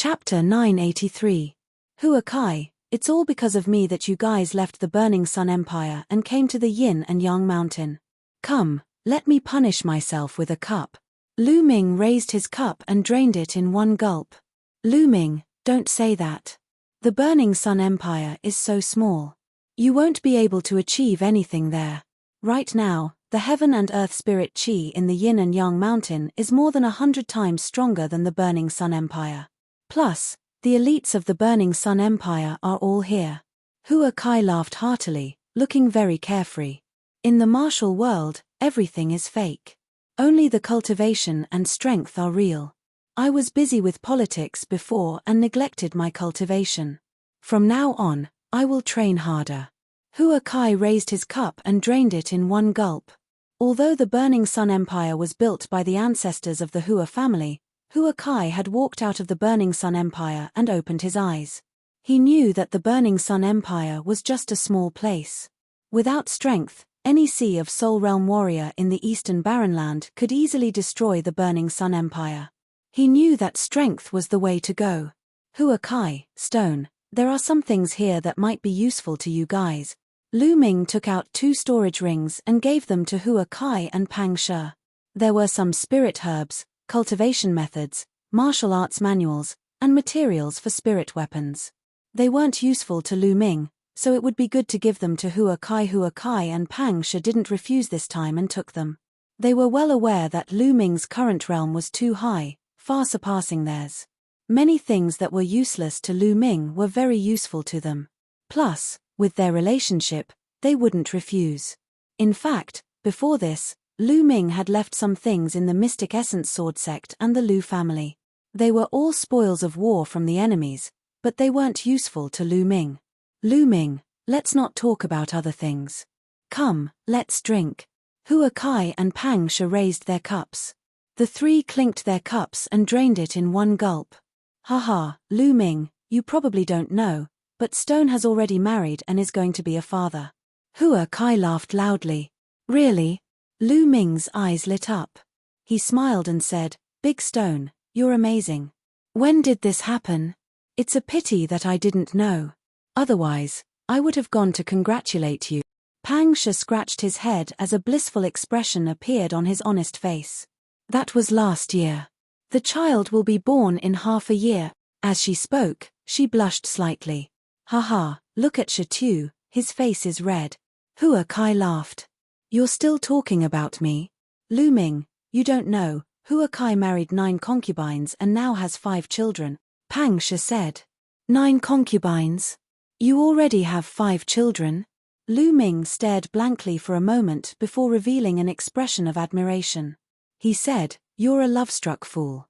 Chapter 983. Hua Kai, it's all because of me that you guys left the Burning Sun Empire and came to the Yin and Yang Mountain. Come, let me punish myself with a cup. Lu Ming raised his cup and drained it in one gulp. Lu Ming, don't say that. The Burning Sun Empire is so small. You won't be able to achieve anything there. Right now, the heaven and earth spirit chi in the Yin and Yang Mountain is more than 100 times stronger than the Burning Sun Empire. Plus, the elites of the Burning Sun Empire are all here. Hua Kai laughed heartily, looking very carefree. In the martial world, everything is fake. Only the cultivation and strength are real. I was busy with politics before and neglected my cultivation. From now on, I will train harder. Hua Kai raised his cup and drained it in one gulp. Although the Burning Sun Empire was built by the ancestors of the Hua family, Hua Kai had walked out of the Burning Sun Empire and opened his eyes. He knew that the Burning Sun Empire was just a small place. Without strength, any Sea of Soul Realm warrior in the Eastern Barrenland could easily destroy the Burning Sun Empire. He knew that strength was the way to go. Hua Kai, Stone, there are some things here that might be useful to you guys. Lu Ming took out 2 storage rings and gave them to Hua Kai and Pang Shi. There were some spirit herbs, cultivation methods, martial arts manuals, and materials for spirit weapons. They weren't useful to Lu Ming, so it would be good to give them to Hua Kai. Hua Kai and Pang Shi didn't refuse this time and took them. They were well aware that Lu Ming's current realm was too high, far surpassing theirs. Many things that were useless to Lu Ming were very useful to them. Plus, with their relationship, they wouldn't refuse. In fact, before this, Lu Ming had left some things in the Mystic Essence Sword sect and the Lu family. They were all spoils of war from the enemies, but they weren't useful to Lu Ming. Lu Ming, let's not talk about other things. Come, let's drink. Hua Kai and Pang Shi raised their cups. The 3 clinked their cups and drained it in one gulp. Haha, Lu Ming, you probably don't know, but Stone has already married and is going to be a father. Hua Kai laughed loudly. Really? Lu Ming's eyes lit up. He smiled and said, Big Stone, you're amazing. When did this happen? It's a pity that I didn't know. Otherwise, I would have gone to congratulate you. Pang Shi scratched his head as a blissful expression appeared on his honest face. That was last year. The child will be born in half a year. As she spoke, she blushed slightly. Haha, look at Shi too, his face is red. Hua Kai laughed. You're still talking about me? Lu Ming, you don't know, Hua Kai married 9 concubines and now has 5 children, Pang Shi said. 9 concubines? You already have 5 children? Lu Ming stared blankly for a moment before revealing an expression of admiration. He said, You're a love-struck fool.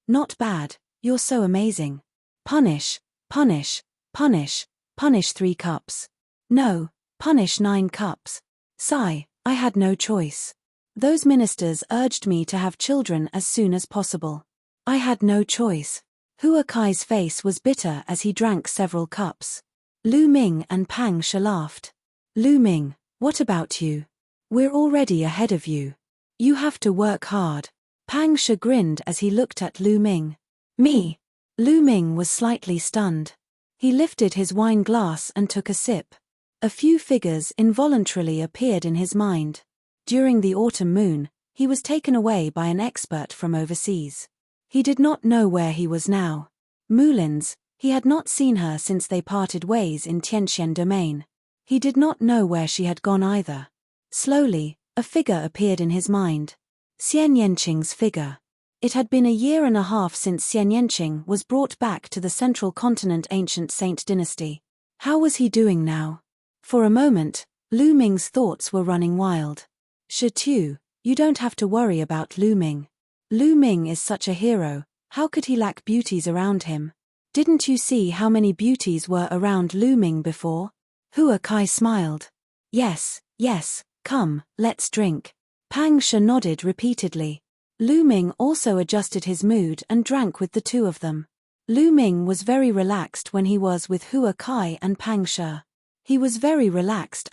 Not bad, you're so amazing. Punish, punish, punish, punish 3 cups. No, punish 9 cups. Sigh. I had no choice. Those ministers urged me to have children as soon as possible. I had no choice. Hua Kai's face was bitter as he drank several cups. Lu Ming and Pang Shi laughed. Lu Ming, what about you? We're already ahead of you. You have to work hard. Pang Shi grinned as he looked at Lu Ming. Me? Lu Ming was slightly stunned. He lifted his wine glass and took a sip. A few figures involuntarily appeared in his mind. During the autumn moon, he was taken away by an expert from overseas. He did not know where he was now. Mulin's, he had not seen her since they parted ways in Tianxian Domain. He did not know where she had gone either. Slowly, a figure appeared in his mind. Xian Yanqing's figure. It had been a year and a half since Xian Yanqing was brought back to the central continent ancient Saint dynasty. How was he doing now? For a moment, Lu Ming's thoughts were running wild. Shi Tu, you don't have to worry about Lu Ming. Lu Ming is such a hero, how could he lack beauties around him? Didn't you see how many beauties were around Lu Ming before? Hua Kai smiled. Yes, yes, come, let's drink. Pang Shi nodded repeatedly. Lu Ming also adjusted his mood and drank with the 2 of them. Lu Ming was very relaxed when he was with Hua Kai and Pang Shi. He was very relaxed.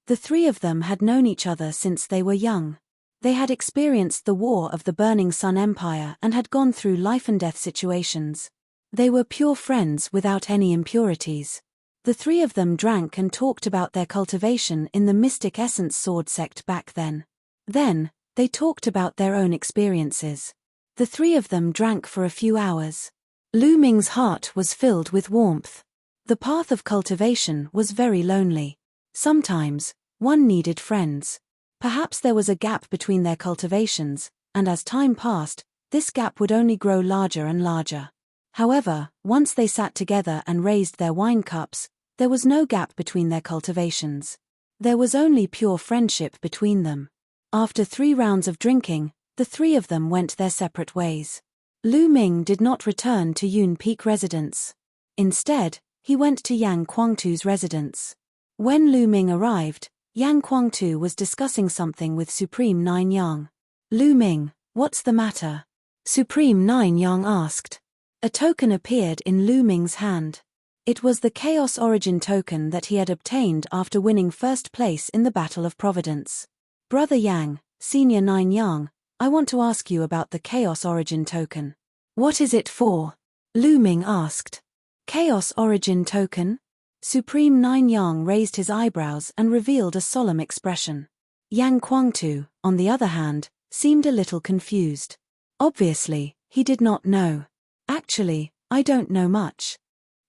The 3 of them had known each other since they were young. They had experienced the war of the Burning Sun Empire and had gone through life and death situations. They were pure friends without any impurities. The three of them drank and talked about their cultivation in the Mystic Essence Sword sect back then. Then, they talked about their own experiences. The three of them drank for a few hours. Lu Ming's heart was filled with warmth. The path of cultivation was very lonely. Sometimes, one needed friends. Perhaps there was a gap between their cultivations, and as time passed, this gap would only grow larger and larger. However, once they sat together and raised their wine cups, there was no gap between their cultivations. There was only pure friendship between them. After 3 rounds of drinking, the three of them went their separate ways. Lu Ming did not return to Yun Peak residence. Instead, he went to Yang Guangtu's residence. When Lu Ming arrived, Yang Guangtu was discussing something with Supreme Nine Yang. Lu Ming, what's the matter? Supreme Nine Yang asked. A token appeared in Lu Ming's hand. It was the Chaos Origin token that he had obtained after winning first place in the Battle of Providence. Brother Yang, Senior Nine Yang, I want to ask you about the Chaos Origin token. What is it for? Lu Ming asked. Chaos Origin token? Supreme Nine Yang raised his eyebrows and revealed a solemn expression. Yang Guangtu, on the other hand, seemed a little confused. Obviously, he did not know. Actually, I don't know much.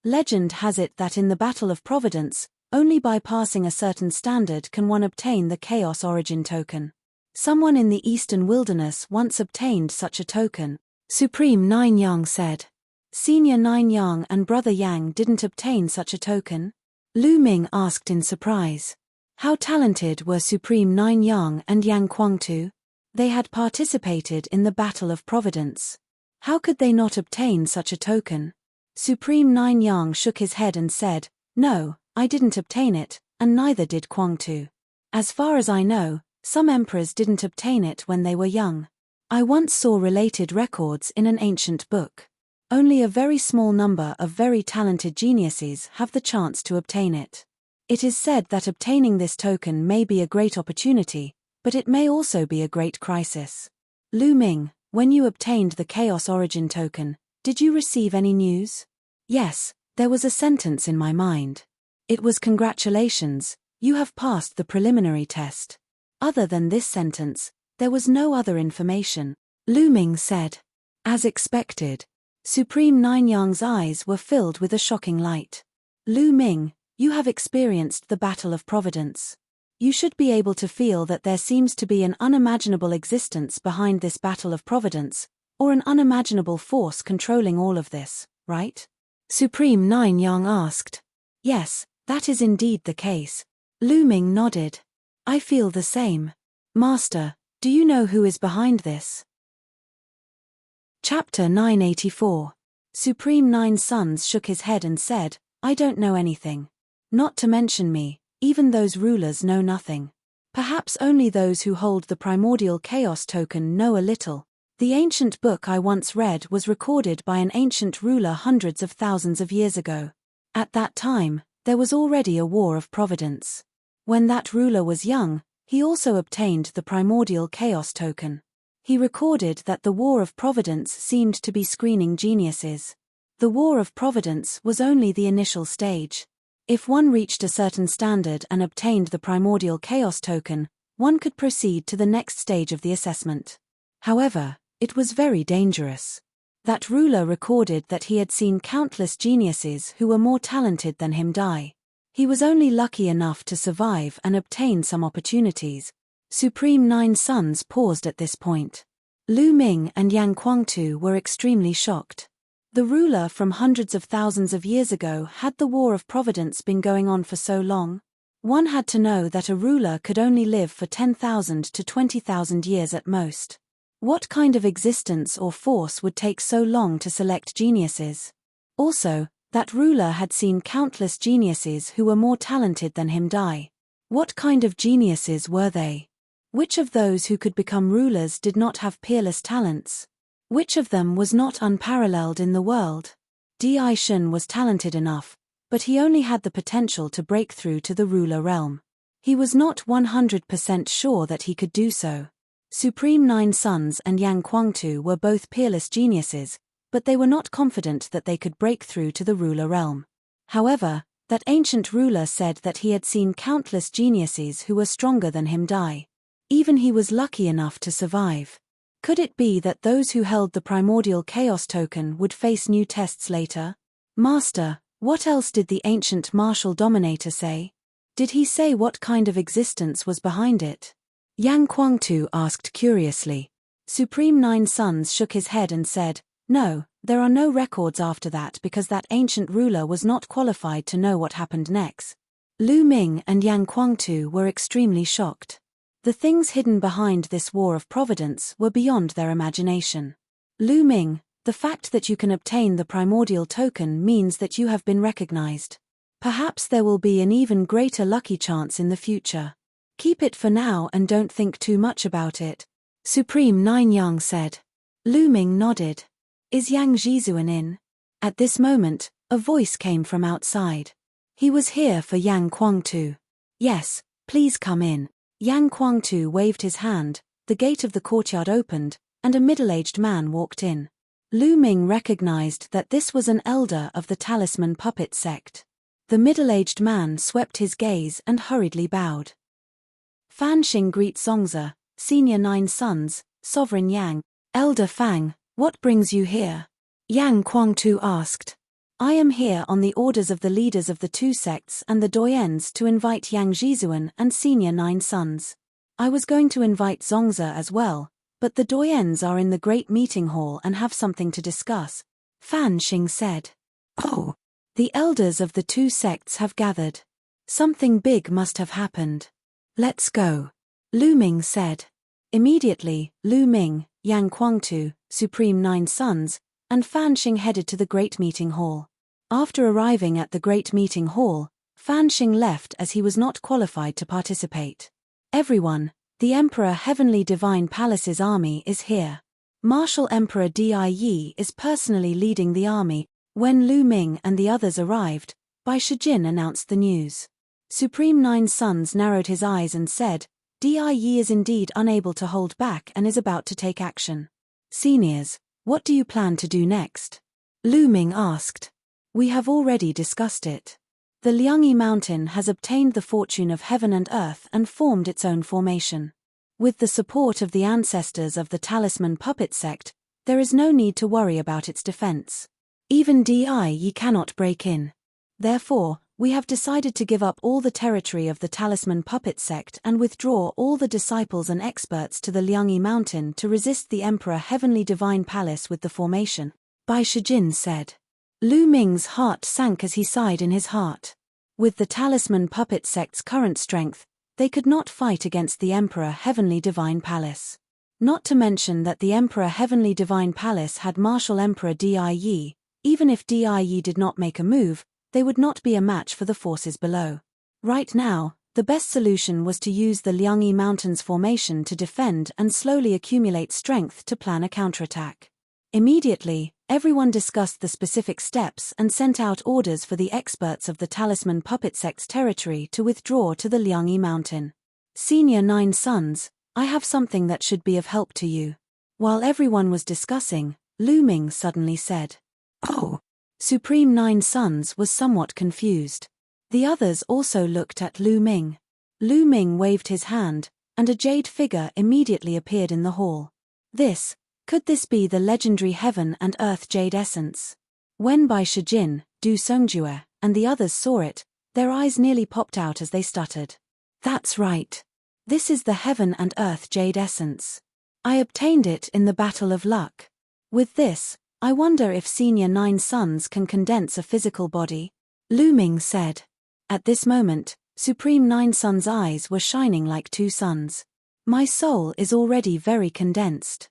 Legend has it that in the Battle of Providence, only by passing a certain standard can one obtain the Chaos Origin token. Someone in the Eastern Wilderness once obtained such a token, Supreme Nine Yang said. Senior Nine Yang and Brother Yang didn't obtain such a token? Lu Ming asked in surprise. How talented were Supreme Nine Yang and Yang Guangtu? They had participated in the Battle of Providence. How could they not obtain such a token? Supreme Nine Yang shook his head and said, No, I didn't obtain it, and neither did Guangtu. As far as I know, some emperors didn't obtain it when they were young. I once saw related records in an ancient book. Only a very small number of very talented geniuses have the chance to obtain it. It is said that obtaining this token may be a great opportunity, but it may also be a great crisis. Lu Ming, when you obtained the Chaos Origin token, did you receive any news? Yes, there was a sentence in my mind. It was congratulations, you have passed the preliminary test. Other than this sentence, there was no other information, Lu Ming said. As expected. Supreme Nine Yang's eyes were filled with a shocking light. Lu Ming, you have experienced the Battle of Providence. You should be able to feel that there seems to be an unimaginable existence behind this Battle of Providence, or an unimaginable force controlling all of this, right? Supreme Nine Yang asked. Yes, that is indeed the case. Lu Ming nodded. I feel the same. Master, do you know who is behind this? Chapter 984. Supreme Nine Sons shook his head and said, I don't know anything. Not to mention me, even those rulers know nothing. Perhaps only those who hold the primordial chaos token know a little. The ancient book I once read was recorded by an ancient ruler hundreds of thousands of years ago. At that time, there was already a war of providence. When that ruler was young, he also obtained the primordial chaos token. He recorded that the war of providence seemed to be screening geniuses. The war of providence was only the initial stage. If one reached a certain standard and obtained the primordial chaos token, one could proceed to the next stage of the assessment. However, it was very dangerous. That ruler recorded that he had seen countless geniuses who were more talented than him die. He was only lucky enough to survive and obtain some opportunities. Supreme Nine Sons paused at this point. Lu Ming and Yang Guangtu were extremely shocked. The ruler from hundreds of thousands of years ago had the War of Providence been going on for so long? One had to know that a ruler could only live for 10,000 to 20,000 years at most. What kind of existence or force would take so long to select geniuses? Also, that ruler had seen countless geniuses who were more talented than him die. What kind of geniuses were they? Which of those who could become rulers did not have peerless talents? Which of them was not unparalleled in the world? Di Shun was talented enough, but he only had the potential to break through to the ruler realm. He was not 100% sure that he could do so. Supreme Nine Sons and Yang Kuangtu were both peerless geniuses, but they were not confident that they could break through to the ruler realm. However, that ancient ruler said that he had seen countless geniuses who were stronger than him die. Even he was lucky enough to survive. Could it be that those who held the primordial chaos token would face new tests later? Master, what else did the ancient martial dominator say? Did he say what kind of existence was behind it? Yang Kuangtu asked curiously. Supreme Nine Sons shook his head and said, "No, there are no records after that because that ancient ruler was not qualified to know what happened next." Lu Ming and Yang Kuangtu were extremely shocked. The things hidden behind this war of providence were beyond their imagination. Lu Ming, the fact that you can obtain the primordial token means that you have been recognized. Perhaps there will be an even greater lucky chance in the future. Keep it for now and don't think too much about it. Supreme Nine Yang said. Lu Ming nodded. Is Yang Zhizuan in? At this moment, a voice came from outside. He was here for Yang Kuangtu. Yes, please come in. Yang Kuangtu waved his hand, the gate of the courtyard opened, and a middle-aged man walked in. Lu Ming recognized that this was an elder of the Talisman Puppet sect. The middle-aged man swept his gaze and hurriedly bowed. Fan Xing greets Zongzi, Senior Nine Sons, Sovereign Yang. Elder Fang, what brings you here? Yang Kuangtu asked. I am here on the orders of the leaders of the two sects and the doyens to invite Yang Zhizuan and Senior Nine Sons. I was going to invite Zongzi as well, but the doyens are in the great meeting hall and have something to discuss, Fan Xing said. Oh, the elders of the two sects have gathered. Something big must have happened. Let's go, Lu Ming said. Immediately, Lu Ming, Yang Kuangtu, Supreme Nine Sons, and Fan Xing headed to the Great Meeting Hall. After arriving at the Great Meeting Hall, Fan Xing left as he was not qualified to participate. Everyone, the Emperor Heavenly Divine Palace's army is here. Martial Emperor Die is personally leading the army. When Lu Ming and the others arrived, Bai Shijin announced the news. Supreme Nine Sons narrowed his eyes and said, Die is indeed unable to hold back and is about to take action. Seniors, what do you plan to do next? Lu Ming asked. We have already discussed it. The Liangyi Mountain has obtained the fortune of heaven and earth and formed its own formation. With the support of the ancestors of the Talisman Puppet sect, there is no need to worry about its defense. Even Die cannot break in. Therefore, we have decided to give up all the territory of the Talisman Puppet sect and withdraw all the disciples and experts to the Liangyi Mountain to resist the Emperor Heavenly Divine Palace with the formation, Bai Shijin said. Lu Ming's heart sank as he sighed in his heart. With the Talisman Puppet sect's current strength, they could not fight against the Emperor Heavenly Divine Palace. Not to mention that the Emperor Heavenly Divine Palace had Martial Emperor Die. Even if Die did not make a move, they would not be a match for the forces below. Right now, the best solution was to use the Liangyi Mountains formation to defend and slowly accumulate strength to plan a counterattack. Immediately, everyone discussed the specific steps and sent out orders for the experts of the Talisman Puppet sect's territory to withdraw to the Liangyi Mountain. Senior Nine Sons, I have something that should be of help to you. While everyone was discussing, Lu Ming suddenly said, Oh! Supreme Nine Sons was somewhat confused. The others also looked at Lu Ming. Lu Ming waved his hand, and a jade figure immediately appeared in the hall. Could this be the legendary Heaven and Earth Jade Essence? When Bai Shijin, Du Songjue, and the others saw it, their eyes nearly popped out as they stuttered. That's right. This is the Heaven and Earth Jade Essence. I obtained it in the Battle of Luck. With this, I wonder if Senior Nine Sons can condense a physical body, Lu Ming said. At this moment, Supreme Nine Sons' eyes were shining like two suns. My soul is already very condensed.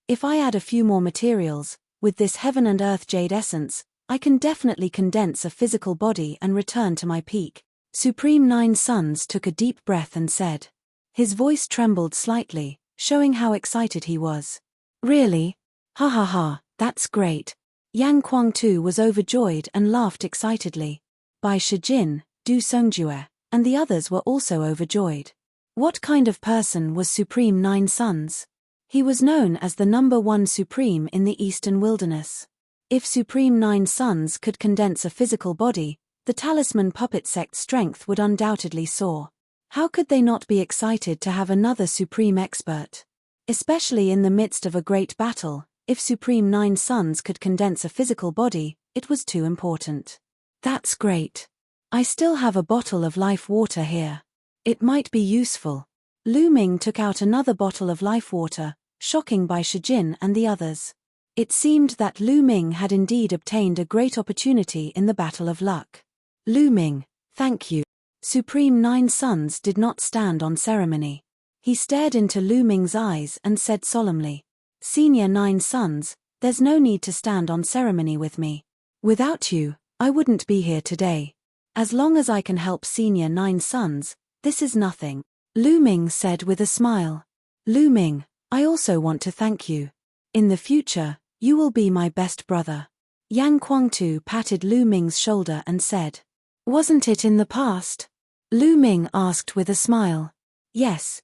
If I add a few more materials, with this Heaven and Earth Jade Essence, I can definitely condense a physical body and return to my peak. Supreme Nine Sons took a deep breath and said. His voice trembled slightly, showing how excited he was. Really? Ha ha ha. That's great. Yang Kuangtu was overjoyed and laughed excitedly. Bai Shijin, Du Songjue, and the others were also overjoyed. What kind of person was Supreme Nine Suns? He was known as the #1 Supreme in the Eastern Wilderness. If Supreme Nine Suns could condense a physical body, the Talisman Puppet Sect's strength would undoubtedly soar. How could they not be excited to have another Supreme expert? Especially in the midst of a great battle, if Supreme Nine Suns could condense a physical body, it was too important. That's great. I still have a bottle of life water here. It might be useful. Lu Ming took out another bottle of life water, shocking Bai Shijin and the others. It seemed that Lu Ming had indeed obtained a great opportunity in the battle of luck. Lu Ming, thank you. Supreme Nine Suns did not stand on ceremony. He stared into Lu Ming's eyes and said solemnly, Senior Nine Suns, there's no need to stand on ceremony with me. Without you, I wouldn't be here today. As long as I can help Senior Nine Suns, this is nothing. Lu Ming said with a smile. Lu Ming, I also want to thank you. In the future, you will be my best brother. Yang Guangtu patted Lu Ming's shoulder and said. Wasn't it in the past? Lu Ming asked with a smile. Yes,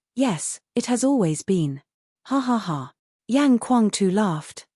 it has always been. Ha ha ha. Yang Guangtu laughed.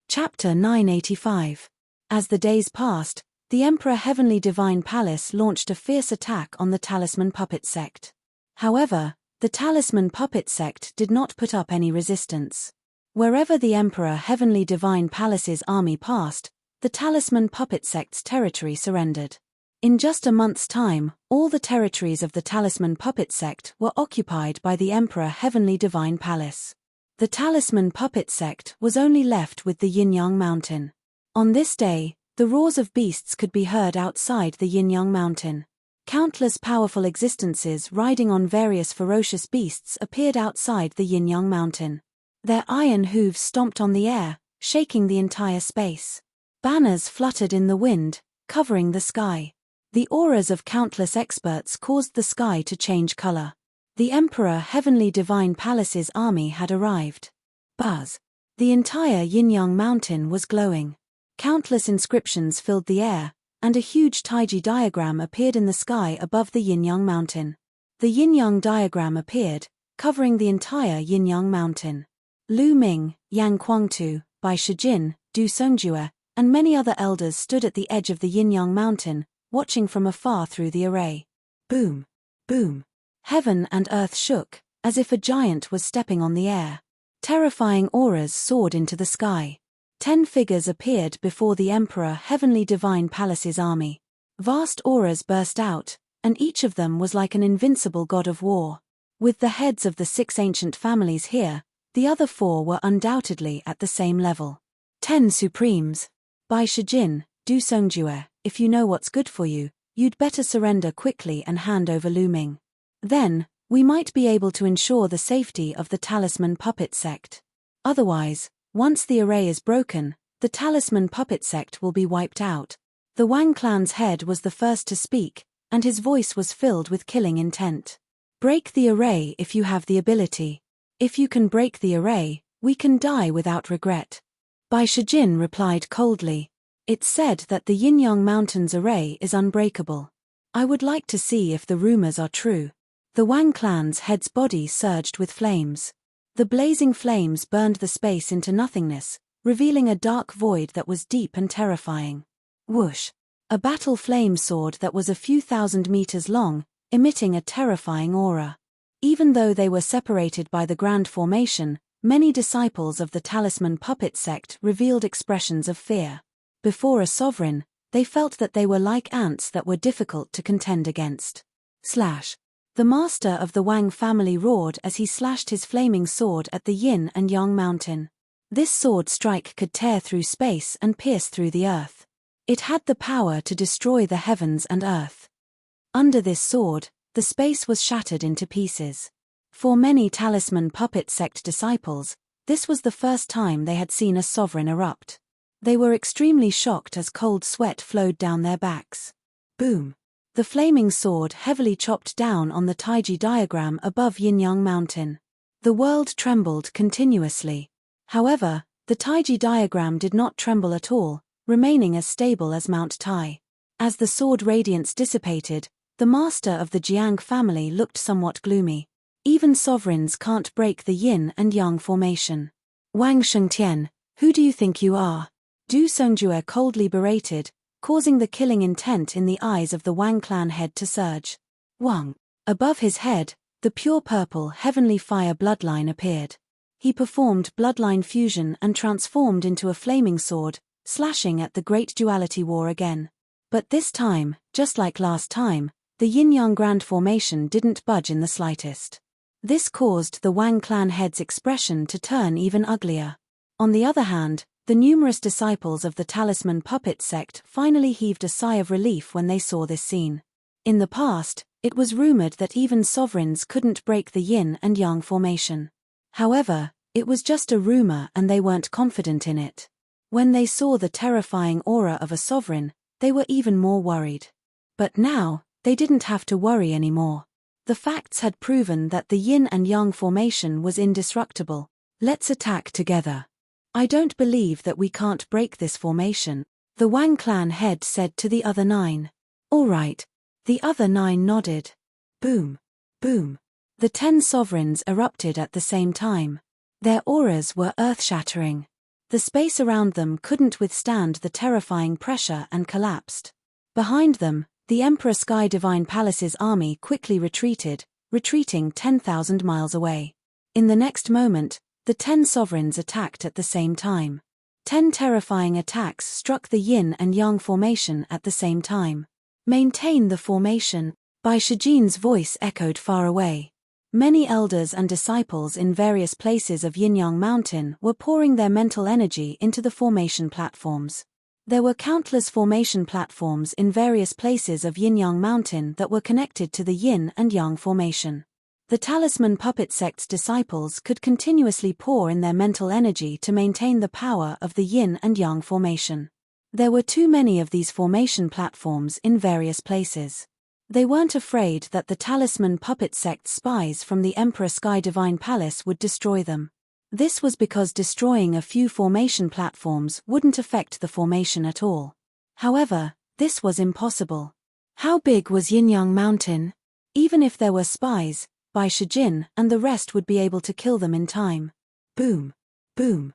Chapter 985. As the days passed, the Emperor Heavenly Divine Palace launched a fierce attack on the Talisman Puppet Sect. However, the Talisman Puppet Sect did not put up any resistance. Wherever the Emperor Heavenly Divine Palace's army passed, the Talisman Puppet Sect's territory surrendered. In just a month's time, all the territories of the Talisman Puppet Sect were occupied by the Emperor Heavenly Divine Palace. The Talisman Puppet Sect was only left with the Yin-Yang Mountain. On this day, the roars of beasts could be heard outside the Yin-Yang Mountain. Countless powerful existences riding on various ferocious beasts appeared outside the Yin-Yang Mountain. Their iron hooves stomped on the air, shaking the entire space. Banners fluttered in the wind, covering the sky. The auras of countless experts caused the sky to change color. The Emperor Heavenly Divine Palace's army had arrived. Buzz! The entire Yin-Yang Mountain was glowing. Countless inscriptions filled the air, and a huge Taiji diagram appeared in the sky above the Yin-Yang Mountain. The Yin-Yang diagram appeared, covering the entire Yin-Yang Mountain. Lu Ming, Yang Guangtu, Bai Shijin, Du Songjue, and many other elders stood at the edge of the Yin-Yang Mountain, watching from afar through the array. Boom! Boom! Heaven and earth shook, as if a giant was stepping on the air. Terrifying auras soared into the sky. 10 figures appeared before the Emperor Heavenly Divine Palace's army. Vast auras burst out, and each of them was like an invincible god of war. With the heads of the 6 ancient families here, the other 4 were undoubtedly at the same level. 10 Supremes. Bai Shijin, Du Songjue, if you know what's good for you, you'd better surrender quickly and hand over Lu Ming. Then, we might be able to ensure the safety of the Talisman Puppet Sect. Otherwise, once the array is broken, the Talisman Puppet Sect will be wiped out. The Wang clan's head was the first to speak, and his voice was filled with killing intent. Break the array if you have the ability. If you can break the array, we can die without regret. Bai Shijin replied coldly. It's said that the Yin-Yang Mountain's array is unbreakable. I would like to see if the rumors are true. The Wang clan's head's body surged with flames. The blazing flames burned the space into nothingness, revealing a dark void that was deep and terrifying. Whoosh! A battle flame sword that was a few thousand meters long, emitting a terrifying aura. Even though they were separated by the Grand Formation, many disciples of the Talisman Puppet Sect revealed expressions of fear. Before a sovereign, they felt that they were like ants that were difficult to contend against. Slash! The master of the Wang family roared as he slashed his flaming sword at the Yin and Yang Mountain. This sword strike could tear through space and pierce through the earth. It had the power to destroy the heavens and earth. Under this sword, the space was shattered into pieces. For many Talisman Puppet Sect disciples, this was the first time they had seen a sovereign erupt. They were extremely shocked as cold sweat flowed down their backs. Boom! The flaming sword heavily chopped down on the Taiji diagram above Yin-Yang Mountain. The world trembled continuously. However, the Taiji diagram did not tremble at all, remaining as stable as Mount Tai. As the sword radiance dissipated, The master of the Jiang family looked somewhat gloomy. Even sovereigns can't break the yin and yang formation. Wang Shengtian, who do you think you are? Du Songjue coldly berated, causing the killing intent in the eyes of the Wang clan head to surge. Wang. Above his head, the pure purple heavenly fire bloodline appeared. He performed bloodline fusion and transformed into a flaming sword, slashing at the great duality war again. But this time, just like last time, the yin-yang grand formation didn't budge in the slightest. This caused the Wang clan head's expression to turn even uglier. On the other hand, the numerous disciples of the Talisman Puppet sect finally heaved a sigh of relief when they saw this scene. In the past, it was rumored that even sovereigns couldn't break the yin and yang formation. However, it was just a rumor and they weren't confident in it. When they saw the terrifying aura of a sovereign, they were even more worried. But now, they didn't have to worry anymore. The facts had proven that the yin and yang formation was indestructible. Let's attack together. I don't believe that we can't break this formation, the Wang clan head said to the other 9. All right. The other 9 nodded. Boom. Boom. The 10 sovereigns erupted at the same time. Their auras were earth-shattering. The space around them couldn't withstand the terrifying pressure and collapsed. Behind them, the Emperor Sky Divine Palace's army quickly retreated, retreating 10,000 miles away. In the next moment, the 10 sovereigns attacked at the same time. 10 terrifying attacks struck the yin and yang formation at the same time. Maintain the formation, Bai Shijin's voice echoed far away. Many elders and disciples in various places of Yin-Yang Mountain were pouring their mental energy into the formation platforms. There were countless formation platforms in various places of Yin-Yang Mountain that were connected to the yin and yang formation. The Talisman Puppet sect's disciples could continuously pour in their mental energy to maintain the power of the yin and yang formation. There were too many of these formation platforms in various places. They weren't afraid that the Talisman Puppet sect spies from the Emperor Sky Divine Palace would destroy them. This was because destroying a few formation platforms wouldn't affect the formation at all. However, this was impossible. How big was Yin-Yang Mountain? Even if there were spies, Bai Shijin and the rest would be able to kill them in time. Boom. Boom.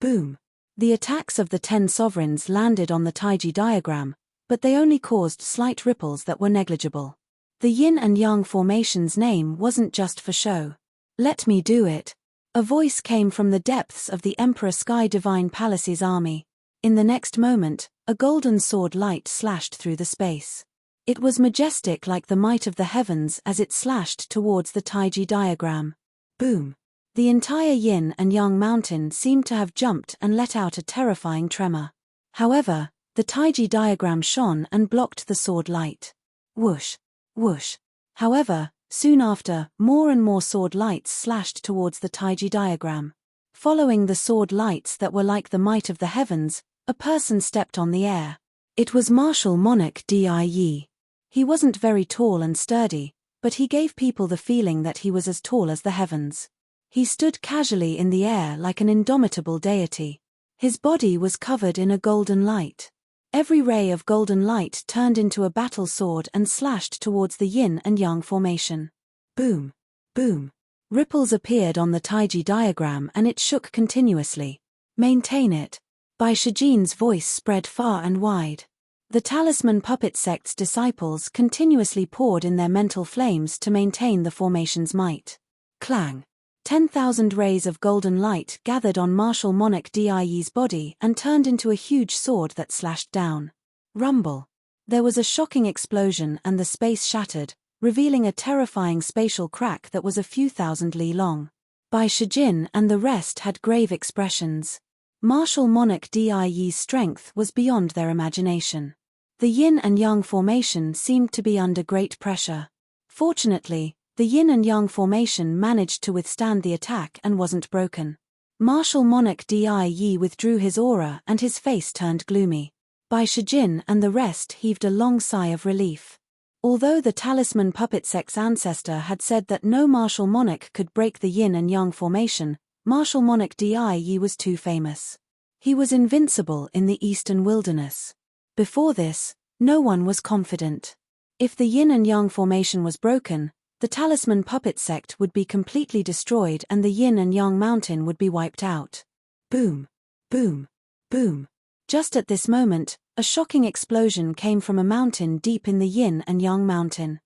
Boom. The attacks of the 10 sovereigns landed on the Taiji diagram, but they only caused slight ripples that were negligible. The yin and yang formation's name wasn't just for show. Let me do it. A voice came from the depths of the Emperor Sky Divine Palace's army. In the next moment, a golden sword light slashed through the space. It was majestic like the might of the heavens as it slashed towards the Taiji diagram. Boom. The entire yin and yang mountain seemed to have jumped and let out a terrifying tremor. However, the Taiji diagram shone and blocked the sword light. Whoosh. Whoosh. However, soon after, more and more sword lights slashed towards the Taiji diagram. Following the sword lights that were like the might of the heavens, a person stepped on the air. It was Martial Monarch Die. He wasn't very tall and sturdy, but he gave people the feeling that he was as tall as the heavens. He stood casually in the air like an indomitable deity. His body was covered in a golden light. Every ray of golden light turned into a battle sword and slashed towards the yin and yang formation. Boom. Boom. Ripples appeared on the Taiji diagram and it shook continuously. Maintain it. Bai Shijin's voice spread far and wide. The Talisman Puppet sect's disciples continuously poured in their mental flames to maintain the formation's might. Clang. 10,000 rays of golden light gathered on Martial Monarch Die's body and turned into a huge sword that slashed down. Rumble. There was a shocking explosion and the space shattered, revealing a terrifying spatial crack that was a few thousand li long. Bai Shijin and the rest had grave expressions. Martial Monarch Die's strength was beyond their imagination. The yin and yang formation seemed to be under great pressure. Fortunately, the yin and yang formation managed to withstand the attack and wasn't broken. Martial Monarch Die withdrew his aura and his face turned gloomy. Bai Shijin and the rest heaved a long sigh of relief. Although the Talisman Puppet sect's ancestor had said that no martial monarch could break the yin and yang formation, Martial Monarch Die was too famous. He was invincible in the eastern wilderness. Before this, no one was confident. If the yin and yang formation was broken, the talisman puppet sect would be completely destroyed and the yin and yang mountain would be wiped out. Boom! Boom! Boom! Just at this moment, a shocking explosion came from a mountain deep in the yin and yang mountain.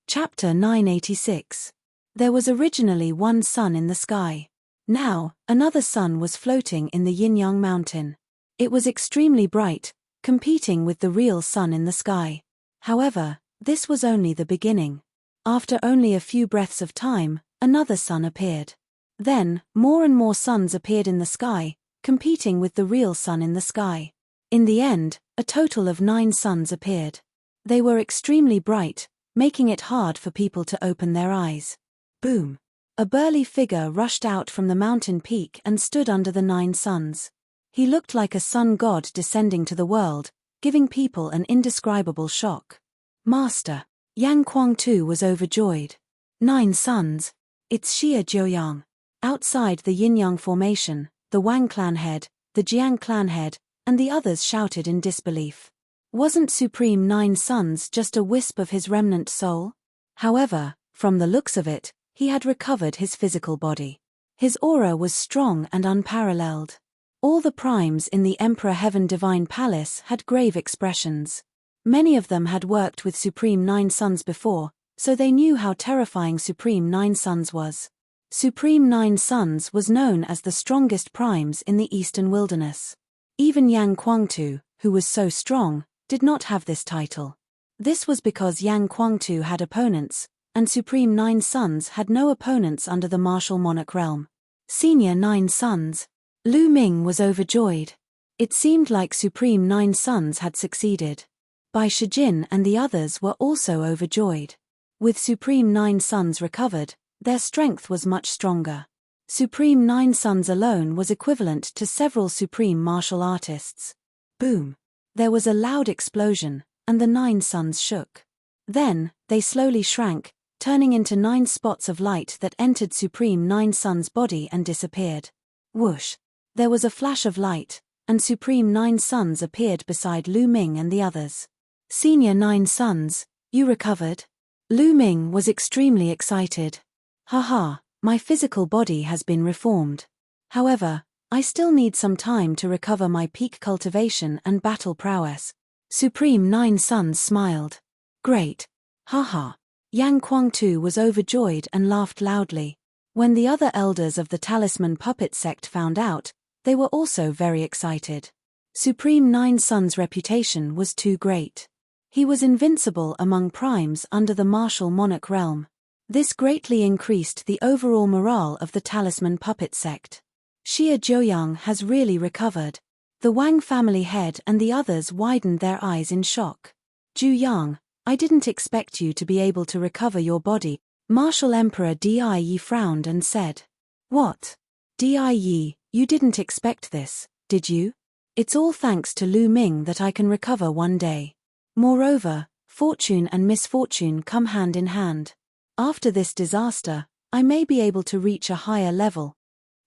Chapter 986. There was originally one sun in the sky. Now, another sun was floating in the yin-yang mountain. It was extremely bright, competing with the real sun in the sky. However, this was only the beginning. After only a few breaths of time, another sun appeared. Then, more and more suns appeared in the sky, competing with the real sun in the sky. In the end, a total of 9 suns appeared. They were extremely bright, making it hard for people to open their eyes. Boom! A burly figure rushed out from the mountain peak and stood under the 9 suns. He looked like a sun god descending to the world, giving people an indescribable shock. Master! Yang Kuang-tu was overjoyed. 9 suns! It's Xia Jiuyang. Outside the yin-yang formation, the Wang clan head, the Jiang clan head, and the others shouted in disbelief. Wasn't Supreme 9 Suns just a wisp of his remnant soul? However, from the looks of it, he had recovered his physical body. His aura was strong and unparalleled. All the primes in the Emperor Heaven Divine Palace had grave expressions. Many of them had worked with Supreme 9 Suns before, so they knew how terrifying Supreme 9 Suns was. Supreme 9 Suns was known as the strongest primes in the Eastern Wilderness. Even Yang Kuang-tu, who was so strong, did not have this title. This was because Yang Kuang-tu had opponents, and Supreme 9 Suns had no opponents under the martial monarch realm. Senior 9 Suns. Lu Ming was overjoyed. It seemed like Supreme 9 Suns had succeeded. Bai Shijin and the others were also overjoyed. With Supreme 9 Suns recovered, their strength was much stronger. Supreme 9 Suns alone was equivalent to several supreme martial artists. Boom! There was a loud explosion, and the 9 suns shook. Then, they slowly shrank, turning into 9 spots of light that entered Supreme 9 Suns' body and disappeared. Whoosh! There was a flash of light, and Supreme 9 Suns appeared beside Lu Ming and the others. Senior 9 Suns, you recovered? Lu Ming was extremely excited. Haha, my physical body has been reformed. However, I still need some time to recover my peak cultivation and battle prowess. Supreme 9 Suns smiled. Great. Haha. Yang Kuang-tu was overjoyed and laughed loudly. When the other elders of the Talisman Puppet Sect found out, they were also very excited. Supreme 9 Suns' reputation was too great. He was invincible among primes under the martial monarch realm. This greatly increased the overall morale of the Talisman Puppet Sect. Xia Jiuyang has really recovered. The Wang family head and the others widened their eyes in shock. Jiuyang, I didn't expect you to be able to recover your body. Martial Emperor Di frowned and said. What? Di, you didn't expect this, did you? It's all thanks to Lu Ming that I can recover one day. Moreover, fortune and misfortune come hand in hand. After this disaster, I may be able to reach a higher level.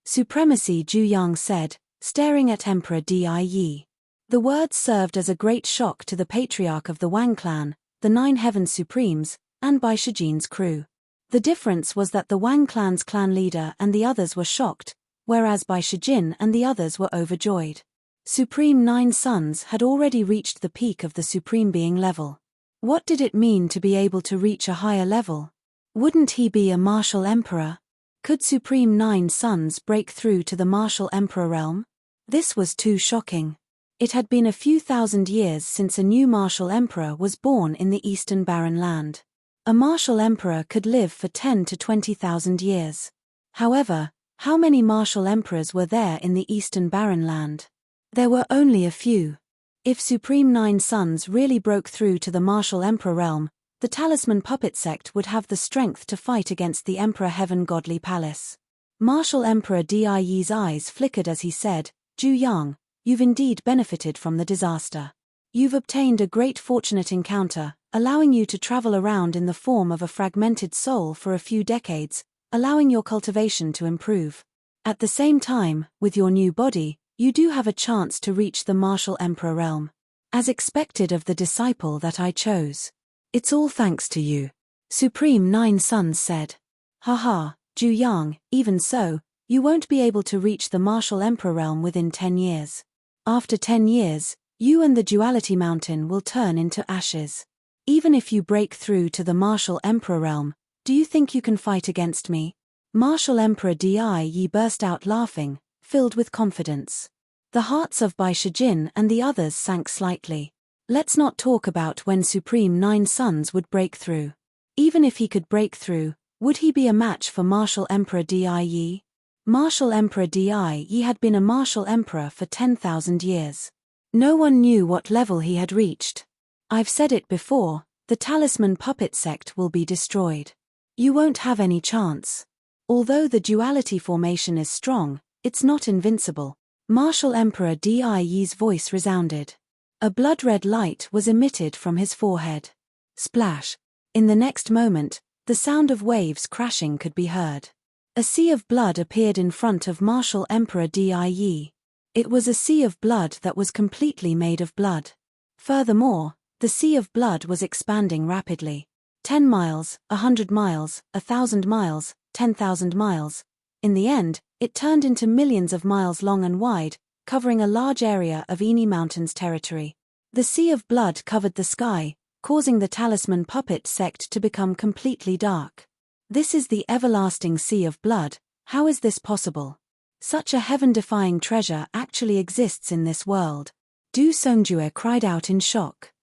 Supremacy, Jiuyang said, staring at Emperor Di. The words served as a great shock to the patriarch of the Wang clan, the 9 Heaven Supremes, and Bai Shijin's crew. The difference was that the Wang clan's clan leader and the others were shocked, whereas Bai Shijin and the others were overjoyed. Supreme 9 Suns had already reached the peak of the Supreme Being level. What did it mean to be able to reach a higher level? Wouldn't he be a martial emperor? Could Supreme 9 Suns break through to the martial emperor realm? This was too shocking. It had been a few thousand years since a new martial emperor was born in the Eastern Barren Land. A martial emperor could live for 10 to 20,000 years. However, how many martial emperors were there in the Eastern Barren Land? There were only a few. If Supreme 9 Suns really broke through to the martial emperor realm, the Talisman Puppet Sect would have the strength to fight against the Emperor Heaven Godly Palace. Martial Emperor Di's eyes flickered as he said, Jiuyang, you've indeed benefited from the disaster. You've obtained a great fortunate encounter, allowing you to travel around in the form of a fragmented soul for a few decades, allowing your cultivation to improve. At the same time, with your new body, you do have a chance to reach the martial emperor realm. As expected of the disciple that I chose. It's all thanks to you. Supreme Nine Sons said. Haha, Ju Yang, even so, you won't be able to reach the Martial Emperor realm within 10 years. After 10 years, you and the Duality Mountain will turn into ashes. Even if you break through to the Martial Emperor realm, do you think you can fight against me? Martial Emperor Di burst out laughing, filled with confidence. The hearts of Bai Shijin and the others sank slightly. Let's not talk about when Supreme Nine Sons would break through. Even if he could break through, would he be a match for Martial Emperor Di? Martial Emperor Di had been a martial emperor for 10,000 years. No one knew what level he had reached. I've said it before, the Talisman Puppet Sect will be destroyed. You won't have any chance. Although the duality formation is strong, it's not invincible. Martial Emperor Di's voice resounded. A blood-red light was emitted from his forehead. Splash. In the next moment, the sound of waves crashing could be heard. A sea of blood appeared in front of Martial Emperor Di. It was a sea of blood that was completely made of blood. Furthermore, the sea of blood was expanding rapidly. 10 miles, 100 miles, 1,000 miles, 10,000 miles. In the end, it turned into millions of miles long and wide, covering a large area of Eni Mountains territory. The sea of blood covered the sky, causing the Talisman Puppet Sect to become completely dark. This is the everlasting sea of blood. How is this possible? Such a heaven-defying treasure actually exists in this world. Du Songjue cried out in shock.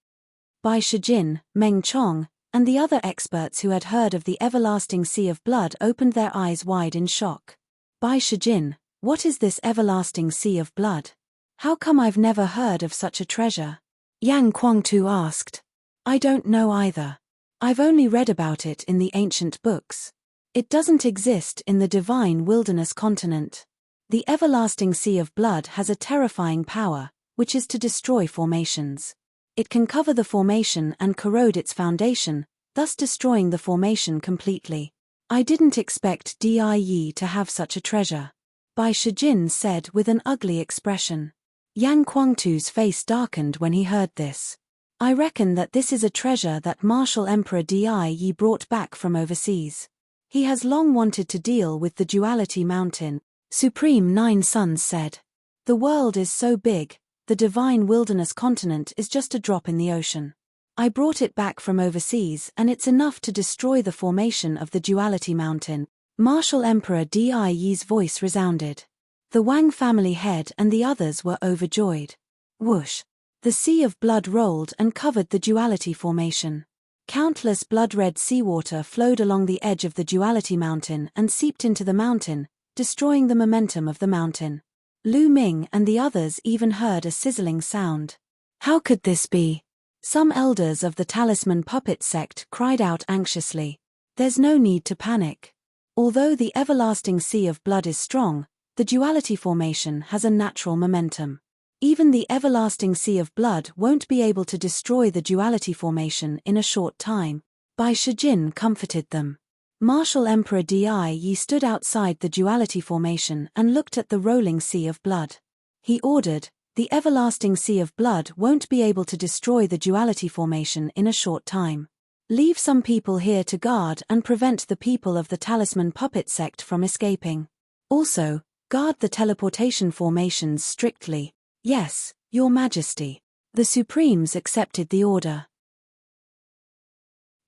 Bai Shijin, Meng Chong, and the other experts who had heard of the everlasting sea of blood opened their eyes wide in shock. Bai Shijin, what is this everlasting sea of blood? How come I've never heard of such a treasure? Yang Kuangtu asked. I don't know either. I've only read about it in the ancient books. It doesn't exist in the divine wilderness continent. The everlasting sea of blood has a terrifying power, which is to destroy formations. It can cover the formation and corrode its foundation, thus destroying the formation completely. I didn't expect Di to have such a treasure. Bai Shijin said with an ugly expression. Yang Kuangtu's face darkened when he heard this. I reckon that this is a treasure that Martial Emperor Di brought back from overseas. He has long wanted to deal with the Duality Mountain, Supreme Nine Sons said. The world is so big, the divine wilderness continent is just a drop in the ocean. I brought it back from overseas and it's enough to destroy the formation of the Duality Mountain. Martial Emperor Di's voice resounded. The Wang family head and the others were overjoyed. Whoosh! The sea of blood rolled and covered the Duality formation. Countless blood-red seawater flowed along the edge of the Duality Mountain and seeped into the mountain, destroying the momentum of the mountain. Lu Ming and the others even heard a sizzling sound. How could this be? Some elders of the Talisman Puppet Sect cried out anxiously. There's no need to panic. Although the everlasting sea of blood is strong, the Duality formation has a natural momentum. Even the everlasting sea of blood won't be able to destroy the Duality formation in a short time. Bai Shijin comforted them. Martial Emperor Di stood outside the Duality formation and looked at the rolling sea of blood. He ordered, the everlasting sea of blood won't be able to destroy the Duality formation in a short time. Leave some people here to guard and prevent the people of the Talisman Puppet Sect from escaping. Also, guard the teleportation formations strictly. Yes, Your Majesty. The Supremes accepted the order.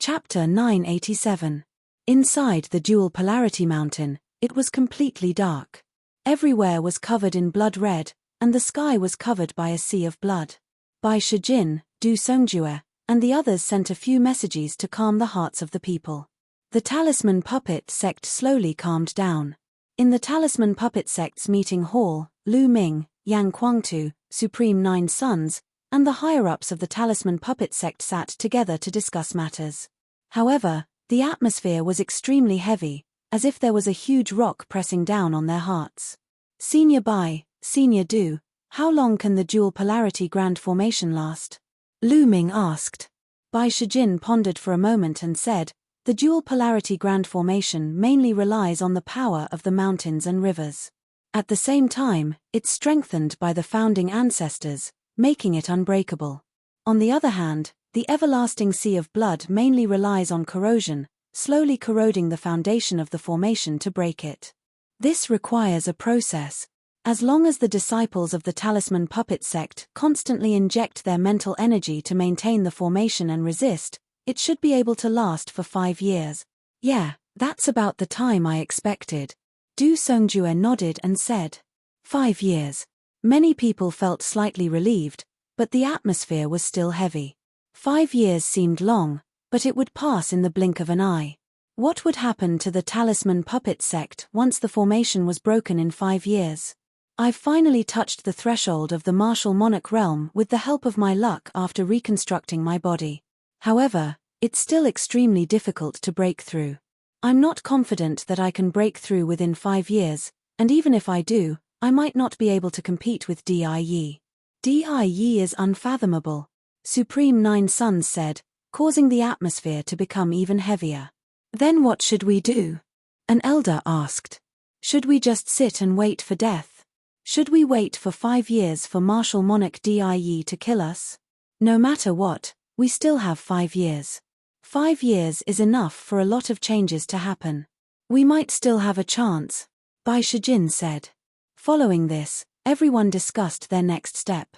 Chapter 987. Inside the Dual Polarity Mountain, it was completely dark. Everywhere was covered in blood red, and the sky was covered by a sea of blood. Bai Shijin, Du Songjue, and the others sent a few messages to calm the hearts of the people. The Talisman Puppet Sect slowly calmed down. In the Talisman Puppet Sect's meeting hall, Lu Ming, Yang Kuangtu, Supreme Nine Sons, and the higher-ups of the Talisman Puppet Sect sat together to discuss matters. However, the atmosphere was extremely heavy, as if there was a huge rock pressing down on their hearts. Senior Bai, Senior Du, how long can the Dual Polarity Grand Formation last? Lu Ming asked. Bai Shijin pondered for a moment and said, the Dual Polarity Grand Formation mainly relies on the power of the mountains and rivers. At the same time, it's strengthened by the founding ancestors, making it unbreakable. On the other hand, the everlasting sea of blood mainly relies on corrosion, slowly corroding the foundation of the formation to break it. This requires a process. As long as the disciples of the Talisman Puppet sect constantly inject their mental energy to maintain the formation and resist, it should be able to last for 5 years. Yeah, that's about the time I expected. Du Songjue nodded and said. 5 years. Many people felt slightly relieved, but the atmosphere was still heavy. 5 years seemed long, but it would pass in the blink of an eye. What would happen to the Talisman Puppet sect once the formation was broken in 5 years? I've finally touched the threshold of the martial monarch realm with the help of my luck after reconstructing my body. However, it's still extremely difficult to break through. I'm not confident that I can break through within 5 years, and even if I do, I might not be able to compete with Di. Di is unfathomable, Supreme Nine Suns said, causing the atmosphere to become even heavier. Then what should we do? An elder asked. Should we just sit and wait for death? Should we wait for 5 years for martial monarch Di to kill us? No matter what, we still have 5 years. 5 years is enough for a lot of changes to happen. We might still have a chance, Bai Shijin said. Following this, everyone discussed their next step.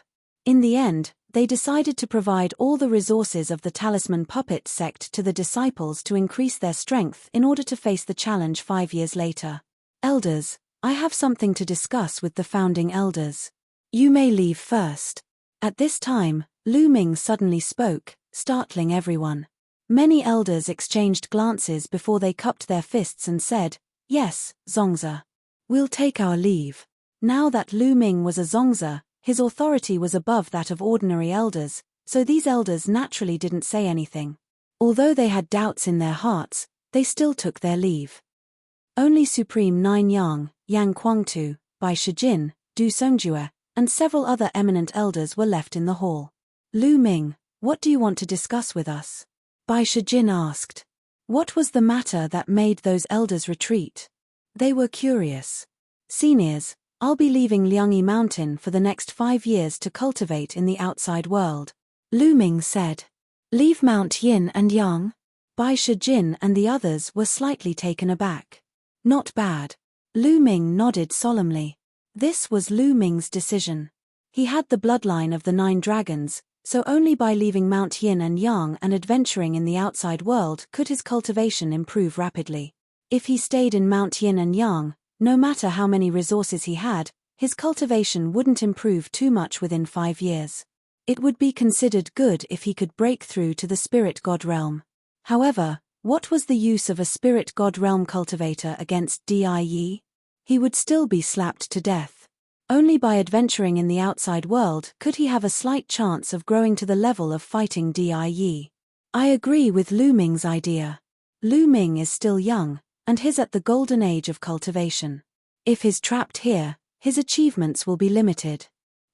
In the end, they decided to provide all the resources of the Talisman Puppet sect to the disciples to increase their strength in order to face the challenge 5 years later. Elders, I have something to discuss with the founding elders. You may leave first. At this time, Lu Ming suddenly spoke, startling everyone. Many elders exchanged glances before they cupped their fists and said, Yes, Zongzi. We'll take our leave. Now that Lu Ming was a Zongzi, his authority was above that of ordinary elders, so these elders naturally didn't say anything. Although they had doubts in their hearts, they still took their leave. Only Supreme Nine Yang Guangtu, Bai Shijin, Du Songjue, and several other eminent elders were left in the hall. Lu Ming, what do you want to discuss with us? Bai Shijin asked. What was the matter that made those elders retreat? They were curious. Seniors, I'll be leaving Liangyi Mountain for the next 5 years to cultivate in the outside world. Lu Ming said. Leave Mount Yin and Yang? Bai Shijin and the others were slightly taken aback. Not bad. Lu Ming nodded solemnly. This was Lu Ming's decision. He had the bloodline of the 9 dragons, so only by leaving Mount Yin and Yang and adventuring in the outside world could his cultivation improve rapidly. If he stayed in Mount Yin and Yang, no matter how many resources he had, his cultivation wouldn't improve too much within 5 years. It would be considered good if he could break through to the spirit god realm. However, what was the use of a spirit god realm cultivator against Di? He would still be slapped to death. Only by adventuring in the outside world could he have a slight chance of growing to the level of fighting Di. I agree with Lu Ming's idea. Lu Ming is still young, and he's at the golden age of cultivation. If he's trapped here, his achievements will be limited.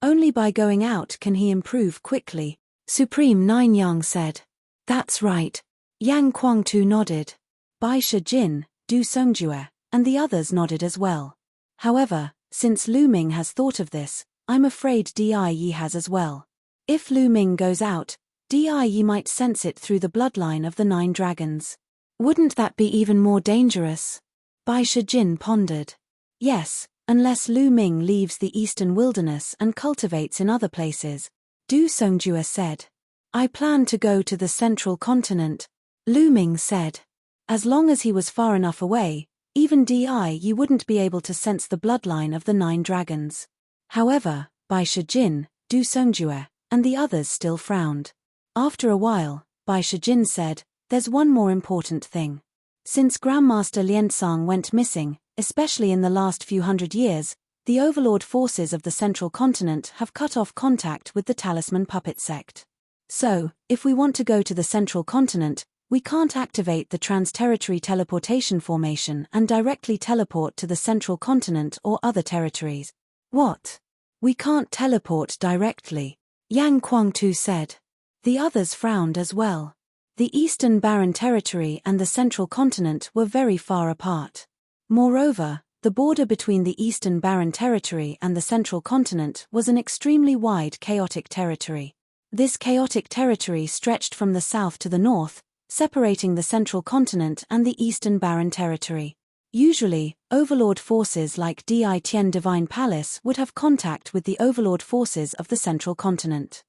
Only by going out can he improve quickly, Supreme Nine Yang said. That's right. Yang Guangtu nodded. Bai Shijin, Du Songjue, and the others nodded as well. However, since Lu Ming has thought of this, I'm afraid Di has as well. If Lu Ming goes out, Di might sense it through the bloodline of the 9 dragons. Wouldn't that be even more dangerous? Bai Shijin pondered. Yes, unless Lu Ming leaves the eastern wilderness and cultivates in other places, Du Songjue said. I plan to go to the central continent, Lu Ming said. As long as he was far enough away, even Di wouldn't be able to sense the bloodline of the 9 dragons. However, Bai Shijin, Du Songjue, and the others still frowned. After a while, Bai Shijin said, there's one more important thing. Since Grandmaster Liansang went missing, especially in the last few hundred years, the overlord forces of the central continent have cut off contact with the Talisman Puppet sect. So, if we want to go to the central continent, we can't activate the trans-territory teleportation formation and directly teleport to the central continent or other territories. What? We can't teleport directly, Yang Guangtu said. The others frowned as well. The Eastern Barren Territory and the Central Continent were very far apart. Moreover, the border between the Eastern Barren Territory and the Central Continent was an extremely wide chaotic territory. This chaotic territory stretched from the south to the north, separating the central continent and the eastern barren territory. Usually, overlord forces like Divine Palace would have contact with the overlord forces of the central continent.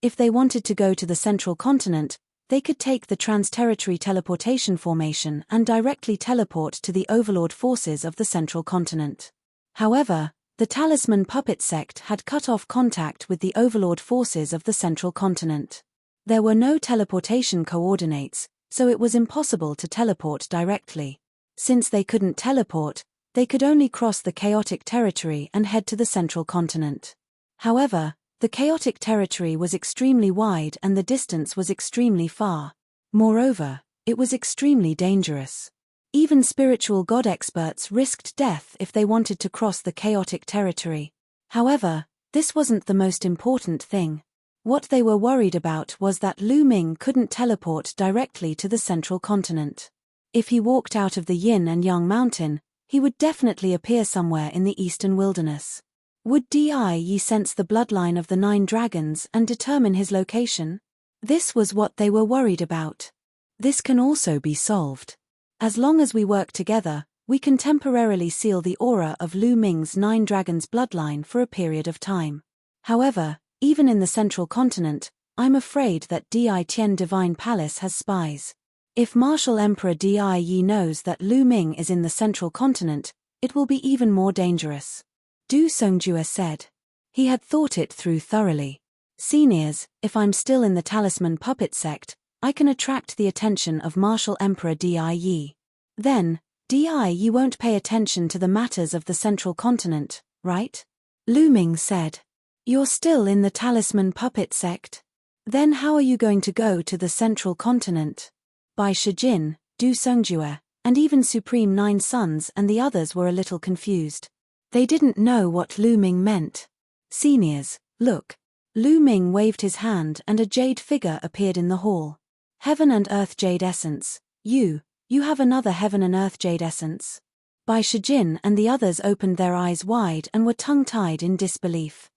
If they wanted to go to the central continent, they could take the trans-territory teleportation formation and directly teleport to the overlord forces of the central continent. However, the Talisman Puppet Sect had cut off contact with the overlord forces of the central continent. There were no teleportation coordinates, so it was impossible to teleport directly. Since they couldn't teleport, they could only cross the chaotic territory and head to the central continent. However, the chaotic territory was extremely wide and the distance was extremely far. Moreover, it was extremely dangerous. Even spiritual god experts risked death if they wanted to cross the chaotic territory. However, this wasn't the most important thing. What they were worried about was that Lu Ming couldn't teleport directly to the central continent. If he walked out of the Yin and Yang mountain, he would definitely appear somewhere in the eastern wilderness. Would Di sense the bloodline of the 9 dragons and determine his location? This was what they were worried about. This can also be solved. As long as we work together, we can temporarily seal the aura of Lu Ming's 9 dragons bloodline for a period of time. However, even in the central continent, I'm afraid that Divine Palace has spies. If Martial Emperor Di knows that Lu Ming is in the central continent, it will be even more dangerous. Du Songjue said. He had thought it through thoroughly. Seniors, if I'm still in the Talisman Puppet Sect, I can attract the attention of Martial Emperor Di. Then, Di won't pay attention to the matters of the central continent, right? Lu Ming said. You're still in the Talisman Puppet Sect? Then how are you going to go to the central continent? Bai Shijin, Du Songjue, and even Supreme 9 Sons and the others were a little confused. They didn't know what Lu Ming meant. Seniors, look. Lu Ming waved his hand and a jade figure appeared in the hall. Heaven and Earth Jade Essence. You have another Heaven and Earth Jade Essence? Bai Shijin and the others opened their eyes wide and were tongue-tied in disbelief.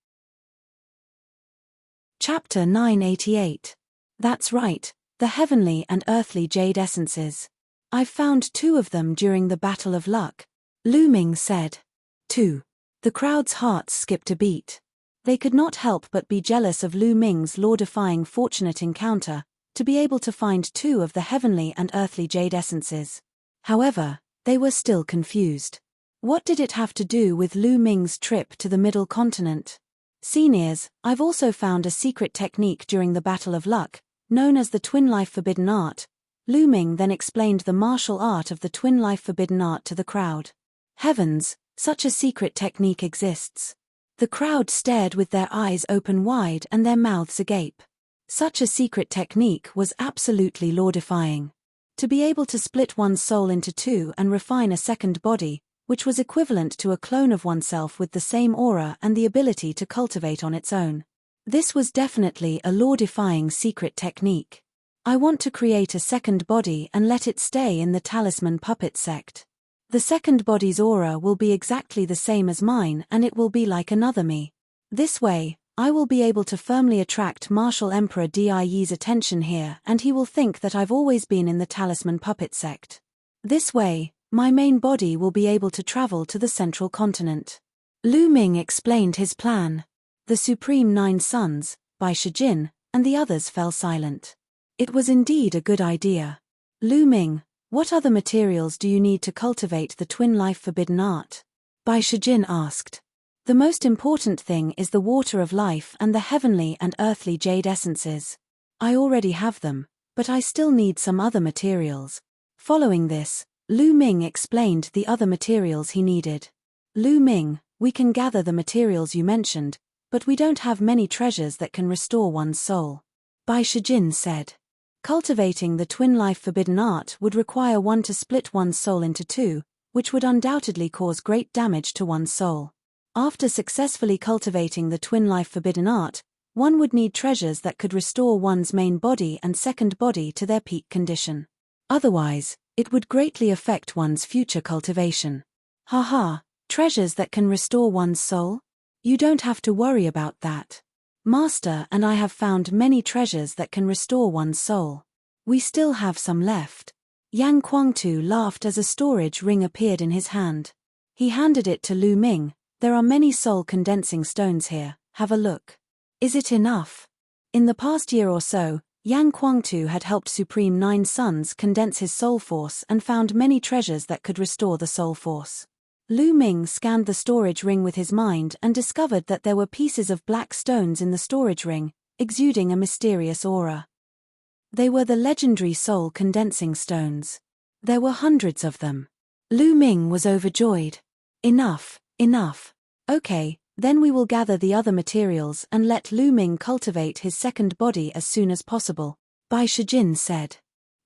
Chapter 988. That's right, the heavenly and earthly jade essences. I've found 2 of them during the Battle of Luck. Lu Ming said. 2. The crowd's hearts skipped a beat. They could not help but be jealous of Lu Ming's law-defying fortunate encounter, to be able to find 2 of the heavenly and earthly jade essences. However, they were still confused. What did it have to do with Lu Ming's trip to the Middle Continent? Seniors, I've also found a secret technique during the Battle of Luck, known as the Twin Life Forbidden Art. Lu Ming then explained the martial art of the Twin Life Forbidden Art to the crowd. Heavens, such a secret technique exists. The crowd stared with their eyes open wide and their mouths agape. Such a secret technique was absolutely law-defying. To be able to split one's soul into 2 and refine a second body, which was equivalent to a clone of oneself with the same aura and the ability to cultivate on its own. This was definitely a law-defying secret technique. I want to create a second body and let it stay in the Talisman Puppet Sect. The second body's aura will be exactly the same as mine and it will be like another me. This way, I will be able to firmly attract Martial Emperor Di's attention here and he will think that I've always been in the Talisman Puppet Sect. This way, my main body will be able to travel to the central continent. Lu Ming explained his plan. The Supreme 9 Sons, Bai Shijin, and the others fell silent. It was indeed a good idea. Lu Ming, what other materials do you need to cultivate the Twin Life Forbidden Art? Bai Shijin asked. The most important thing is the water of life and the heavenly and earthly jade essences. I already have them, but I still need some other materials. Following this, Lu Ming explained the other materials he needed. Lu Ming, we can gather the materials you mentioned, but we don't have many treasures that can restore one's soul. Bai Shijin said. Cultivating the Twin Life Forbidden Art would require one to split one's soul into 2, which would undoubtedly cause great damage to one's soul. After successfully cultivating the Twin Life Forbidden Art, one would need treasures that could restore one's main body and second body to their peak condition. Otherwise, it would greatly affect one's future cultivation. Haha, treasures that can restore one's soul? You don't have to worry about that. Master and I have found many treasures that can restore one's soul. We still have some left. Yang Guangtu laughed as a storage ring appeared in his hand. He handed it to Lu Ming. There are many soul-condensing stones here, have a look. Is it enough? In the past year or so, Yang Guangtu had helped Supreme Nine Sons condense his soul force and found many treasures that could restore the soul force. Lu Ming scanned the storage ring with his mind and discovered that there were pieces of black stones in the storage ring, exuding a mysterious aura. They were the legendary soul-condensing stones. There were hundreds of them. Lu Ming was overjoyed. Enough, enough. Okay, then we will gather the other materials and let Lu Ming cultivate his second body as soon as possible, Bai Shijin said.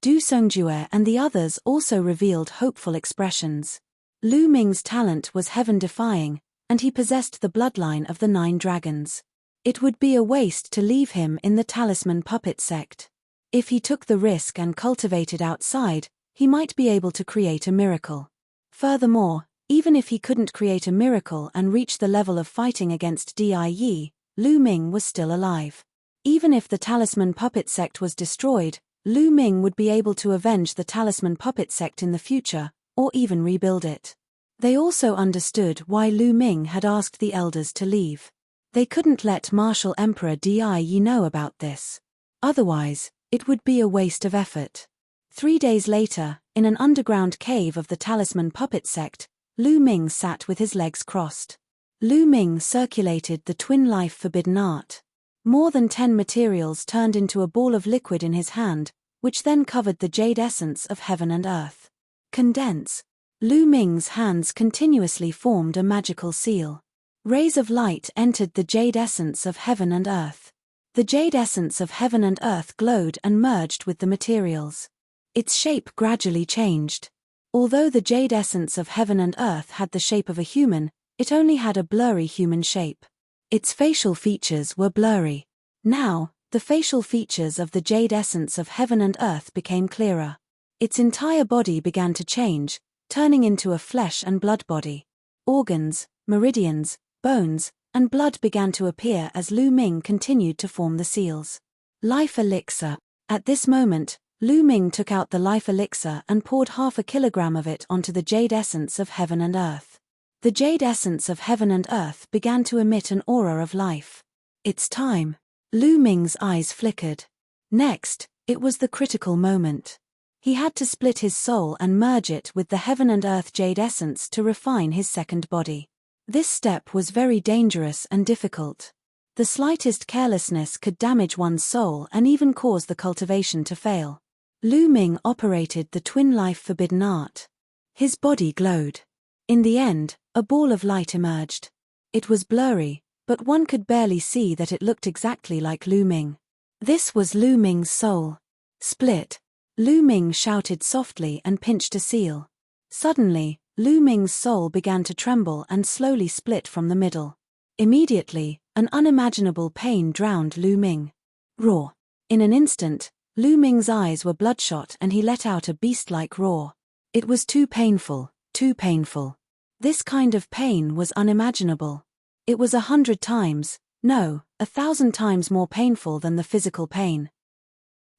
Du Songjue and the others also revealed hopeful expressions. Lu Ming's talent was heaven-defying, and he possessed the bloodline of the 9 dragons. It would be a waste to leave him in the talisman puppet sect. If he took the risk and cultivated outside, he might be able to create a miracle. Furthermore, even if he couldn't create a miracle and reach the level of fighting against Die, Lu Ming was still alive. Even if the talisman puppet sect was destroyed, Lu Ming would be able to avenge the talisman puppet sect in the future, or even rebuild it. They also understood why Lu Ming had asked the elders to leave. They couldn't let Martial Emperor Die know about this. Otherwise, it would be a waste of effort. 3 days later, in an underground cave of the talisman puppet sect, Lu Ming sat with his legs crossed. Lu Ming circulated the twin life forbidden art. More than 10 materials turned into a ball of liquid in his hand, which then covered the jade essence of heaven and earth. Condense. Lu Ming's hands continuously formed a magical seal. Rays of light entered the jade essence of heaven and earth. The jade essence of heaven and earth glowed and merged with the materials. Its shape gradually changed. Although the jade essence of heaven and earth had the shape of a human, it only had a blurry human shape. Its facial features were blurry. Now, the facial features of the jade essence of heaven and earth became clearer. Its entire body began to change, turning into a flesh and blood body. Organs, meridians, bones, and blood began to appear as Lu Ming continued to form the seals. Life elixir. At this moment, Lu Ming took out the life elixir and poured 1/2 kilogram of it onto the jade essence of heaven and earth. The jade essence of heaven and earth began to emit an aura of life. It's time. Lu Ming's eyes flickered. Next, it was the critical moment. He had to split his soul and merge it with the heaven and earth jade essence to refine his second body. This step was very dangerous and difficult. The slightest carelessness could damage one's soul and even cause the cultivation to fail. Lu Ming operated the twin life forbidden art. His body glowed. In the end, a ball of light emerged. It was blurry, but one could barely see that it looked exactly like Lu Ming. This was Lu Ming's soul. Split. Lu Ming shouted softly and pinched a seal. Suddenly, Lu Ming's soul began to tremble and slowly split from the middle. Immediately, an unimaginable pain drowned Lu Ming. Roar. In an instant, Lu Ming's eyes were bloodshot and he let out a beast-like roar. It was too painful, too painful. This kind of pain was unimaginable. It was 100 times, no, 1,000 times more painful than the physical pain.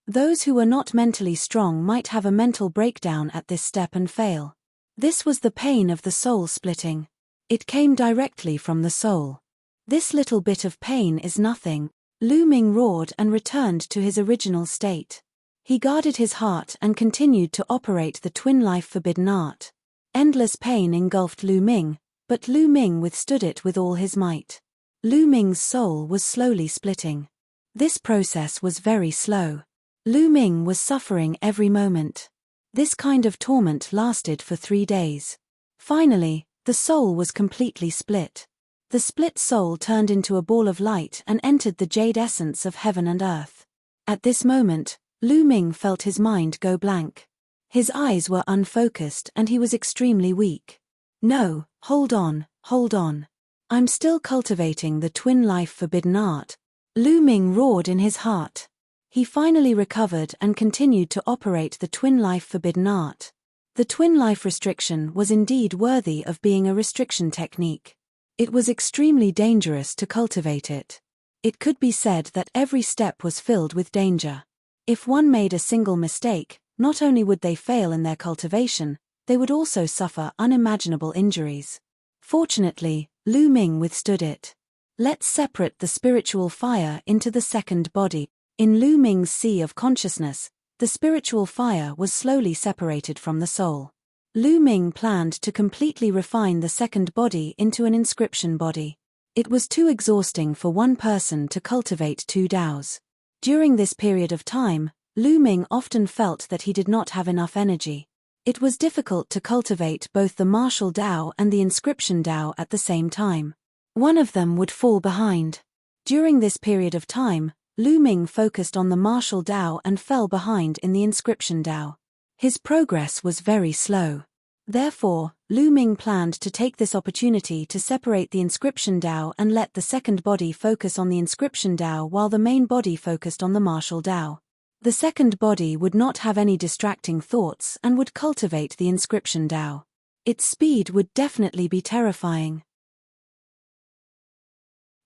Those who were not mentally strong might have a mental breakdown at this step and fail. This was the pain of the soul splitting. It came directly from the soul. This little bit of pain is nothing. Lu Ming roared and returned to his original state. He guarded his heart and continued to operate the twin life forbidden art. Endless pain engulfed Lu Ming, but Lu Ming withstood it with all his might. Lu Ming's soul was slowly splitting. This process was very slow. Lu Ming was suffering every moment. This kind of torment lasted for 3 days. Finally, the soul was completely split. The split soul turned into a ball of light and entered the jade essence of heaven and earth. At this moment, Lu Ming felt his mind go blank. His eyes were unfocused and he was extremely weak. No, hold on, hold on. I'm still cultivating the twin life forbidden art. Lu Ming roared in his heart. He finally recovered and continued to operate the twin life forbidden art. The twin life restriction was indeed worthy of being a restriction technique. It was extremely dangerous to cultivate it. It could be said that every step was filled with danger. If one made a single mistake, not only would they fail in their cultivation, they would also suffer unimaginable injuries. Fortunately, Lu Ming withstood it. Let's separate the spiritual fire into the second body. In Lu Ming's sea of consciousness, the spiritual fire was slowly separated from the soul. Lu Ming planned to completely refine the second body into an inscription body. It was too exhausting for one person to cultivate two Daos. During this period of time, Lu Ming often felt that he did not have enough energy. It was difficult to cultivate both the martial Dao and the inscription Dao at the same time. One of them would fall behind. During this period of time, Lu Ming focused on the martial Dao and fell behind in the inscription Dao. His progress was very slow. Therefore, Lu Ming planned to take this opportunity to separate the inscription Dao and let the second body focus on the inscription Dao while the main body focused on the martial Dao. The second body would not have any distracting thoughts and would cultivate the inscription Dao. Its speed would definitely be terrifying.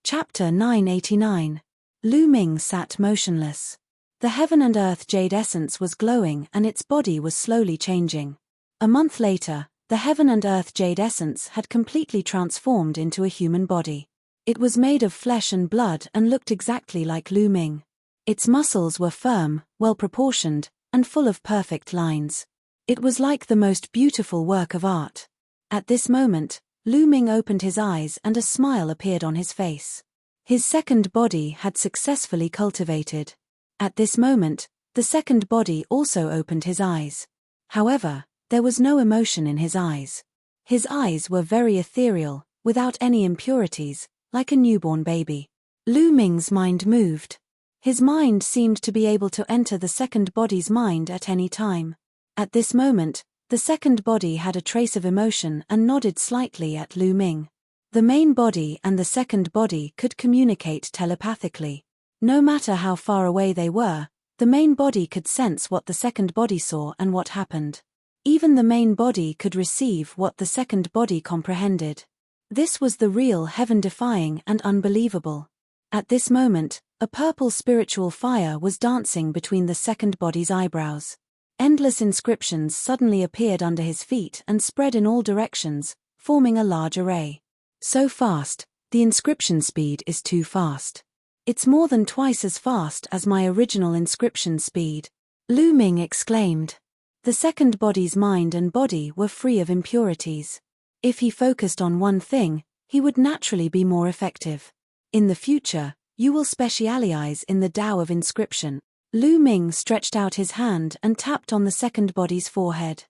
Chapter 989. Lu Ming sat motionless. The heaven and earth jade essence was glowing and its body was slowly changing. A month later, the heaven and earth jade essence had completely transformed into a human body. It was made of flesh and blood and looked exactly like Lu Ming. Its muscles were firm, well-proportioned, and full of perfect lines. It was like the most beautiful work of art. At this moment, Lu Ming opened his eyes and a smile appeared on his face. His second body had successfully cultivated. At this moment, the second body also opened his eyes. However, there was no emotion in his eyes. His eyes were very ethereal, without any impurities, like a newborn baby. Lu Ming's mind moved. His mind seemed to be able to enter the second body's mind at any time. At this moment, the second body had a trace of emotion and nodded slightly at Lu Ming. The main body and the second body could communicate telepathically. No matter how far away they were, the main body could sense what the second body saw and what happened. Even the main body could receive what the second body comprehended. This was the real heaven-defying and unbelievable. At this moment, a purple spiritual fire was dancing between the second body's eyebrows. Endless inscriptions suddenly appeared under his feet and spread in all directions, forming a large array. So fast, the inscription speed is too fast. It's more than twice as fast as my original inscription speed. Lu Ming exclaimed. The second body's mind and body were free of impurities. If he focused on one thing, he would naturally be more effective. In the future, you will specialize in the Tao of inscription. Lu Ming stretched out his hand and tapped on the second body's forehead.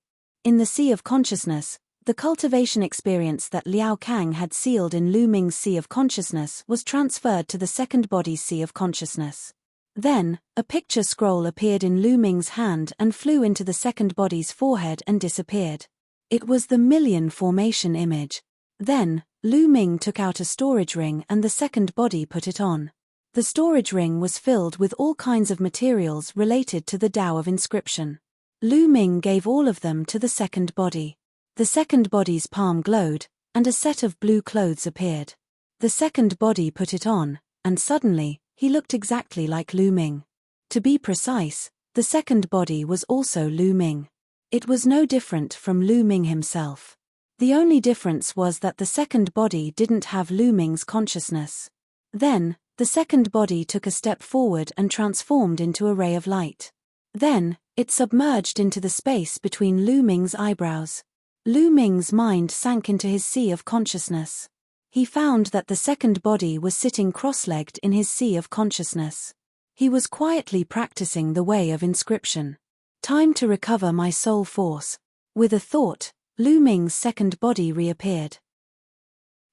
In the sea of consciousness, the cultivation experience that Liao Kang had sealed in Lu Ming's sea of consciousness was transferred to the second body's sea of consciousness. Then, a picture scroll appeared in Lu Ming's hand and flew into the second body's forehead and disappeared. It was the million formation image. Then, Lu Ming took out a storage ring and the second body put it on. The storage ring was filled with all kinds of materials related to the Tao of inscription. Lu Ming gave all of them to the second body. The second body's palm glowed, and a set of blue clothes appeared. The second body put it on, and suddenly, he looked exactly like Lu Ming. To be precise, the second body was also Lu Ming. It was no different from Lu Ming himself. The only difference was that the second body didn't have Lu Ming's consciousness. Then, the second body took a step forward and transformed into a ray of light. Then, it submerged into the space between Lu Ming's eyebrows. Lu Ming's mind sank into his sea of consciousness. He found that the second body was sitting cross-legged in his sea of consciousness. He was quietly practicing the way of inscription. Time to recover my soul force. With a thought, Lu Ming's second body reappeared.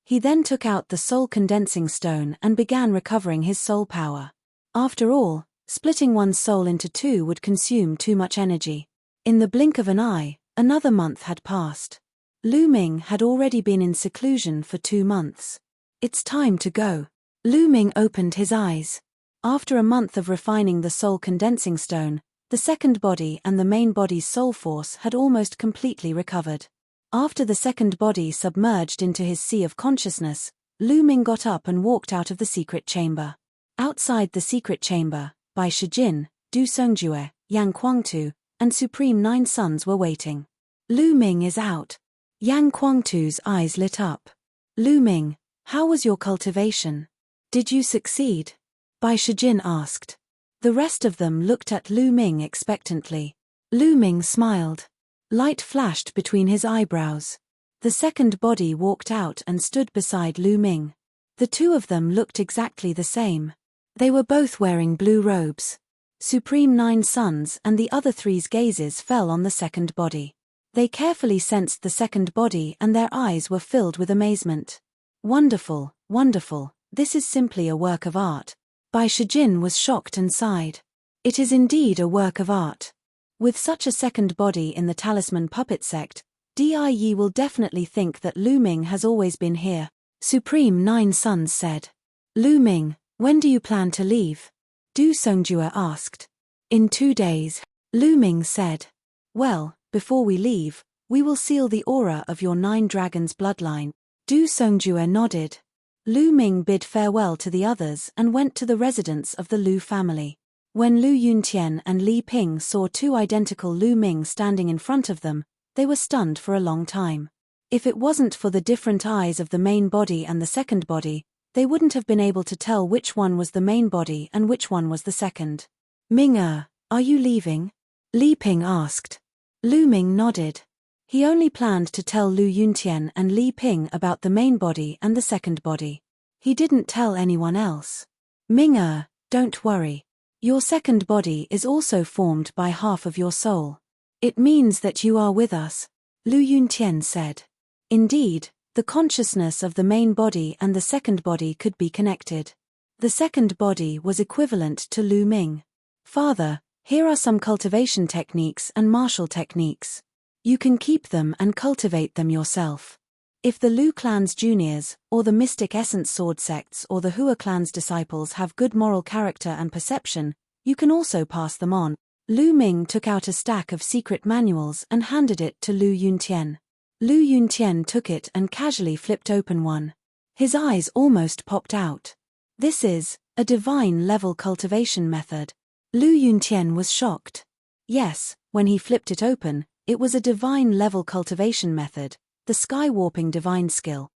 He then took out the soul condensing stone and began recovering his soul power. After all, splitting one's soul into two would consume too much energy. In the blink of an eye, another month had passed. Lu Ming had already been in seclusion for 2 months. It's time to go. Lu Ming opened his eyes. After a month of refining the soul condensing stone, the second body and the main body's soul force had almost completely recovered. After the second body submerged into his sea of consciousness, Lu Ming got up and walked out of the secret chamber. Outside the secret chamber, Bai Shijin, Du Songjue, Yang Kuangtu, and Supreme Nine Sons were waiting. Lu Ming is out. Yang Kuangtu's eyes lit up. Lu Ming, how was your cultivation? Did you succeed? Bai Shijin asked. The rest of them looked at Lu Ming expectantly. Lu Ming smiled. Light flashed between his eyebrows. The second body walked out and stood beside Lu Ming. The two of them looked exactly the same. They were both wearing blue robes. Supreme Nine Sons and the other three's gazes fell on the second body. They carefully sensed the second body and their eyes were filled with amazement. Wonderful, wonderful, this is simply a work of art. Bai Shijin was shocked and sighed. It is indeed a work of art. With such a second body in the Talisman Puppet Sect, Yi will definitely think that Lu Ming has always been here. Supreme Nine Sons said. Lu Ming, when do you plan to leave? Du Songjue asked. In 2 days, Lu Ming said. Well, before we leave, we will seal the aura of your 9 dragons bloodline. Du Songjue nodded. Lu Ming bid farewell to the others and went to the residence of the Lu family. When Lu Yuntian and Li Ping saw 2 identical Lu Ming standing in front of them, they were stunned for a long time. If it wasn't for the different eyes of the main body and the second body, they wouldn't have been able to tell which one was the main body and which one was the second. Ming are you leaving? Li Ping asked. Lu Ming nodded. He only planned to tell Lu Yuntian and Li Ping about the main body and the second body. He didn't tell anyone else. Ming are, don't worry. Your second body is also formed by half of your soul. It means that you are with us, Lu Yuntian said. Indeed, the consciousness of the main body and the second body could be connected. The second body was equivalent to Lu Ming. Father, here are some cultivation techniques and martial techniques. You can keep them and cultivate them yourself. If the Lu clan's juniors, or the Mystic Essence Sword sects or the Hua clan's disciples have good moral character and perception, you can also pass them on. Lu Ming took out a stack of secret manuals and handed it to Lu Yuntian. Lu Yuntian took it and casually flipped open one. His eyes almost popped out. This is a divine level cultivation method. Lu Yuntian was shocked. Yes, when he flipped it open, it was a divine level cultivation method, the sky warping divine skill.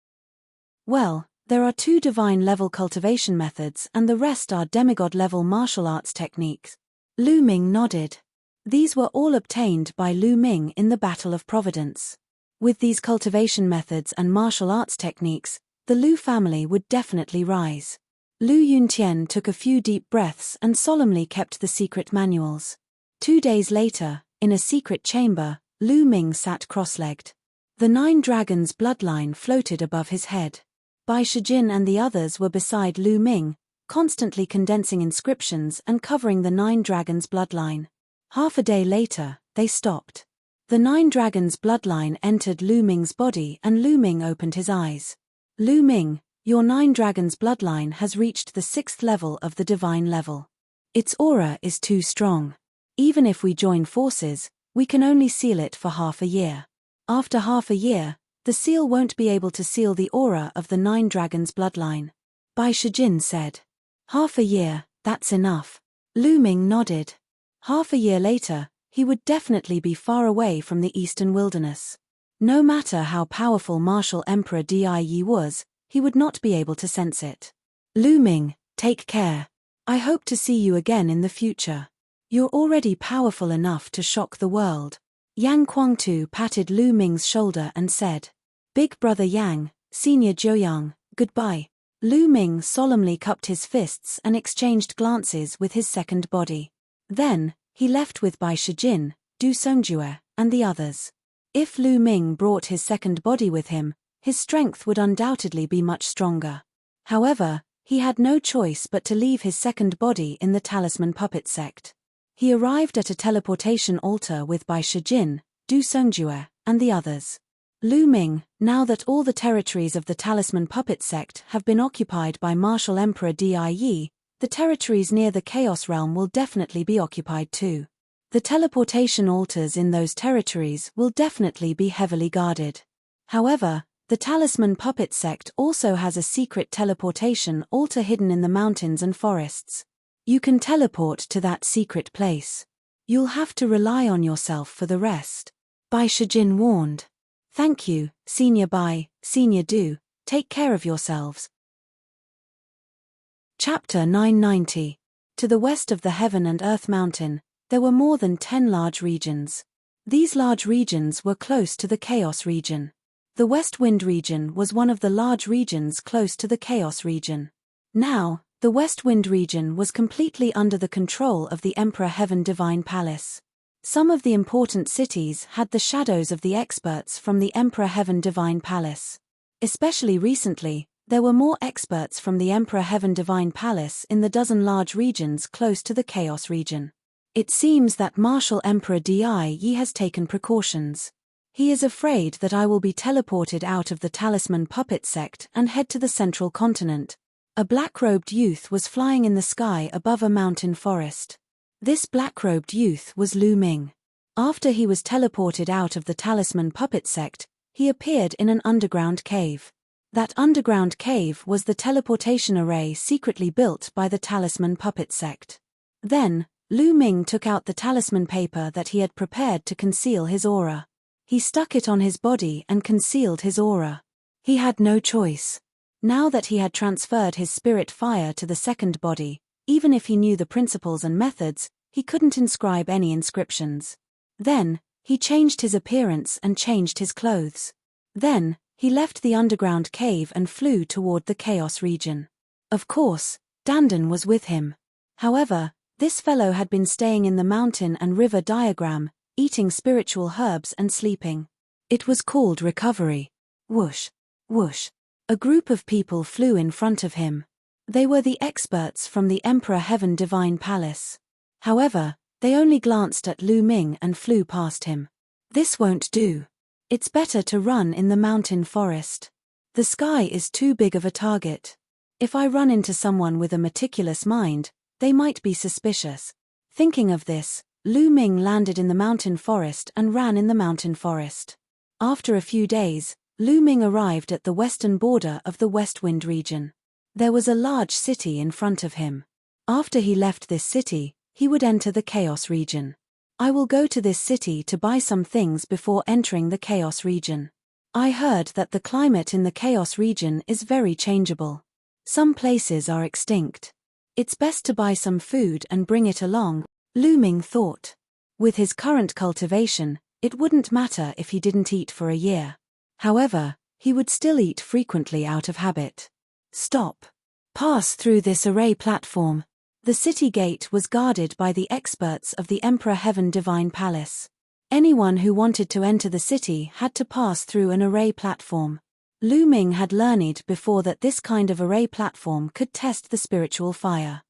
Well, there are 2 divine level cultivation methods and the rest are demigod level martial arts techniques. Lu Ming nodded. These were all obtained by Lu Ming in the Battle of Providence. With these cultivation methods and martial arts techniques, the Lu family would definitely rise. Lu Yuntian took a few deep breaths and solemnly kept the secret manuals. 2 days later, in a secret chamber, Lu Ming sat cross-legged. The 9 dragons bloodline floated above his head. Bai Shijin and the others were beside Lu Ming, constantly condensing inscriptions and covering the 9 dragons bloodline. Half a day later, they stopped. The 9 dragons bloodline entered Lu Ming's body and Lu Ming opened his eyes. Lu Ming, your 9 dragons bloodline has reached the 6th level of the divine level. Its aura is too strong. Even if we join forces, we can only seal it for half a year. After half a year, the seal won't be able to seal the aura of the 9 dragons bloodline. Bai Shijin said. Half a year, that's enough. Lu Ming nodded. Half a year later, he would definitely be far away from the eastern wilderness. No matter how powerful Martial Emperor Di was, he would not be able to sense it. Lu Ming, take care. I hope to see you again in the future. You're already powerful enough to shock the world. Yang Kuangtu patted Lu Ming's shoulder and said, Big brother Yang, senior Joyang, goodbye. Lu Ming solemnly cupped his fists and exchanged glances with his second body. Then, he left with Bai Shijin, Du Songjue, and the others. If Lu Ming brought his second body with him, his strength would undoubtedly be much stronger. However, he had no choice but to leave his second body in the Talisman Puppet Sect. He arrived at a teleportation altar with Bai Shijin, Du Songjue, and the others. Lu Ming, now that all the territories of the Talisman Puppet Sect have been occupied by Martial Emperor Di, the territories near the Chaos Realm will definitely be occupied too. The teleportation altars in those territories will definitely be heavily guarded. However, The Talisman Puppet Sect also has a secret teleportation altar hidden in the mountains and forests. You can teleport to that secret place. You'll have to rely on yourself for the rest. Bai Shijin warned. Thank you, Senior Bai, Senior Du, take care of yourselves. Chapter 990. To the west of the Heaven and Earth Mountain, there were more than 10 large regions. These large regions were close to the Chaos region. The West Wind region was one of the large regions close to the Chaos region. Now, the West Wind region was completely under the control of the Emperor Heaven Divine Palace. Some of the important cities had the shadows of the experts from the Emperor Heaven Divine Palace. Especially recently, there were more experts from the Emperor Heaven Divine Palace in the dozen large regions close to the Chaos region. It seems that Martial Emperor Di has taken precautions. He is afraid that I will be teleported out of the Talisman Puppet Sect and head to the central continent. A black-robed youth was flying in the sky above a mountain forest. This black-robed youth was Lu Ming. After he was teleported out of the Talisman Puppet Sect, he appeared in an underground cave. That underground cave was the teleportation array secretly built by the Talisman Puppet Sect. Then, Lu Ming took out the talisman paper that he had prepared to conceal his aura. He stuck it on his body and concealed his aura. He had no choice. Now that he had transferred his spirit fire to the second body, even if he knew the principles and methods, he couldn't inscribe any inscriptions. Then, he changed his appearance and changed his clothes. Then, he left the underground cave and flew toward the Chaos region. Of course, Dandan was with him. However, this fellow had been staying in the mountain and river diagram, eating spiritual herbs and sleeping. It was called recovery. Whoosh, whoosh. A group of people flew in front of him. They were the experts from the Emperor Heaven Divine Palace. However, they only glanced at Lu Ming and flew past him. This won't do. It's better to run in the mountain forest. The sky is too big of a target. If I run into someone with a meticulous mind, they might be suspicious. Thinking of this, Lu Ming landed in the mountain forest and ran in the mountain forest. After a few days, Lu Ming arrived at the western border of the West Wind region. There was a large city in front of him. After he left this city, he would enter the Chaos region. I will go to this city to buy some things before entering the Chaos region. I heard that the climate in the Chaos region is very changeable. Some places are extinct. It's best to buy some food and bring it along, Lu Ming thought. With his current cultivation, it wouldn't matter if he didn't eat for a year. However, he would still eat frequently out of habit. Stop. Pass through this array platform. The city gate was guarded by the experts of the Emperor Heaven Divine Palace. Anyone who wanted to enter the city had to pass through an array platform. Lu Ming had learned before that this kind of array platform could test the spiritual fire.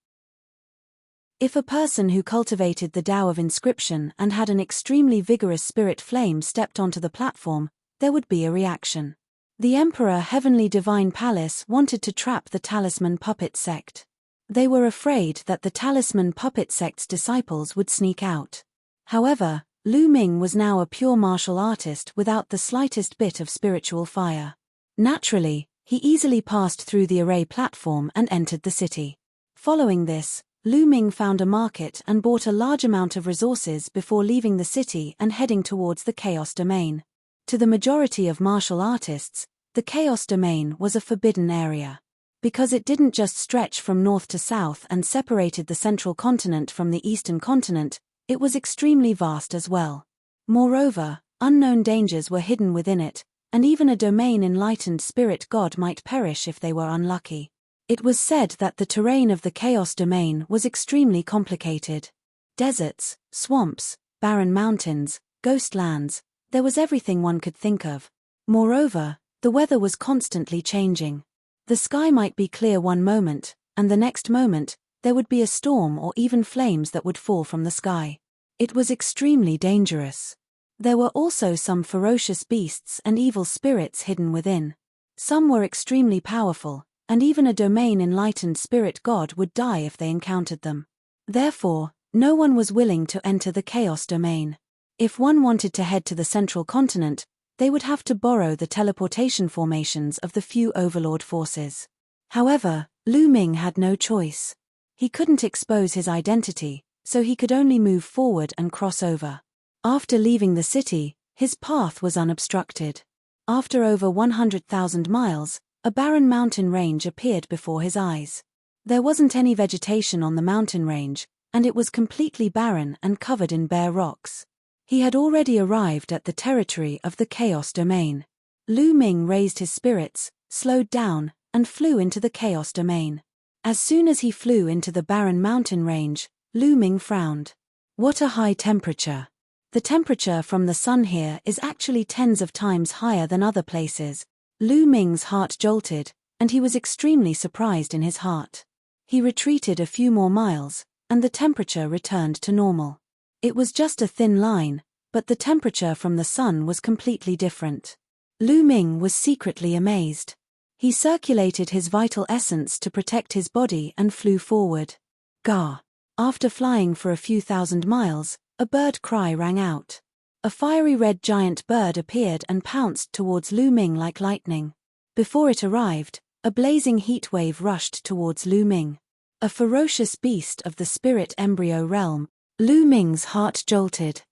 If a person who cultivated the Tao of inscription and had an extremely vigorous spirit flame stepped onto the platform, there would be a reaction. The Emperor Heavenly Divine Palace wanted to trap the Talisman Puppet Sect. They were afraid that the Talisman Puppet Sect's disciples would sneak out. However, Lu Ming was now a pure martial artist without the slightest bit of spiritual fire. Naturally, he easily passed through the array platform and entered the city. Following this, Lu Ming found a market and bought a large amount of resources before leaving the city and heading towards the Chaos Domain. To the majority of martial artists, the Chaos Domain was a forbidden area. Because it didn't just stretch from north to south and separated the central continent from the eastern continent, it was extremely vast as well. Moreover, unknown dangers were hidden within it, and even a domain-enlightened spirit god might perish if they were unlucky. It was said that the terrain of the Chaos Domain was extremely complicated. Deserts, swamps, barren mountains, ghost lands, there was everything one could think of. Moreover, the weather was constantly changing. The sky might be clear one moment, and the next moment, there would be a storm or even flames that would fall from the sky. It was extremely dangerous. There were also some ferocious beasts and evil spirits hidden within. Some were extremely powerful, and even a domain-enlightened spirit god would die if they encountered them. Therefore, no one was willing to enter the Chaos Domain. If one wanted to head to the central continent, they would have to borrow the teleportation formations of the few overlord forces. However, Lu Ming had no choice. He couldn't expose his identity, so he could only move forward and cross over. After leaving the city, his path was unobstructed. After over 100,000 miles, a barren mountain range appeared before his eyes. There wasn't any vegetation on the mountain range, and it was completely barren and covered in bare rocks. He had already arrived at the territory of the Chaos Domain. Lu Ming raised his spirits, slowed down, and flew into the Chaos Domain. As soon as he flew into the barren mountain range, Lu Ming frowned. What a high temperature. The temperature from the sun here is actually tens of times higher than other places. Lu Ming's heart jolted, and he was extremely surprised in his heart. He retreated a few more miles, and the temperature returned to normal. It was just a thin line, but the temperature from the sun was completely different. Lu Ming was secretly amazed. He circulated his vital essence to protect his body and flew forward. Gah! After flying for a few thousand miles, a bird cry rang out. A fiery red giant bird appeared and pounced towards Lu Ming like lightning. Before it arrived, a blazing heat wave rushed towards Lu Ming. A ferocious beast of the spirit embryo realm. Lu Ming's heart jolted.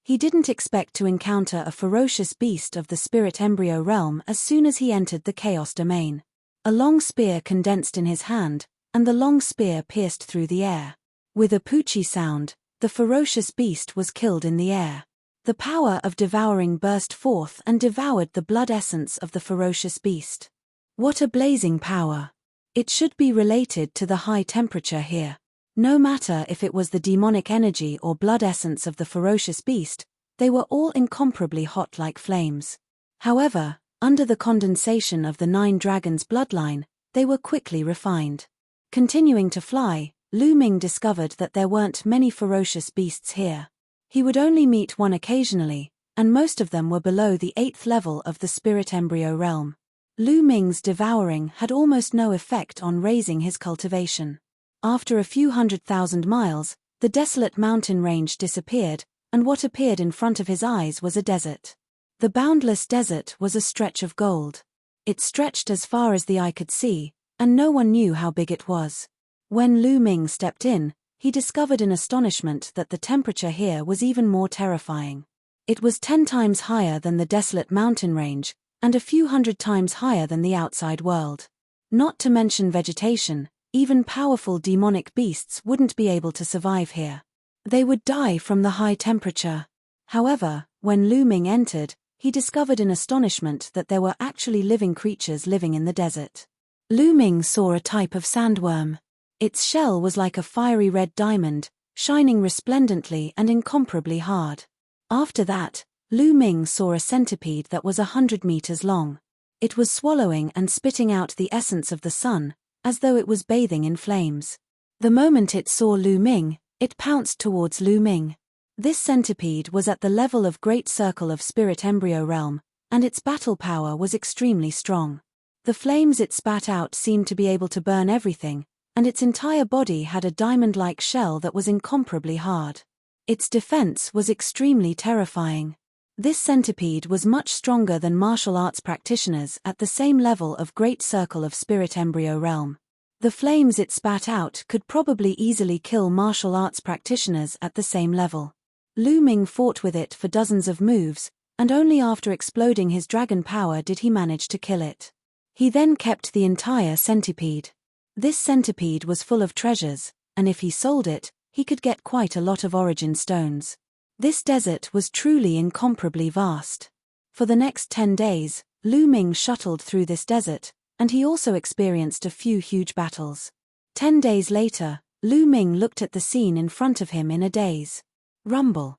He didn't expect to encounter a ferocious beast of the spirit embryo realm as soon as he entered the Chaos Domain. A long spear condensed in his hand, and the long spear pierced through the air. With a poochie sound, the ferocious beast was killed in the air. The power of devouring burst forth and devoured the blood essence of the ferocious beast. What a blazing power! It should be related to the high temperature here. No matter if it was the demonic energy or blood essence of the ferocious beast, they were all incomparably hot like flames. However, under the condensation of the 9 dragons' bloodline, they were quickly refined. Continuing to fly, Lu Ming discovered that there weren't many ferocious beasts here. He would only meet one occasionally, and most of them were below the 8th level of the spirit embryo realm. Lu Ming's devouring had almost no effect on raising his cultivation. After a few 100,000 miles, the desolate mountain range disappeared, and what appeared in front of his eyes was a desert. The boundless desert was a stretch of gold. It stretched as far as the eye could see, and no one knew how big it was. When Lu Ming stepped in, he discovered in astonishment that the temperature here was even more terrifying. It was 10 times higher than the desolate mountain range, and a few 100 times higher than the outside world. Not to mention vegetation, even powerful demonic beasts wouldn't be able to survive here. They would die from the high temperature. However, when Lu Ming entered, he discovered in astonishment that there were actually living creatures living in the desert. Lu Ming saw a type of sandworm. Its shell was like a fiery red diamond, shining resplendently and incomparably hard. After that, Lu Ming saw a centipede that was 100 meters long. It was swallowing and spitting out the essence of the sun, as though it was bathing in flames. The moment it saw Lu Ming, it pounced towards Lu Ming. This centipede was at the level of Great Circle of Spirit Embryo Realm, and its battle power was extremely strong. The flames it spat out seemed to be able to burn everything, and its entire body had a diamond-like shell that was incomparably hard. Its defense was extremely terrifying. This centipede was much stronger than martial arts practitioners at the same level of Great Circle of Spirit Embryo Realm. The flames it spat out could probably easily kill martial arts practitioners at the same level. Lu Ming fought with it for dozens of moves, and only after exploding his dragon power did he manage to kill it. He then kept the entire centipede. This centipede was full of treasures, and if he sold it, he could get quite a lot of origin stones. This desert was truly incomparably vast. For the next 10 days, Lu Ming shuttled through this desert, and he also experienced a few huge battles. 10 days later, Lu Ming looked at the scene in front of him in a daze. Rumble.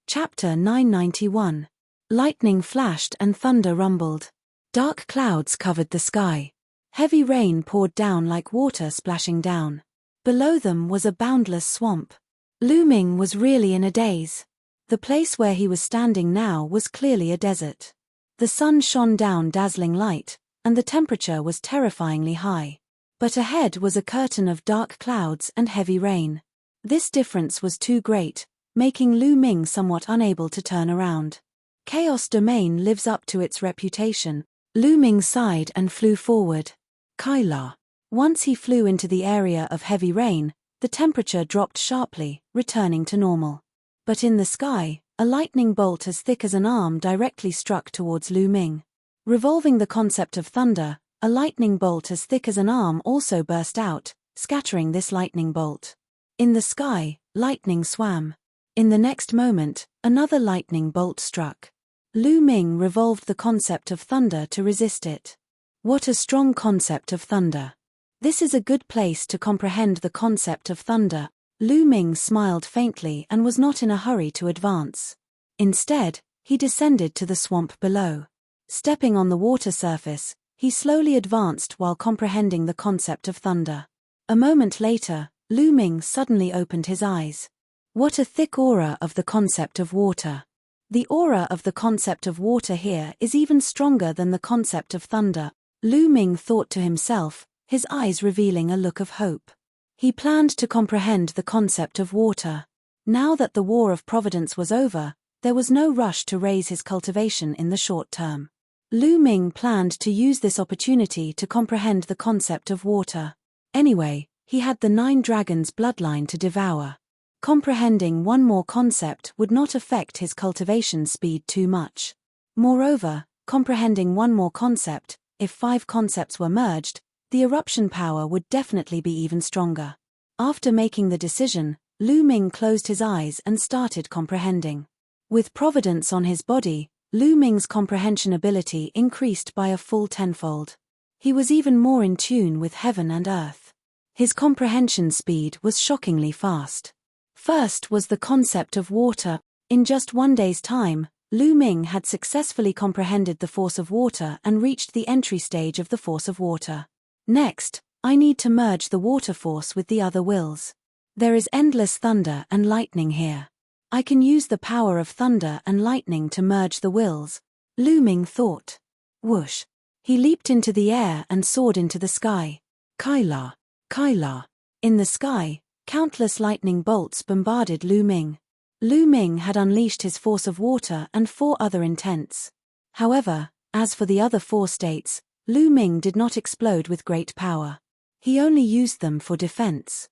Chapter 991. Lightning flashed and thunder rumbled. Dark clouds covered the sky. Heavy rain poured down like water splashing down. Below them was a boundless swamp. Lu Ming was really in a daze. The place where he was standing now was clearly a desert. The sun shone down dazzling light, and the temperature was terrifyingly high. But ahead was a curtain of dark clouds and heavy rain. This difference was too great, making Lu Ming somewhat unable to turn around. Chaos Domain lives up to its reputation. Lu Ming sighed and flew forward. Kyla. Once he flew into the area of heavy rain, the temperature dropped sharply, returning to normal. But in the sky, a lightning bolt as thick as an arm directly struck towards Lu Ming. Revolving the concept of thunder, a lightning bolt as thick as an arm also burst out, scattering this lightning bolt. In the sky, lightning swam. In the next moment, another lightning bolt struck. Lu Ming revolved the concept of thunder to resist it. What a strong concept of thunder. This is a good place to comprehend the concept of thunder. Lu Ming smiled faintly and was not in a hurry to advance. Instead, he descended to the swamp below. Stepping on the water surface, he slowly advanced while comprehending the concept of thunder. A moment later, Lu Ming suddenly opened his eyes. What a thick aura of the concept of water. The aura of the concept of water here is even stronger than the concept of thunder, Lu Ming thought to himself, his eyes revealing a look of hope. He planned to comprehend the concept of water. Now that the War of Providence was over, there was no rush to raise his cultivation in the short term. Lu Ming planned to use this opportunity to comprehend the concept of water. Anyway, he had the 9 dragons bloodline to devour. Comprehending one more concept would not affect his cultivation speed too much. Moreover, comprehending one more concept, if 5 concepts were merged, the eruption power would definitely be even stronger. After making the decision, Lu Ming closed his eyes and started comprehending. With Providence on his body, Lu Ming's comprehension ability increased by a full 10-fold. He was even more in tune with heaven and earth. His comprehension speed was shockingly fast. First was the concept of water. In just 1 day's time, Lu Ming had successfully comprehended the force of water and reached the entry stage of the force of water. Next, I need to merge the water force with the other wills. There is endless thunder and lightning here. I can use the power of thunder and lightning to merge the wills, Lu Ming thought. Whoosh! He leaped into the air and soared into the sky. Kyla! Kyla! In the sky, countless lightning bolts bombarded Lu Ming. Lu Ming had unleashed his force of water and 4 other intents. However, as for the other 4 states, Lu Ming did not explode with great power. He only used them for defense.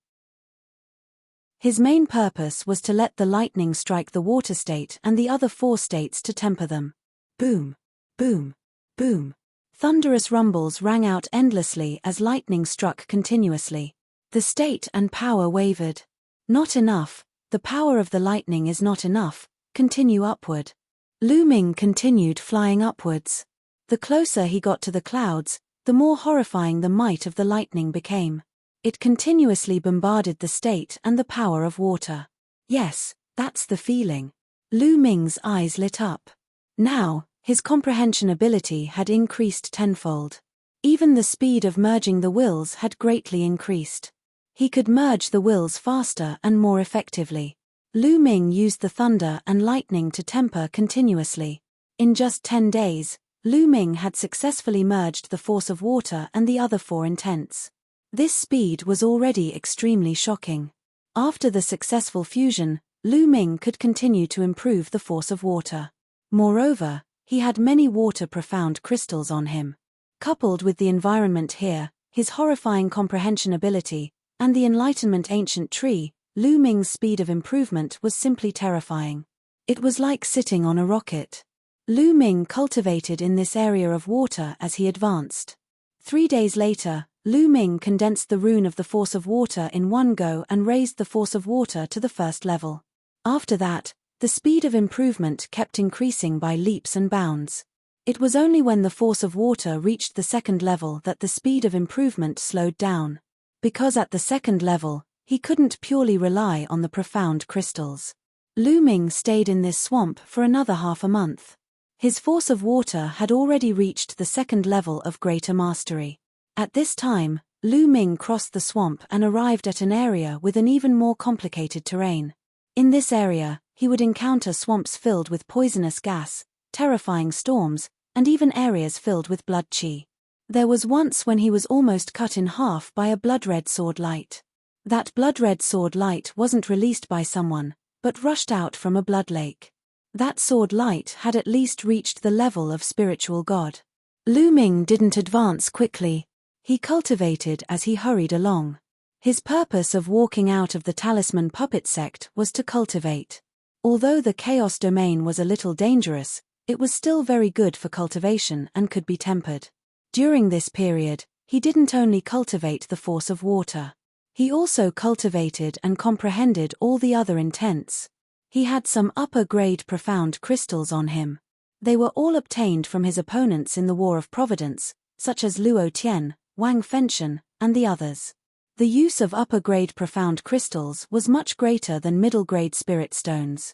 His main purpose was to let the lightning strike the water state and the other 4 states to temper them. Boom! Boom! Boom! Thunderous rumbles rang out endlessly as lightning struck continuously. The state and power wavered. Not enough, the power of the lightning is not enough, continue upward. Lu Ming continued flying upwards. The closer he got to the clouds, the more horrifying the might of the lightning became. It continuously bombarded the state and the power of water. Yes, that's the feeling. Lu Ming's eyes lit up. Now, his comprehension ability had increased 10-fold. Even the speed of merging the wills had greatly increased. He could merge the wills faster and more effectively. Lu Ming used the thunder and lightning to temper continuously. In just 10 days, Lu Ming had successfully merged the force of water and the other 4 intents. This speed was already extremely shocking. After the successful fusion, Lu Ming could continue to improve the force of water. Moreover, he had many water-profound crystals on him. Coupled with the environment here, his horrifying comprehension ability, and the Enlightenment ancient tree, Lu Ming's speed of improvement was simply terrifying. It was like sitting on a rocket. Lu Ming cultivated in this area of water as he advanced. 3 days later, Lu Ming condensed the rune of the force of water in one go and raised the force of water to the 1st level. After that, the speed of improvement kept increasing by leaps and bounds. It was only when the force of water reached the 2nd level that the speed of improvement slowed down. Because at the 2nd level, he couldn't purely rely on the profound crystals. Lu Ming stayed in this swamp for another half a month. His force of water had already reached the 2nd level of greater mastery. At this time, Lu Ming crossed the swamp and arrived at an area with an even more complicated terrain. In this area, he would encounter swamps filled with poisonous gas, terrifying storms, and even areas filled with blood chi. There was once when he was almost cut in half by a blood-red sword light. That blood-red sword light wasn't released by someone, but rushed out from a blood lake. That sword light had at least reached the level of spiritual god. Lu Ming didn't advance quickly. He cultivated as he hurried along. His purpose of walking out of the talisman puppet sect was to cultivate. Although the chaos domain was a little dangerous, it was still very good for cultivation and could be tempered. During this period, he didn't only cultivate the force of water. He also cultivated and comprehended all the other intents. He had some upper-grade profound crystals on him. They were all obtained from his opponents in the War of Providence, such as Luo Tian, Wang Fenshen, and the others. The use of upper-grade profound crystals was much greater than middle-grade spirit stones.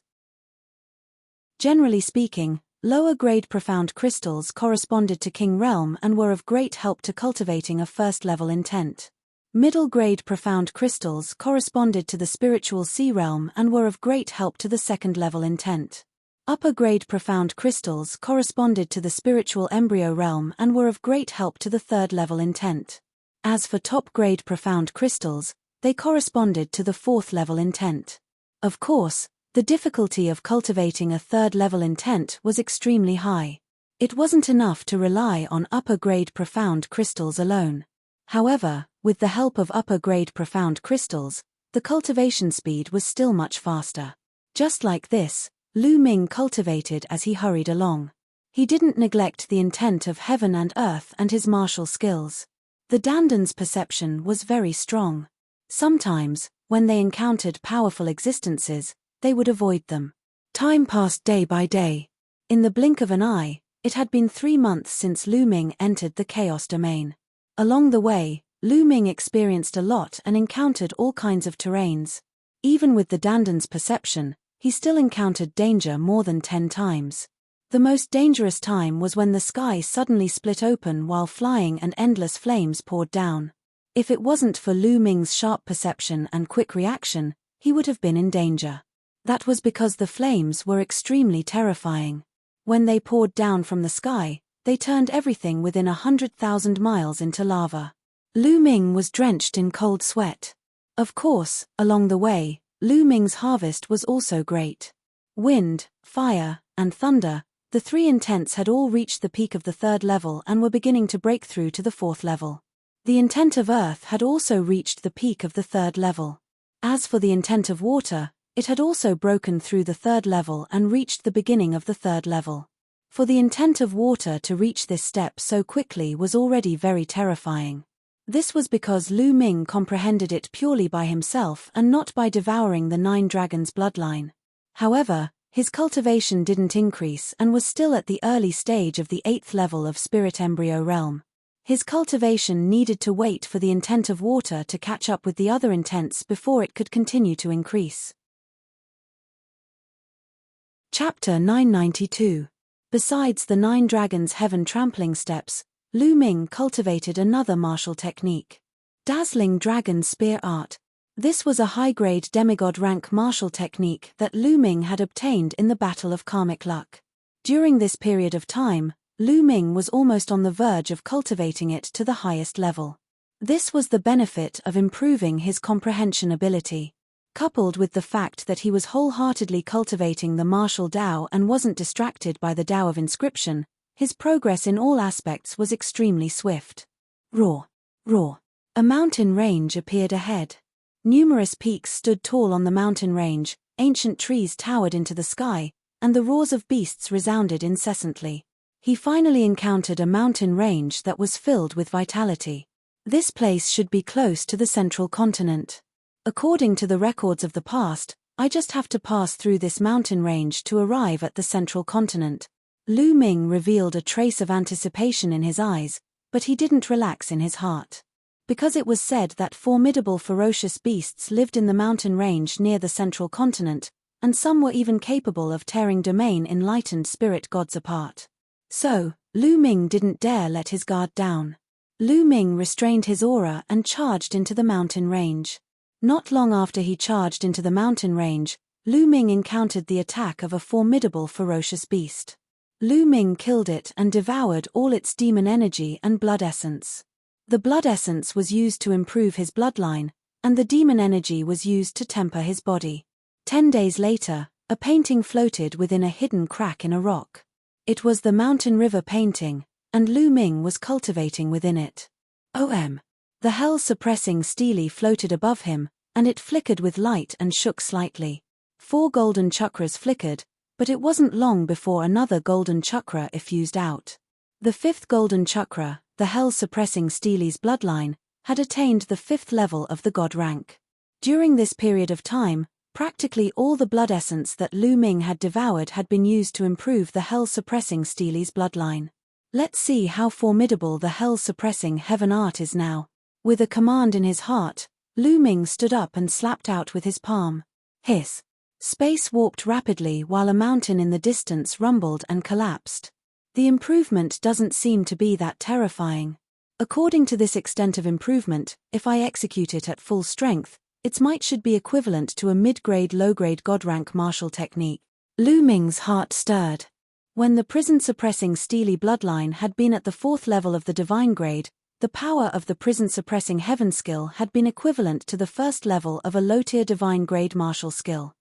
Generally speaking, lower-grade profound crystals corresponded to King Realm and were of great help to cultivating a first-level intent. Middle-grade profound crystals corresponded to the spiritual Sea Realm and were of great help to the second-level intent. Upper-grade profound crystals corresponded to the spiritual Embryo Realm and were of great help to the third-level intent. As for top-grade profound crystals, they corresponded to the fourth-level intent. Of course, the difficulty of cultivating a third-level intent was extremely high. It wasn't enough to rely on upper-grade profound crystals alone. However, with the help of upper-grade profound crystals, the cultivation speed was still much faster. Just like this, Lu Ming cultivated as he hurried along. He didn't neglect the intent of heaven and earth and his martial skills. The Dandan's perception was very strong. Sometimes, when they encountered powerful existences, they would avoid them. Time passed day by day. In the blink of an eye, it had been 3 months since Lu Ming entered the Chaos Domain. Along the way, Lu Ming experienced a lot and encountered all kinds of terrains. Even with the Dandan's perception, he still encountered danger more than 10 times. The most dangerous time was when the sky suddenly split open while flying and endless flames poured down. If it wasn't for Lu Ming's sharp perception and quick reaction, he would have been in danger. That was because the flames were extremely terrifying. When they poured down from the sky, they turned everything within 100,000 miles into lava. Lu Ming was drenched in cold sweat. Of course, along the way, Lu Ming's harvest was also great. Wind, fire, and thunder, the 3 intents had all reached the peak of the 3rd level and were beginning to break through to the 4th level. The intent of earth had also reached the peak of the 3rd level. As for the intent of water, it had also broken through the 3rd level and reached the beginning of the 3rd level. For the intent of water to reach this step so quickly was already very terrifying. This was because Lu Ming comprehended it purely by himself and not by devouring the 9 dragons' bloodline. However, his cultivation didn't increase and was still at the early stage of the 8th level of Spirit Embryo Realm. His cultivation needed to wait for the intent of water to catch up with the other intents before it could continue to increase. Chapter 992. Besides the 9 dragons' heaven trampling steps, Lu Ming cultivated another martial technique. Dazzling Dragon Spear Art. This was a high-grade demigod rank martial technique that Lu Ming had obtained in the Battle of Karmic Luck. During this period of time, Lu Ming was almost on the verge of cultivating it to the highest level. This was the benefit of improving his comprehension ability. Coupled with the fact that he was wholeheartedly cultivating the martial Tao and wasn't distracted by the Tao of inscription, his progress in all aspects was extremely swift. Roar! Roar! A mountain range appeared ahead. Numerous peaks stood tall on the mountain range, ancient trees towered into the sky, and the roars of beasts resounded incessantly. He finally encountered a mountain range that was filled with vitality. This place should be close to the central continent. According to the records of the past, I just have to pass through this mountain range to arrive at the central continent. Lu Ming revealed a trace of anticipation in his eyes, but he didn't relax in his heart. Because it was said that formidable ferocious beasts lived in the mountain range near the central continent, and some were even capable of tearing domain enlightened spirit gods apart. So, Lu Ming didn't dare let his guard down. Lu Ming restrained his aura and charged into the mountain range. Not long after he charged into the mountain range, Lu Ming encountered the attack of a formidable ferocious beast. Lu Ming killed it and devoured all its demon energy and blood essence. The blood essence was used to improve his bloodline, and the demon energy was used to temper his body. 10 days later, a painting floated within a hidden crack in a rock. It was the mountain river painting, and Lu Ming was cultivating within it. The hell-suppressing stele floated above him, and it flickered with light and shook slightly. 4 golden chakras flickered, but it wasn't long before another golden chakra effused out. The 5th golden chakra, the hell-suppressing stele's bloodline, had attained the 5th level of the god rank. During this period of time, practically all the blood essence that Lu Ming had devoured had been used to improve the hell-suppressing stele's bloodline. Let's see how formidable the hell-suppressing heaven art is now. With a command in his heart, Lu Ming stood up and slapped out with his palm. Hiss. Space warped rapidly while a mountain in the distance rumbled and collapsed. The improvement doesn't seem to be that terrifying. According to this extent of improvement, if I execute it at full strength, its might should be equivalent to a mid-grade low-grade god rank martial technique. Lu Ming's heart stirred. When the prison-suppressing stele bloodline had been at the 4th level of the divine grade, the power of the prison-suppressing heaven skill had been equivalent to the 1st level of a low-tier divine grade martial skill.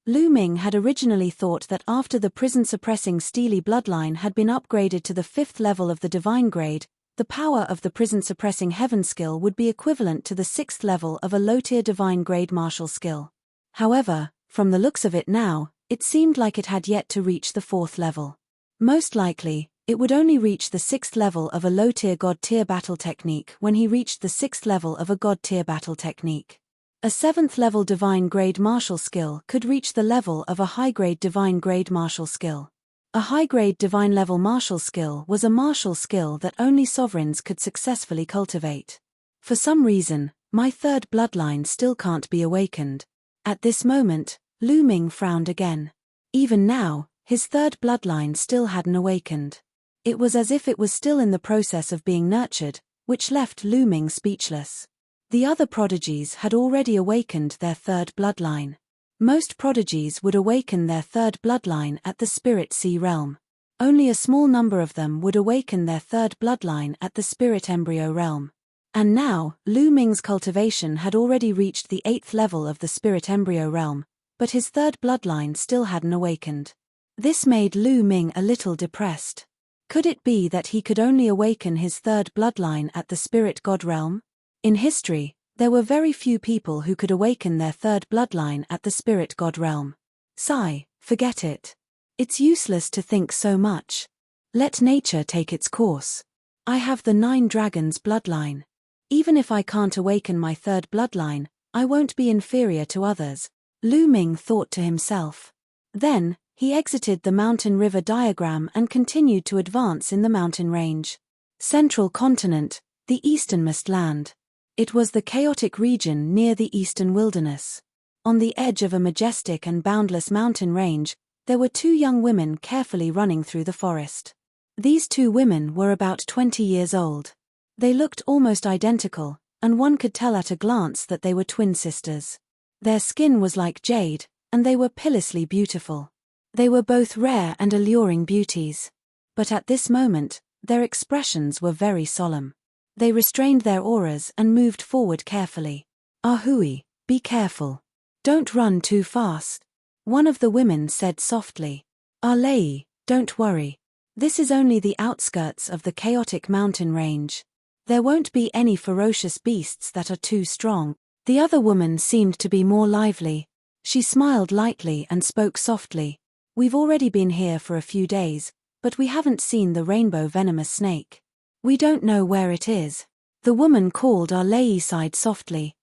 Lu Ming had originally thought that after the prison-suppressing stele bloodline had been upgraded to the 5th level of the divine grade, the power of the prison-suppressing heaven skill would be equivalent to the 6th level of a low-tier divine grade martial skill. However, from the looks of it now, it seemed like it had yet to reach the 4th level. Most likely, it would only reach the 6th level of a low-tier god-tier battle technique when he reached the 6th level of a god-tier battle technique. A 7th level divine grade martial skill could reach the level of a high-grade divine grade martial skill. A high-grade divine level martial skill was a martial skill that only sovereigns could successfully cultivate. For some reason, my 3rd bloodline still can't be awakened. At this moment, Lu Ming frowned again. Even now, his 3rd bloodline still hadn't awakened. It was as if it was still in the process of being nurtured, which left Lu Ming speechless. The other prodigies had already awakened their 3rd bloodline. Most prodigies would awaken their 3rd bloodline at the Spirit Sea realm. Only a small number of them would awaken their 3rd bloodline at the Spirit Embryo realm. And now, Lu Ming's cultivation had already reached the 8th level of the Spirit Embryo realm, but his 3rd bloodline still hadn't awakened. This made Lu Ming a little depressed. Could it be that he could only awaken his 3rd bloodline at the Spirit God realm? In history, there were very few people who could awaken their 3rd bloodline at the Spirit God realm. Sigh, forget it. It's useless to think so much. Let nature take its course. I have the 9 dragons bloodline. Even if I can't awaken my 3rd bloodline, I won't be inferior to others, Lu Ming thought to himself. Then, he exited the mountain river diagram and continued to advance in the mountain range. Central continent, the easternmost land. It was the chaotic region near the eastern wilderness. On the edge of a majestic and boundless mountain range, there were 2 young women carefully running through the forest. These 2 women were about 20 years old. They looked almost identical, and one could tell at a glance that they were twin sisters. Their skin was like jade, and they were pitilessly beautiful. They were both rare and alluring beauties. But at this moment, their expressions were very solemn. They restrained their auras and moved forward carefully. Ahui, be careful. Don't run too fast. One of the women said softly. Alei, don't worry. This is only the outskirts of the chaotic mountain range. There won't be any ferocious beasts that are too strong. The other woman seemed to be more lively. She smiled lightly and spoke softly. We've already been here for a few days, but we haven't seen the rainbow venomous snake. We don't know where it is. The woman called Alei sighed softly.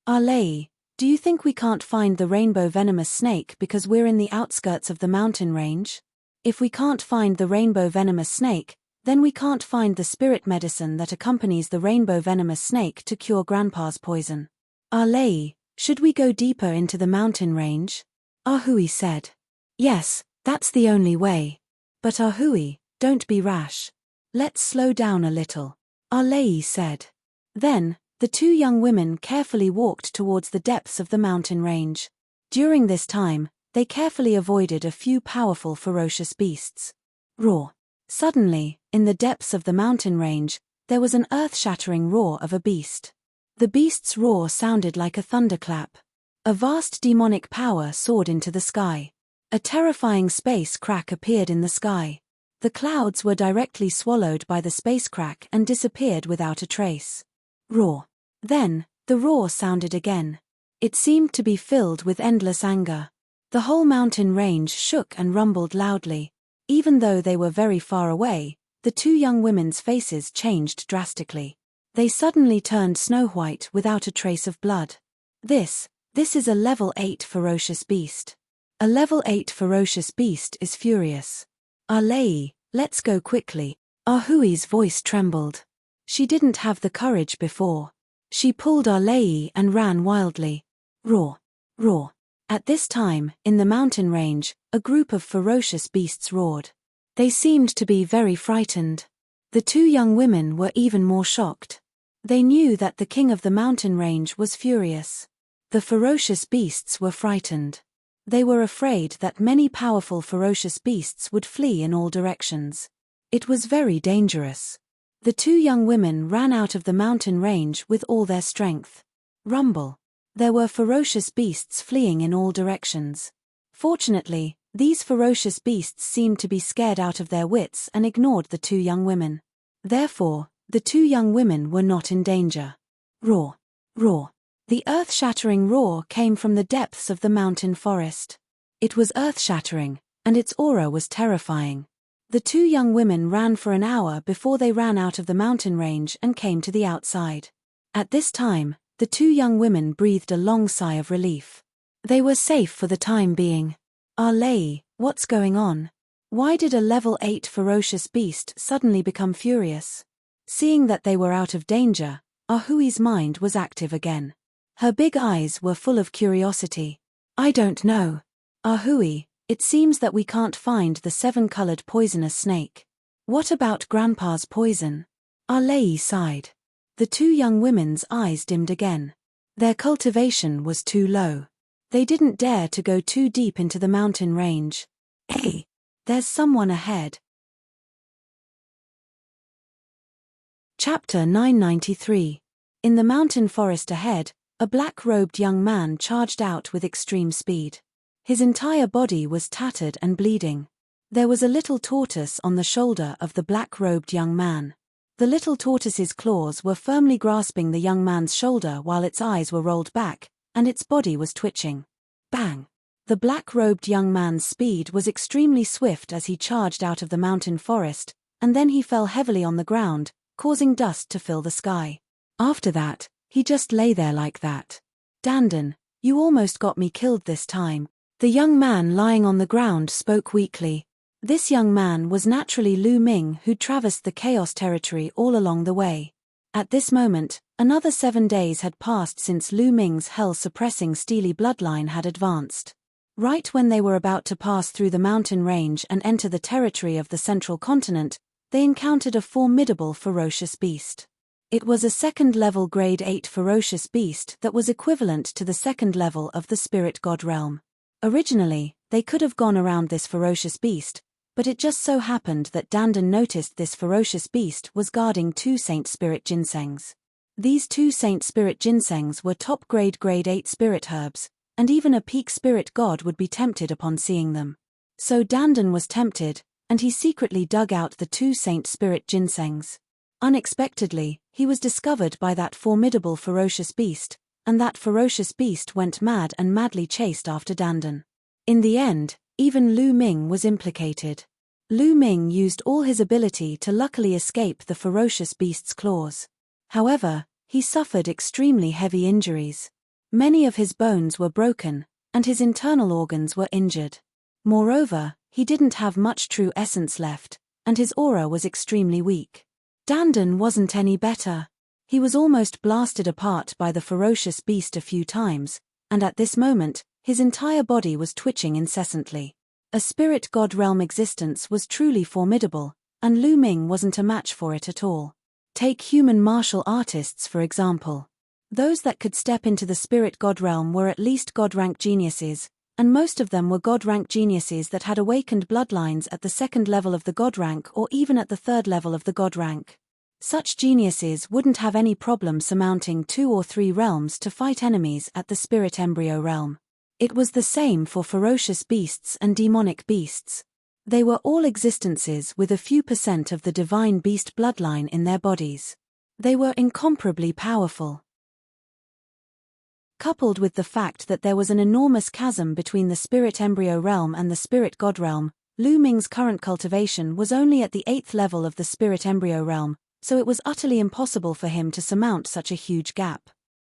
Alei, do you think we can't find the rainbow venomous snake because we're in the outskirts of the mountain range? If we can't find the rainbow venomous snake, then we can't find the spirit medicine that accompanies the rainbow venomous snake to cure Grandpa's poison. Alei, should we go deeper into the mountain range? Ahui said. Yes, that's the only way. But Ahui, don't be rash. Let's slow down a little. Alei said. Then, the 2 young women carefully walked towards the depths of the mountain range. During this time, they carefully avoided a few powerful ferocious beasts. Roar. Suddenly, in the depths of the mountain range, there was an earth-shattering roar of a beast. The beast's roar sounded like a thunderclap. A vast demonic power soared into the sky. A terrifying space crack appeared in the sky. The clouds were directly swallowed by the space crack and disappeared without a trace. Roar. Then, the roar sounded again. It seemed to be filled with endless anger. The whole mountain range shook and rumbled loudly. Even though they were very far away, the two young women's faces changed drastically. They suddenly turned snow-white without a trace of blood. This is a level 8 ferocious beast. A level 8 ferocious beast is furious. Arlei, let's go quickly. Ahui's voice trembled. She didn't have the courage before. She pulled Arlei and ran wildly. Roar. Roar. At this time, in the mountain range, a group of ferocious beasts roared. They seemed to be very frightened. The two young women were even more shocked. They knew that the king of the mountain range was furious. The ferocious beasts were frightened. They were afraid that many powerful ferocious beasts would flee in all directions. It was very dangerous. The two young women ran out of the mountain range with all their strength. Rumble. There were ferocious beasts fleeing in all directions. Fortunately, these ferocious beasts seemed to be scared out of their wits and ignored the two young women. Therefore, the two young women were not in danger. Roar. Roar. The earth-shattering roar came from the depths of the mountain forest. It was earth-shattering, and its aura was terrifying. The two young women ran for an hour before they ran out of the mountain range and came to the outside. At this time, the two young women breathed a long sigh of relief. They were safe for the time being. Arlei, what's going on? Why did a level 8 ferocious beast suddenly become furious? Seeing that they were out of danger, Ahui's mind was active again. Her big eyes were full of curiosity. I don't know. Ahui, it seems that we can't find the 7-colored poisonous snake. What about Grandpa's poison? Arlei sighed. The two young women's eyes dimmed again. Their cultivation was too low. They didn't dare to go too deep into the mountain range. Hey, there's someone ahead. Chapter 993. In the mountain forest ahead, a black-robed young man charged out with extreme speed. His entire body was tattered and bleeding. There was a little tortoise on the shoulder of the black-robed young man. The little tortoise's claws were firmly grasping the young man's shoulder while its eyes were rolled back, and its body was twitching. Bang! The black-robed young man's speed was extremely swift as he charged out of the mountain forest, and then he fell heavily on the ground, causing dust to fill the sky. After that, he just lay there like that. Dandan, you almost got me killed this time. The young man lying on the ground spoke weakly. This young man was naturally Lu Ming, who traversed the Chaos territory all along the way. At this moment, another 7 days had passed since Lu Ming's hell-suppressing steely bloodline had advanced. Right when they were about to pass through the mountain range and enter the territory of the central continent, they encountered a formidable ferocious beast. It was a 2nd level grade 8 ferocious beast that was equivalent to the 2nd level of the spirit god realm. Originally, they could have gone around this ferocious beast, but it just so happened that Dandan noticed this ferocious beast was guarding 2 Saint Spirit Ginsengs. These 2 Saint Spirit Ginsengs were top-grade grade 8 spirit herbs, and even a peak spirit god would be tempted upon seeing them. So Dandan was tempted, and he secretly dug out the 2 Saint Spirit Ginsengs. Unexpectedly, he was discovered by that formidable ferocious beast, and that ferocious beast went mad and madly chased after Dandan. In the end, even Lu Ming was implicated. Lu Ming used all his ability to luckily escape the ferocious beast's claws. However, he suffered extremely heavy injuries. Many of his bones were broken, and his internal organs were injured. Moreover, he didn't have much true essence left, and his aura was extremely weak. Dandan wasn't any better. He was almost blasted apart by the ferocious beast a few times, and at this moment, his entire body was twitching incessantly. A spirit god realm existence was truly formidable, and Lu Ming wasn't a match for it at all. Take human martial artists for example. Those that could step into the spirit god realm were at least god-rank geniuses, and most of them were god-rank geniuses that had awakened bloodlines at the 2nd level of the god rank or even at the 3rd level of the god rank. Such geniuses wouldn't have any problem surmounting 2 or 3 realms to fight enemies at the spirit embryo realm. It was the same for ferocious beasts and demonic beasts. They were all existences with a few % of the divine beast bloodline in their bodies. They were incomparably powerful. Coupled with the fact that there was an enormous chasm between the spirit embryo realm and the spirit god realm, Lu Ming's current cultivation was only at the 8th level of the spirit embryo realm, so it was utterly impossible for him to surmount such a huge gap.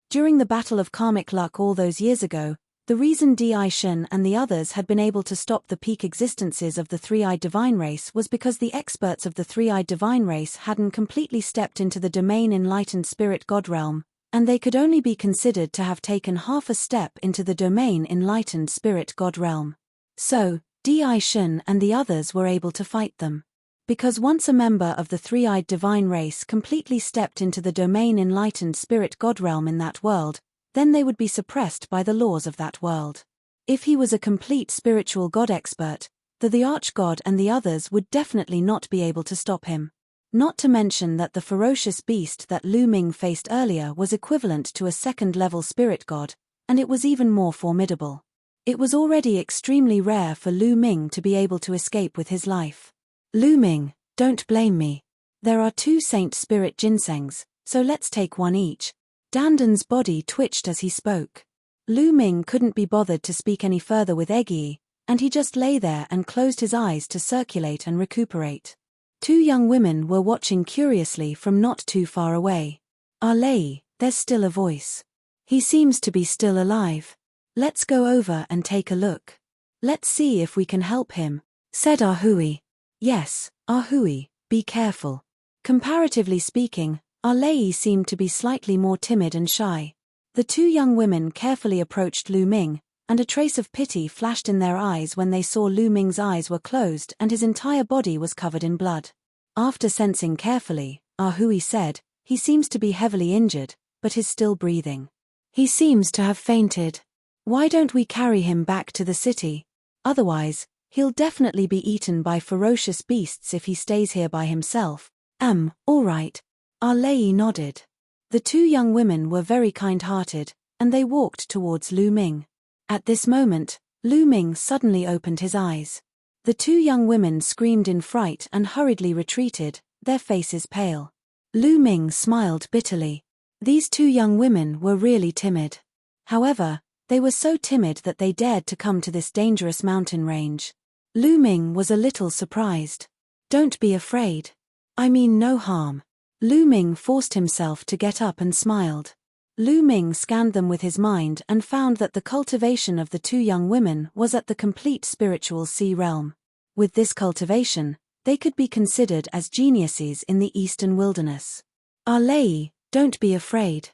During the Battle of Karmic Luck all those years ago, the reason Di Shen and the others had been able to stop the peak existences of the three-eyed divine race was because the experts of the three-eyed divine race hadn't completely stepped into the domain enlightened spirit god realm, and they could only be considered to have taken half a step into the domain enlightened spirit god realm. So, Di Shen and the others were able to fight them. Because once a member of the three-eyed divine race completely stepped into the domain enlightened spirit god realm in that world, then they would be suppressed by the laws of that world. If he was a complete spiritual god expert, the archgod and the others would definitely not be able to stop him. Not to mention that the ferocious beast that Lu Ming faced earlier was equivalent to a second-level spirit god, and it was even more formidable. It was already extremely rare for Lu Ming to be able to escape with his life. Lu Ming, don't blame me. There are 2 saint spirit ginsengs, so let's take one each. Dandan's body twitched as he spoke. Lu Ming couldn't be bothered to speak any further with Eggie, and he just lay there and closed his eyes to circulate and recuperate. 2 young women were watching curiously from not too far away. Ah Lei, there's still a voice. He seems to be still alive. Let's go over and take a look. Let's see if we can help him, said Ah Hui. Yes, Ah Hui, be careful. Comparatively speaking, Ah Lei seemed to be slightly more timid and shy. The 2 young women carefully approached Lu Ming, and a trace of pity flashed in their eyes when they saw Lu Ming's eyes were closed and his entire body was covered in blood. After sensing carefully, Ah Hui said, he seems to be heavily injured, but is still breathing. He seems to have fainted. Why don't we carry him back to the city? Otherwise, he'll definitely be eaten by ferocious beasts if he stays here by himself. All right. Ah Lei nodded. The 2 young women were very kind-hearted, and they walked towards Lu Ming. At this moment, Lu Ming suddenly opened his eyes. The 2 young women screamed in fright and hurriedly retreated, their faces pale. Lu Ming smiled bitterly. These 2 young women were really timid. However, they were so timid that they dared to come to this dangerous mountain range. Lu Ming was a little surprised. Don't be afraid. I mean no harm. Lu Ming forced himself to get up and smiled. Lu Ming scanned them with his mind and found that the cultivation of the 2 young women was at the complete spiritual sea realm. With this cultivation, they could be considered as geniuses in the eastern wilderness. Ah Lei, don't be afraid.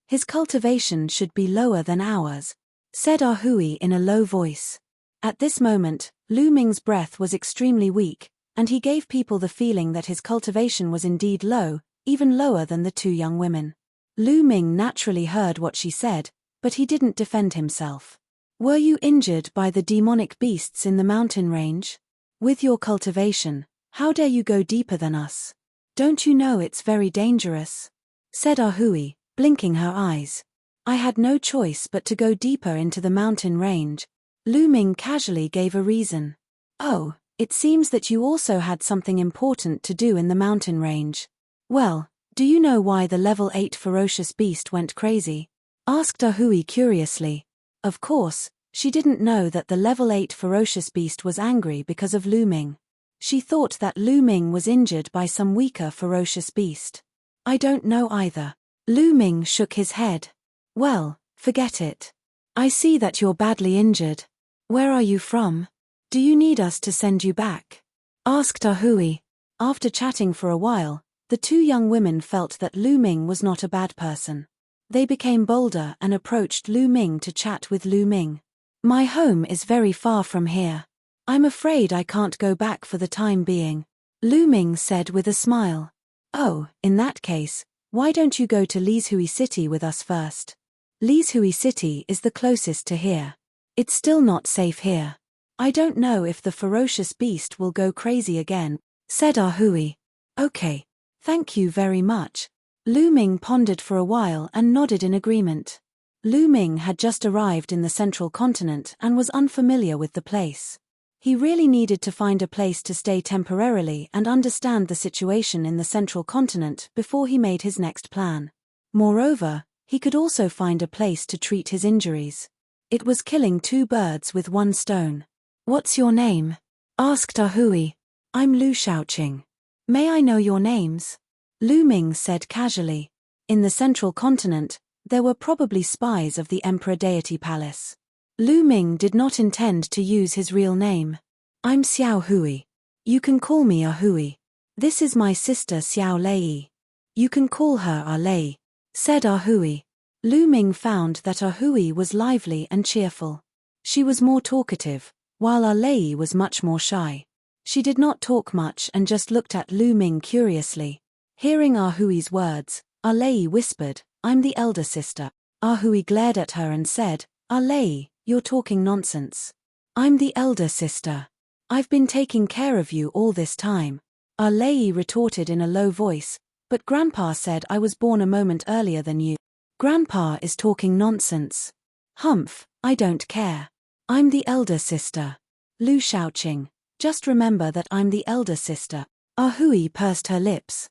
His cultivation should be lower than ours, said Ah Hui in a low voice. At this moment, Lu Ming's breath was extremely weak, and he gave people the feeling that his cultivation was indeed low, even lower than the 2 young women. Lu Ming naturally heard what she said, but he didn't defend himself. Were you injured by the demonic beasts in the mountain range? With your cultivation, how dare you go deeper than us? Don't you know it's very dangerous? Said Ah Hui, blinking her eyes. I had no choice but to go deeper into the mountain range. Lu Ming casually gave a reason. Oh, it seems that you also had something important to do in the mountain range. Well, do you know why the level 8 ferocious beast went crazy? Asked Ah Hui curiously. Of course, she didn't know that the level 8 ferocious beast was angry because of Lu Ming. She thought that Lu Ming was injured by some weaker ferocious beast. I don't know either. Lu Ming shook his head. Well, forget it. I see that you're badly injured. Where are you from? Do you need us to send you back? Asked Ah Hui. After chatting for a while, the 2 young women felt that Lu Ming was not a bad person. They became bolder and approached Lu Ming to chat with Lu Ming. My home is very far from here. I'm afraid I can't go back for the time being, Lu Ming said with a smile. Oh, in that case, why don't you go to Lishui City with us first? Lishui City is the closest to here. It's still not safe here. I don't know if the ferocious beast will go crazy again, said Ah Hui. Okay. Thank you very much. Lu Ming pondered for a while and nodded in agreement. Lu Ming had just arrived in the central continent and was unfamiliar with the place. He really needed to find a place to stay temporarily and understand the situation in the central continent before he made his next plan. Moreover, he could also find a place to treat his injuries. It was killing two birds with one stone. What's your name? Asked Ahui. I'm Lu Shaoqing. May I know your names? Lu Ming said casually. In the central continent, there were probably spies of the Emperor Deity Palace. Lu Ming did not intend to use his real name. I'm Xiao Hui. You can call me Ahui. This is my sister Xiao Lei. You can call her Ah Lei, said Ahui. Lu Ming found that Ahui was lively and cheerful. She was more talkative, while Ah Lei was much more shy. She did not talk much and just looked at Lu Ming curiously. Hearing Ahui's words, Ah Lei whispered, I'm the elder sister. Ahui glared at her and said, Ah Lei, you're talking nonsense. I'm the elder sister. I've been taking care of you all this time. Ah Lei retorted in a low voice, but Grandpa said I was born a moment earlier than you. Grandpa is talking nonsense. Humph, I don't care. I'm the elder sister. Lu Shaoqing. Just remember that I'm the elder sister. Ahui pursed her lips.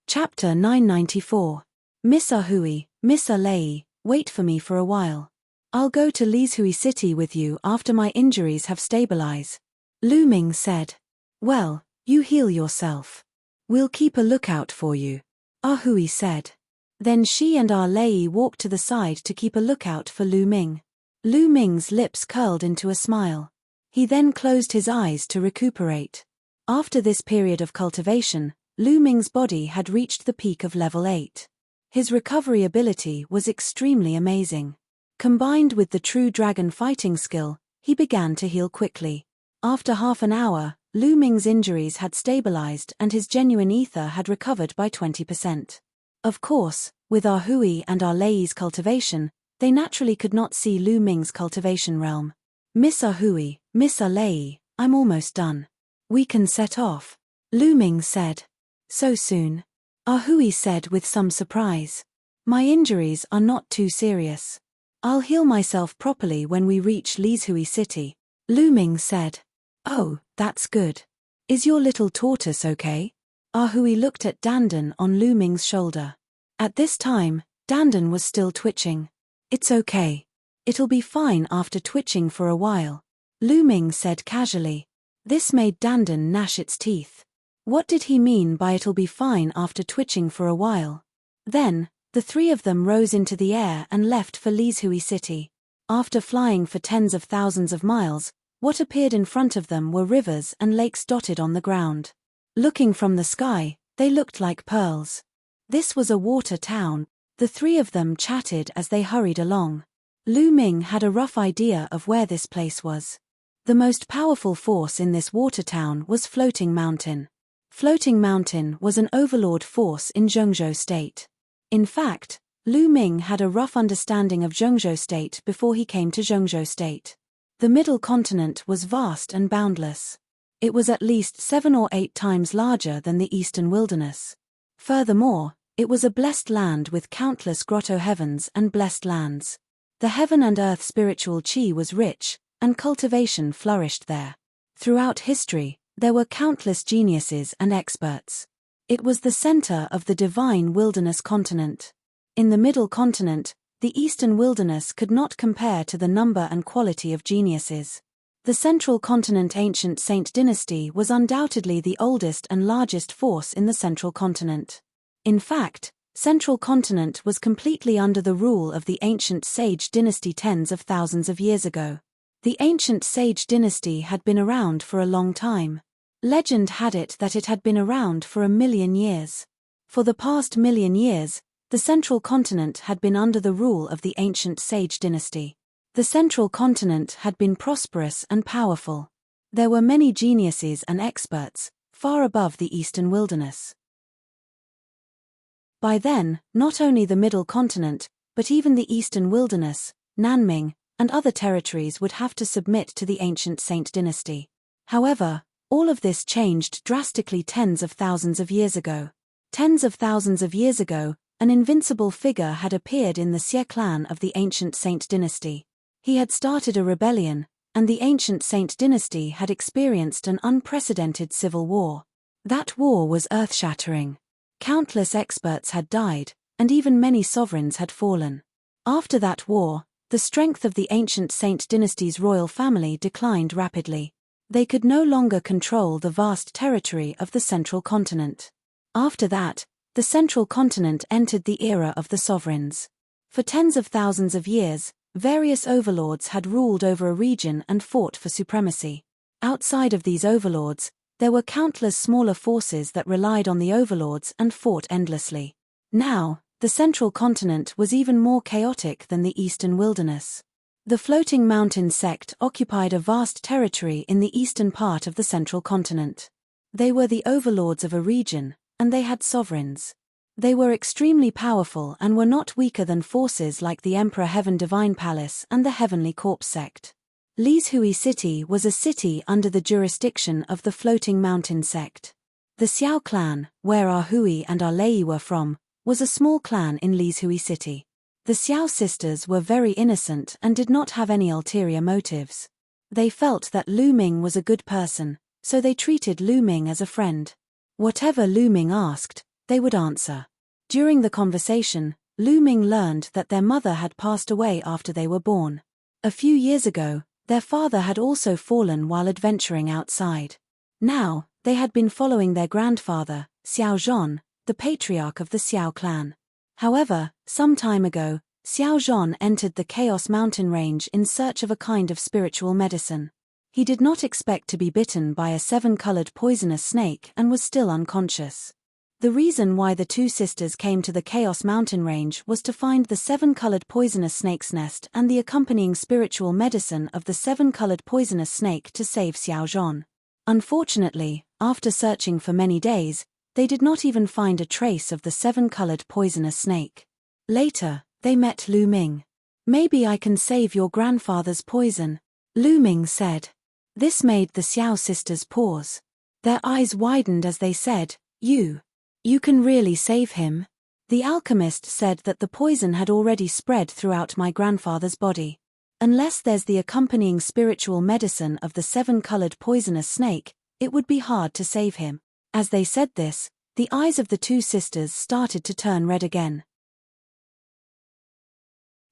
Chapter 994. Miss Ahui, Miss Alei, wait for me for a while. I'll go to Lishui City with you after my injuries have stabilized. Lu Ming said. Well, you heal yourself. We'll keep a lookout for you. Ahui said. Then she and Ah Lei walked to the side to keep a lookout for Lu Ming. Lu Ming's lips curled into a smile. He then closed his eyes to recuperate. After this period of cultivation, Lu Ming's body had reached the peak of level 8. His recovery ability was extremely amazing. Combined with the true dragon fighting skill, he began to heal quickly. After half an hour, Lu Ming's injuries had stabilized and his genuine ether had recovered by 20%. Of course, with Ahui and Ah Lei's cultivation, they naturally could not see Lu Ming's cultivation realm. Miss Ahui, Miss Ah Lei, I'm almost done. We can set off. Lu Ming said. So soon? Ahui said with some surprise. My injuries are not too serious. I'll heal myself properly when we reach Lishui City. Lu Ming said. Oh, that's good. Is your little tortoise okay? Ahui looked at Dandan on Lu Ming's shoulder. At this time, Dandan was still twitching. It's okay. It'll be fine after twitching for a while. Lu Ming said casually. This made Dandan gnash its teeth. What did he mean by it'll be fine after twitching for a while? Then, the three of them rose into the air and left for Lishui City. After flying for tens of thousands of miles, what appeared in front of them were rivers and lakes dotted on the ground. Looking from the sky, they looked like pearls. This was a water town. The three of them chatted as they hurried along. Lu Ming had a rough idea of where this place was. The most powerful force in this water town was Floating Mountain. Floating Mountain was an overlord force in Zhengzhou State. In fact, Lu Ming had a rough understanding of Zhengzhou State before he came to Zhengzhou State. The middle continent was vast and boundless. It was at least 7 or 8 times larger than the eastern wilderness. Furthermore, it was a blessed land with countless grotto heavens and blessed lands. The heaven and earth spiritual chi was rich, and cultivation flourished there. Throughout history, there were countless geniuses and experts. It was the center of the divine wilderness continent. In the middle continent, the eastern wilderness could not compare to the number and quality of geniuses. The central continent ancient Saint dynasty was undoubtedly the oldest and largest force in the central continent. In fact, central continent was completely under the rule of the ancient sage dynasty tens of thousands of years ago. The ancient sage dynasty had been around for a long time. Legend had it that it had been around for 1,000,000 years. For the past 1,000,000 years, the central continent had been under the rule of the ancient sage dynasty. The central continent had been prosperous and powerful. There were many geniuses and experts, far above the eastern wilderness. By then, not only the middle continent, but even the eastern wilderness, Nanming, and other territories would have to submit to the ancient Saint dynasty. However, all of this changed drastically tens of thousands of years ago. Tens of thousands of years ago, an invincible figure had appeared in the Xie clan of the ancient Saint dynasty. He had started a rebellion, and the ancient Saint dynasty had experienced an unprecedented civil war. That war was earth-shattering. Countless experts had died, and even many sovereigns had fallen. After that war, the strength of the ancient Saint dynasty's royal family declined rapidly. They could no longer control the vast territory of the central continent. After that, the central continent entered the era of the sovereigns. For tens of thousands of years, various overlords had ruled over a region and fought for supremacy. Outside of these overlords, there were countless smaller forces that relied on the overlords and fought endlessly. Now, the central continent was even more chaotic than the eastern wilderness. The floating mountain sect occupied a vast territory in the eastern part of the central continent. They were the overlords of a region, and they had sovereigns. They were extremely powerful and were not weaker than forces like the Emperor Heaven Divine Palace and the Heavenly Corpse sect. Lishui City was a city under the jurisdiction of the floating mountain sect. The Xiao clan, where Ahui and Arlei were from, was a small clan in Lishui City. The Xiao sisters were very innocent and did not have any ulterior motives. They felt that Lu Ming was a good person, so they treated Lu Ming as a friend. Whatever Lu Ming asked, they would answer. During the conversation, Lu Ming learned that their mother had passed away after they were born. A few years ago, their father had also fallen while adventuring outside. Now, they had been following their grandfather, Xiao Zhon, the patriarch of the Xiao clan. However, some time ago, Xiao Zhon entered the Chaos Mountain Range in search of a kind of spiritual medicine. He did not expect to be bitten by a seven-colored poisonous snake and was still unconscious. The reason why the two sisters came to the Chaos Mountain Range was to find the seven-colored poisonous snake's nest and the accompanying spiritual medicine of the seven-colored poisonous snake to save Xiao Zhon. Unfortunately, after searching for many days, they did not even find a trace of the seven-colored poisonous snake. Later, they met Lu Ming. "Maybe I can save your grandfather's poison," Lu Ming said. This made the Xiao sisters pause. Their eyes widened as they said, You can really save him?" The alchemist said that the poison had already spread throughout my grandfather's body. Unless there's the accompanying spiritual medicine of the seven-colored poisonous snake, it would be hard to save him. As they said this, the eyes of the two sisters started to turn red again.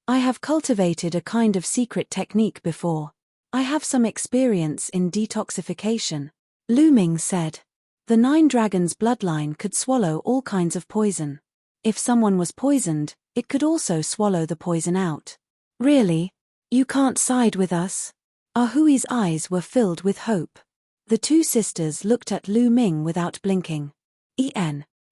"I have cultivated a kind of secret technique before. I have some experience in detoxification," Lu Ming said. The 9 dragons' bloodline could swallow all kinds of poison. If someone was poisoned, it could also swallow the poison out. "Really? You can't side with us?" Ahui's eyes were filled with hope. The two sisters looked at Lu Ming without blinking.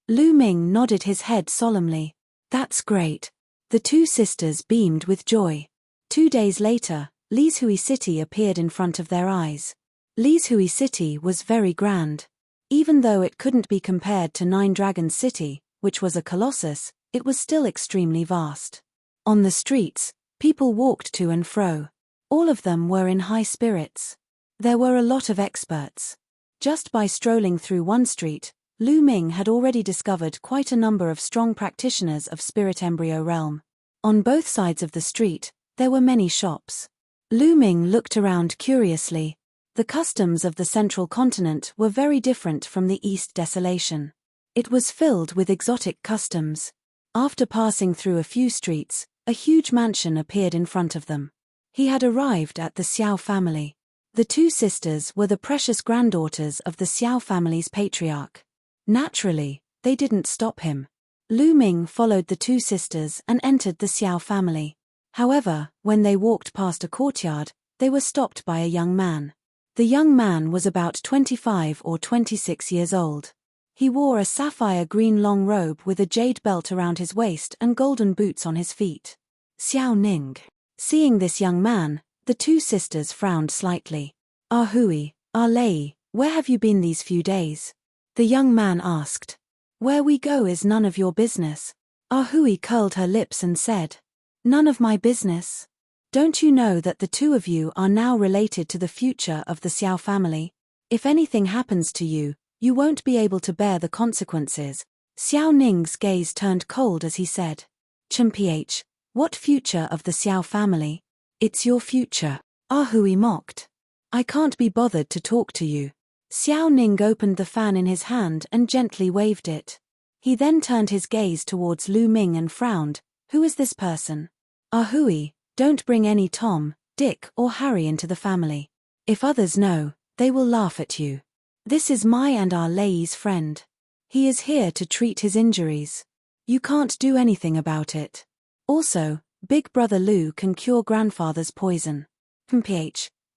Lu Ming nodded his head solemnly. "That's great." The two sisters beamed with joy. 2 days later, Lishui City appeared in front of their eyes. Lishui City was very grand. Even though it couldn't be compared to 9 Dragons City, which was a colossus, it was still extremely vast. On the streets, people walked to and fro. All of them were in high spirits. There were a lot of experts. Just by strolling through one street, Lu Ming had already discovered quite a number of strong practitioners of Spirit Embryo Realm. On both sides of the street, there were many shops. Lu Ming looked around curiously. The customs of the central continent were very different from the East Desolation. It was filled with exotic customs. After passing through a few streets, a huge mansion appeared in front of them. He had arrived at the Xiao family. The two sisters were the precious granddaughters of the Xiao family's patriarch. Naturally, they didn't stop him. Lu Ming followed the two sisters and entered the Xiao family. However, when they walked past a courtyard, they were stopped by a young man. The young man was about 25 or 26 years old. He wore a sapphire green long robe with a jade belt around his waist and golden boots on his feet. Xiao Ning. Seeing this young man, the two sisters frowned slightly. "Ahui, Arlei, where have you been these few days?" the young man asked. "Where we go is none of your business." Ahui curled her lips and said, "None of my business? Don't you know that the two of you are now related to the future of the Xiao family?" If anything happens to you, you won't be able to bear the consequences. Xiao Ning's gaze turned cold as he said. Ch, what future of the Xiao family? It's your future. Hui mocked. I can't be bothered to talk to you. Xiao Ning opened the fan in his hand and gently waved it. He then turned his gaze towards Lu Ming and frowned. Who is this person? Hui, don't bring any Tom, Dick or Harry into the family. If others know, they will laugh at you. This is my and our Lei's friend. He is here to treat his injuries. You can't do anything about it. Also, Big Brother Lu can cure grandfather's poison.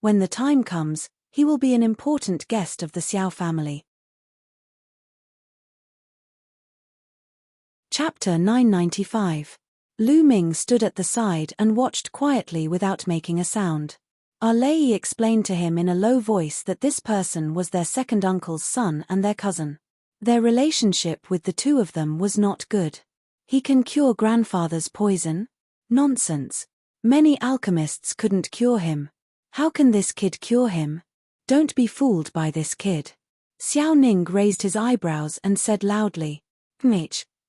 When the time comes, he will be an important guest of the Xiao family. Chapter 995. Lu Ming stood at the side and watched quietly without making a sound. Lei explained to him in a low voice that this person was their second uncle's son and their cousin. Their relationship with the two of them was not good. He can cure grandfather's poison? Nonsense. Many alchemists couldn't cure him. How can this kid cure him? Don't be fooled by this kid. Xiao Ning raised his eyebrows and said loudly,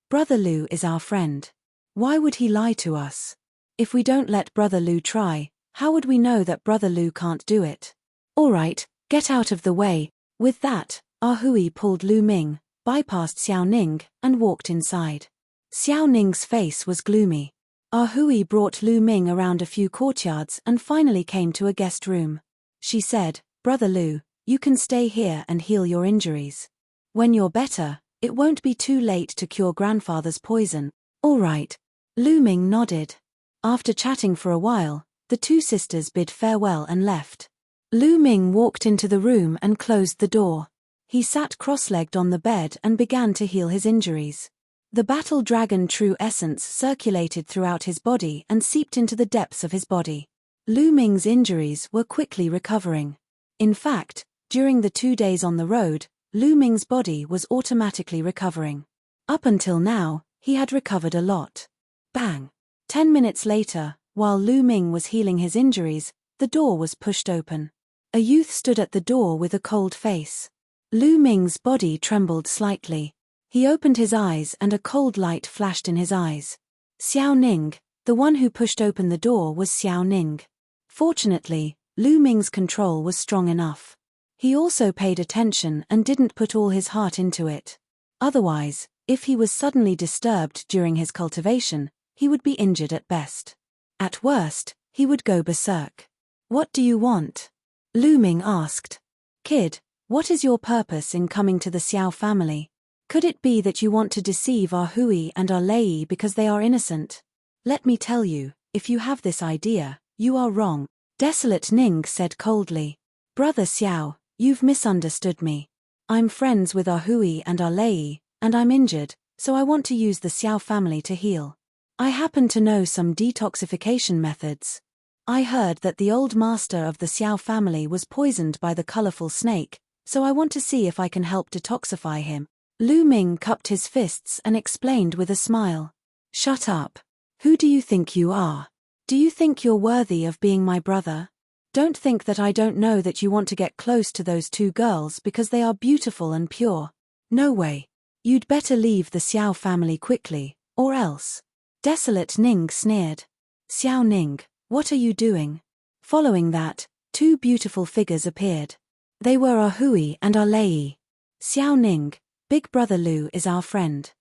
Brother Lu is our friend. Why would he lie to us? If we don't let Brother Lu try, how would we know that Brother Lu can't do it? All right, get out of the way. With that, Hui pulled Lu Ming, bypassed Xiao Ning, and walked inside. Xiao Ning's face was gloomy. Hui brought Lu Ming around a few courtyards and finally came to a guest room. She said, Brother Lu, you can stay here and heal your injuries. When you're better, it won't be too late to cure grandfather's poison. All right. Lu Ming nodded. After chatting for a while, the two sisters bid farewell and left. Lu Ming walked into the room and closed the door. He sat cross-legged on the bed and began to heal his injuries. The battle dragon true essence circulated throughout his body and seeped into the depths of his body. Lu Ming's injuries were quickly recovering. In fact, during the 2 days on the road, Lu Ming's body was automatically recovering. Up until now, he had recovered a lot. Bang! 10 minutes later, while Lu Ming was healing his injuries, the door was pushed open. A youth stood at the door with a cold face. Lu Ming's body trembled slightly. He opened his eyes and a cold light flashed in his eyes. Xiao Ning, the one who pushed open the door was Xiao Ning. Fortunately, Lu Ming's control was strong enough. He also paid attention and didn't put all his heart into it. Otherwise, if he was suddenly disturbed during his cultivation, he would be injured at best. At worst, he would go berserk. What do you want? Lu Ming asked. Kid, what is your purpose in coming to the Xiao family? Could it be that you want to deceive Hui and Lei because they are innocent? Let me tell you, if you have this idea, you are wrong. Desolate Ning said coldly. Brother Xiao, you've misunderstood me. I'm friends with Hui and Lei, and I'm injured, so I want to use the Xiao family to heal. I happen to know some detoxification methods. I heard that the old master of the Xiao family was poisoned by the colorful snake, so I want to see if I can help detoxify him. Lu Ming cupped his fists and explained with a smile. Shut up. Who do you think you are? Do you think you're worthy of being my brother? Don't think that I don't know that you want to get close to those two girls because they are beautiful and pure. No way. You'd better leave the Xiao family quickly, or else. Desolate Ning sneered. Xiao Ning, what are you doing? Following that, two beautiful figures appeared. They were Hui and Lei. Xiao Ning, Big Brother Lu is our friend.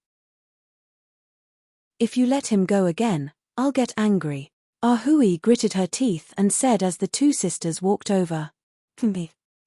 If you let him go again, I'll get angry. Hui gritted her teeth and said as the two sisters walked over.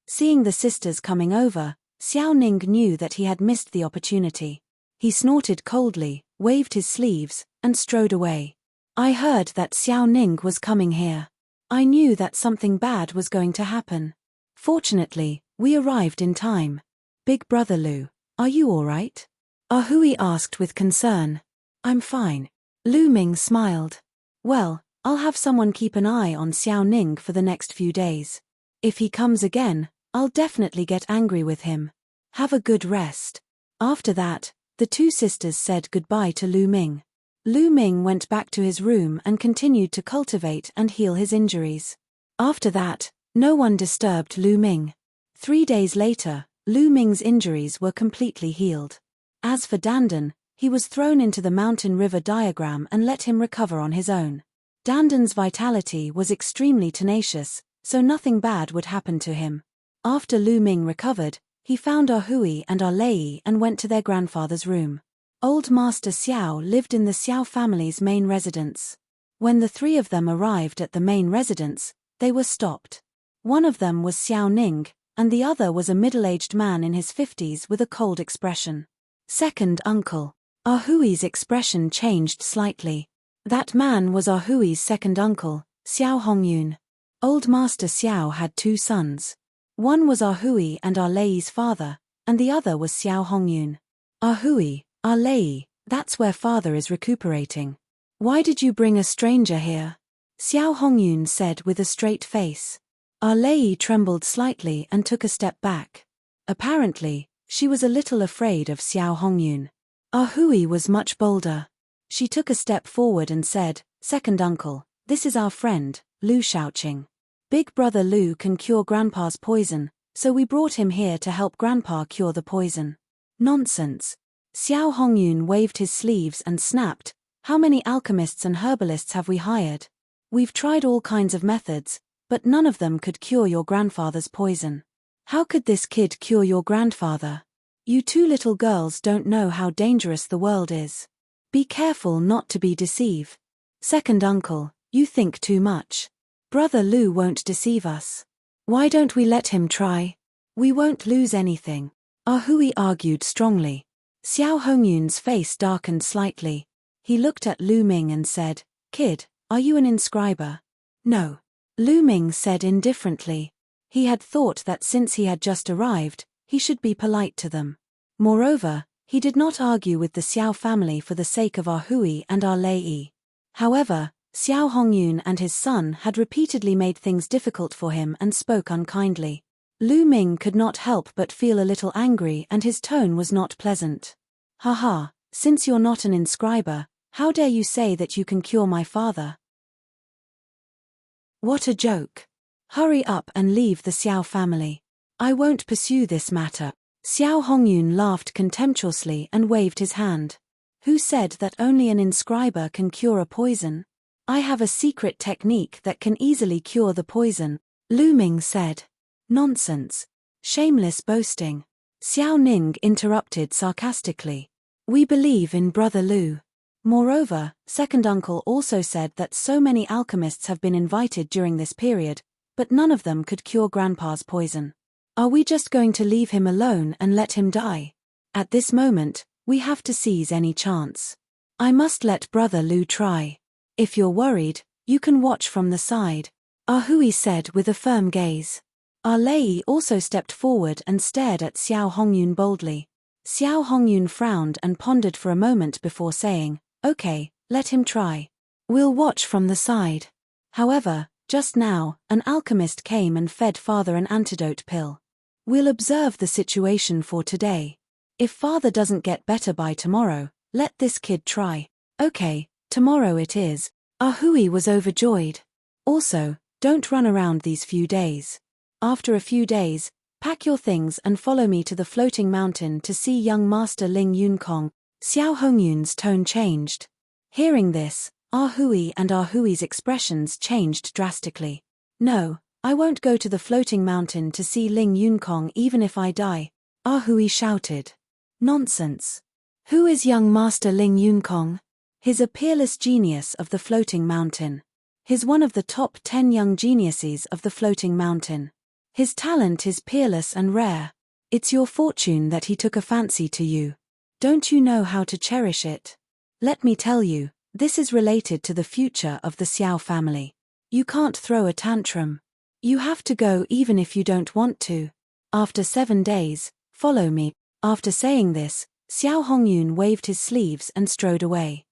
Seeing the sisters coming over, Xiao Ning knew that he had missed the opportunity. He snorted coldly, waved his sleeves, and strode away. I heard that Xiao Ning was coming here. I knew that something bad was going to happen. Fortunately, we arrived in time. Big Brother Lu, are you all right? Hui asked with concern. I'm fine. Lu Ming smiled. Well, I'll have someone keep an eye on Xiao Ning for the next few days. If he comes again, I'll definitely get angry with him. Have a good rest. After that, the two sisters said goodbye to Lu Ming. Lu Ming went back to his room and continued to cultivate and heal his injuries. After that, no one disturbed Lu Ming. 3 days later, Lu Ming's injuries were completely healed. As for Dandan, he was thrown into the mountain river diagram and let him recover on his own. Dandan's vitality was extremely tenacious, so nothing bad would happen to him. After Lu Ming recovered, he found Ahui and Arlei and went to their grandfather's room. Old Master Xiao lived in the Xiao family's main residence. When the three of them arrived at the main residence, they were stopped. One of them was Xiao Ning, and the other was a middle-aged man in his 50s with a cold expression. Second uncle. Ahui's expression changed slightly. That man was Ahui's second uncle, Xiao Hongyun. Old Master Xiao had 2 sons. One was Ahui and Arlei's father, and the other was Xiao Hongyun. Ahui, Arlei, that's where father is recuperating. Why did you bring a stranger here? Xiao Hongyun said with a straight face. Arlei trembled slightly and took a step back. Apparently, she was a little afraid of Xiao Hongyun. Ahui was much bolder. She took a step forward and said, "Second uncle, this is our friend, Lu Shaoqing. Big brother Lu can cure grandpa's poison, so we brought him here to help grandpa cure the poison." Nonsense. Xiao Hongyun waved his sleeves and snapped, "How many alchemists and herbalists have we hired? We've tried all kinds of methods, but none of them could cure your grandfather's poison. How could this kid cure your grandfather? You 2 little girls don't know how dangerous the world is. Be careful not to be deceived. Second uncle, you think too much. Brother Lu won't deceive us. Why don't we let him try? We won't lose anything." Ahui argued strongly. Xiao Hongyun's face darkened slightly. He looked at Lu Ming and said, "Kid, are you an inscriber?" "No." Lu Ming said indifferently. He had thought that since he had just arrived, he should be polite to them. Moreover, he did not argue with the Xiao family for the sake of Ahui and Arlei. However, Xiao Hongyun and his son had repeatedly made things difficult for him and spoke unkindly. Lu Ming could not help but feel a little angry and his tone was not pleasant. "Haha, since you're not an inscriber, how dare you say that you can cure my father? What a joke. Hurry up and leave the Xiao family. I won't pursue this matter." Xiao Hongyun laughed contemptuously and waved his hand. "Who said that only an inscriber can cure a poison? I have a secret technique that can easily cure the poison," Lu Ming said. "Nonsense. Shameless boasting." Xiao Ning interrupted sarcastically. "We believe in Brother Lu. Moreover, second uncle also said that so many alchemists have been invited during this period, but none of them could cure grandpa's poison. Are we just going to leave him alone and let him die? At this moment, we have to seize any chance. I must let Brother Lu try. If you're worried, you can watch from the side," Ahui said with a firm gaze. Arlei also stepped forward and stared at Xiao Hongyun boldly. Xiao Hongyun frowned and pondered for a moment before saying, "Okay, let him try. We'll watch from the side." However, just now, an alchemist came and fed father an antidote pill. "We'll observe the situation for today. If father doesn't get better by tomorrow, let this kid try." "Okay, tomorrow it is." Ahui was overjoyed. "Also, don't run around these few days. After a few days, pack your things and follow me to the floating mountain to see young Master Ling Yunkong." Xiao Hongyun's tone changed. Hearing this, Ahui and Ahui's expressions changed drastically. "No, I won't go to the floating mountain to see Ling Yunkong even if I die," Ahui shouted. "Nonsense. Who is young Master Ling Yunkong?" "He's a peerless genius of the floating mountain. He's one of the top 10 young geniuses of the floating mountain. His talent is peerless and rare. It's your fortune that he took a fancy to you. Don't you know how to cherish it? Let me tell you, this is related to the future of the Xiao family. You can't throw a tantrum. You have to go even if you don't want to. After 7 days, follow me." After saying this, Xiao Hongyun waved his sleeves and strode away.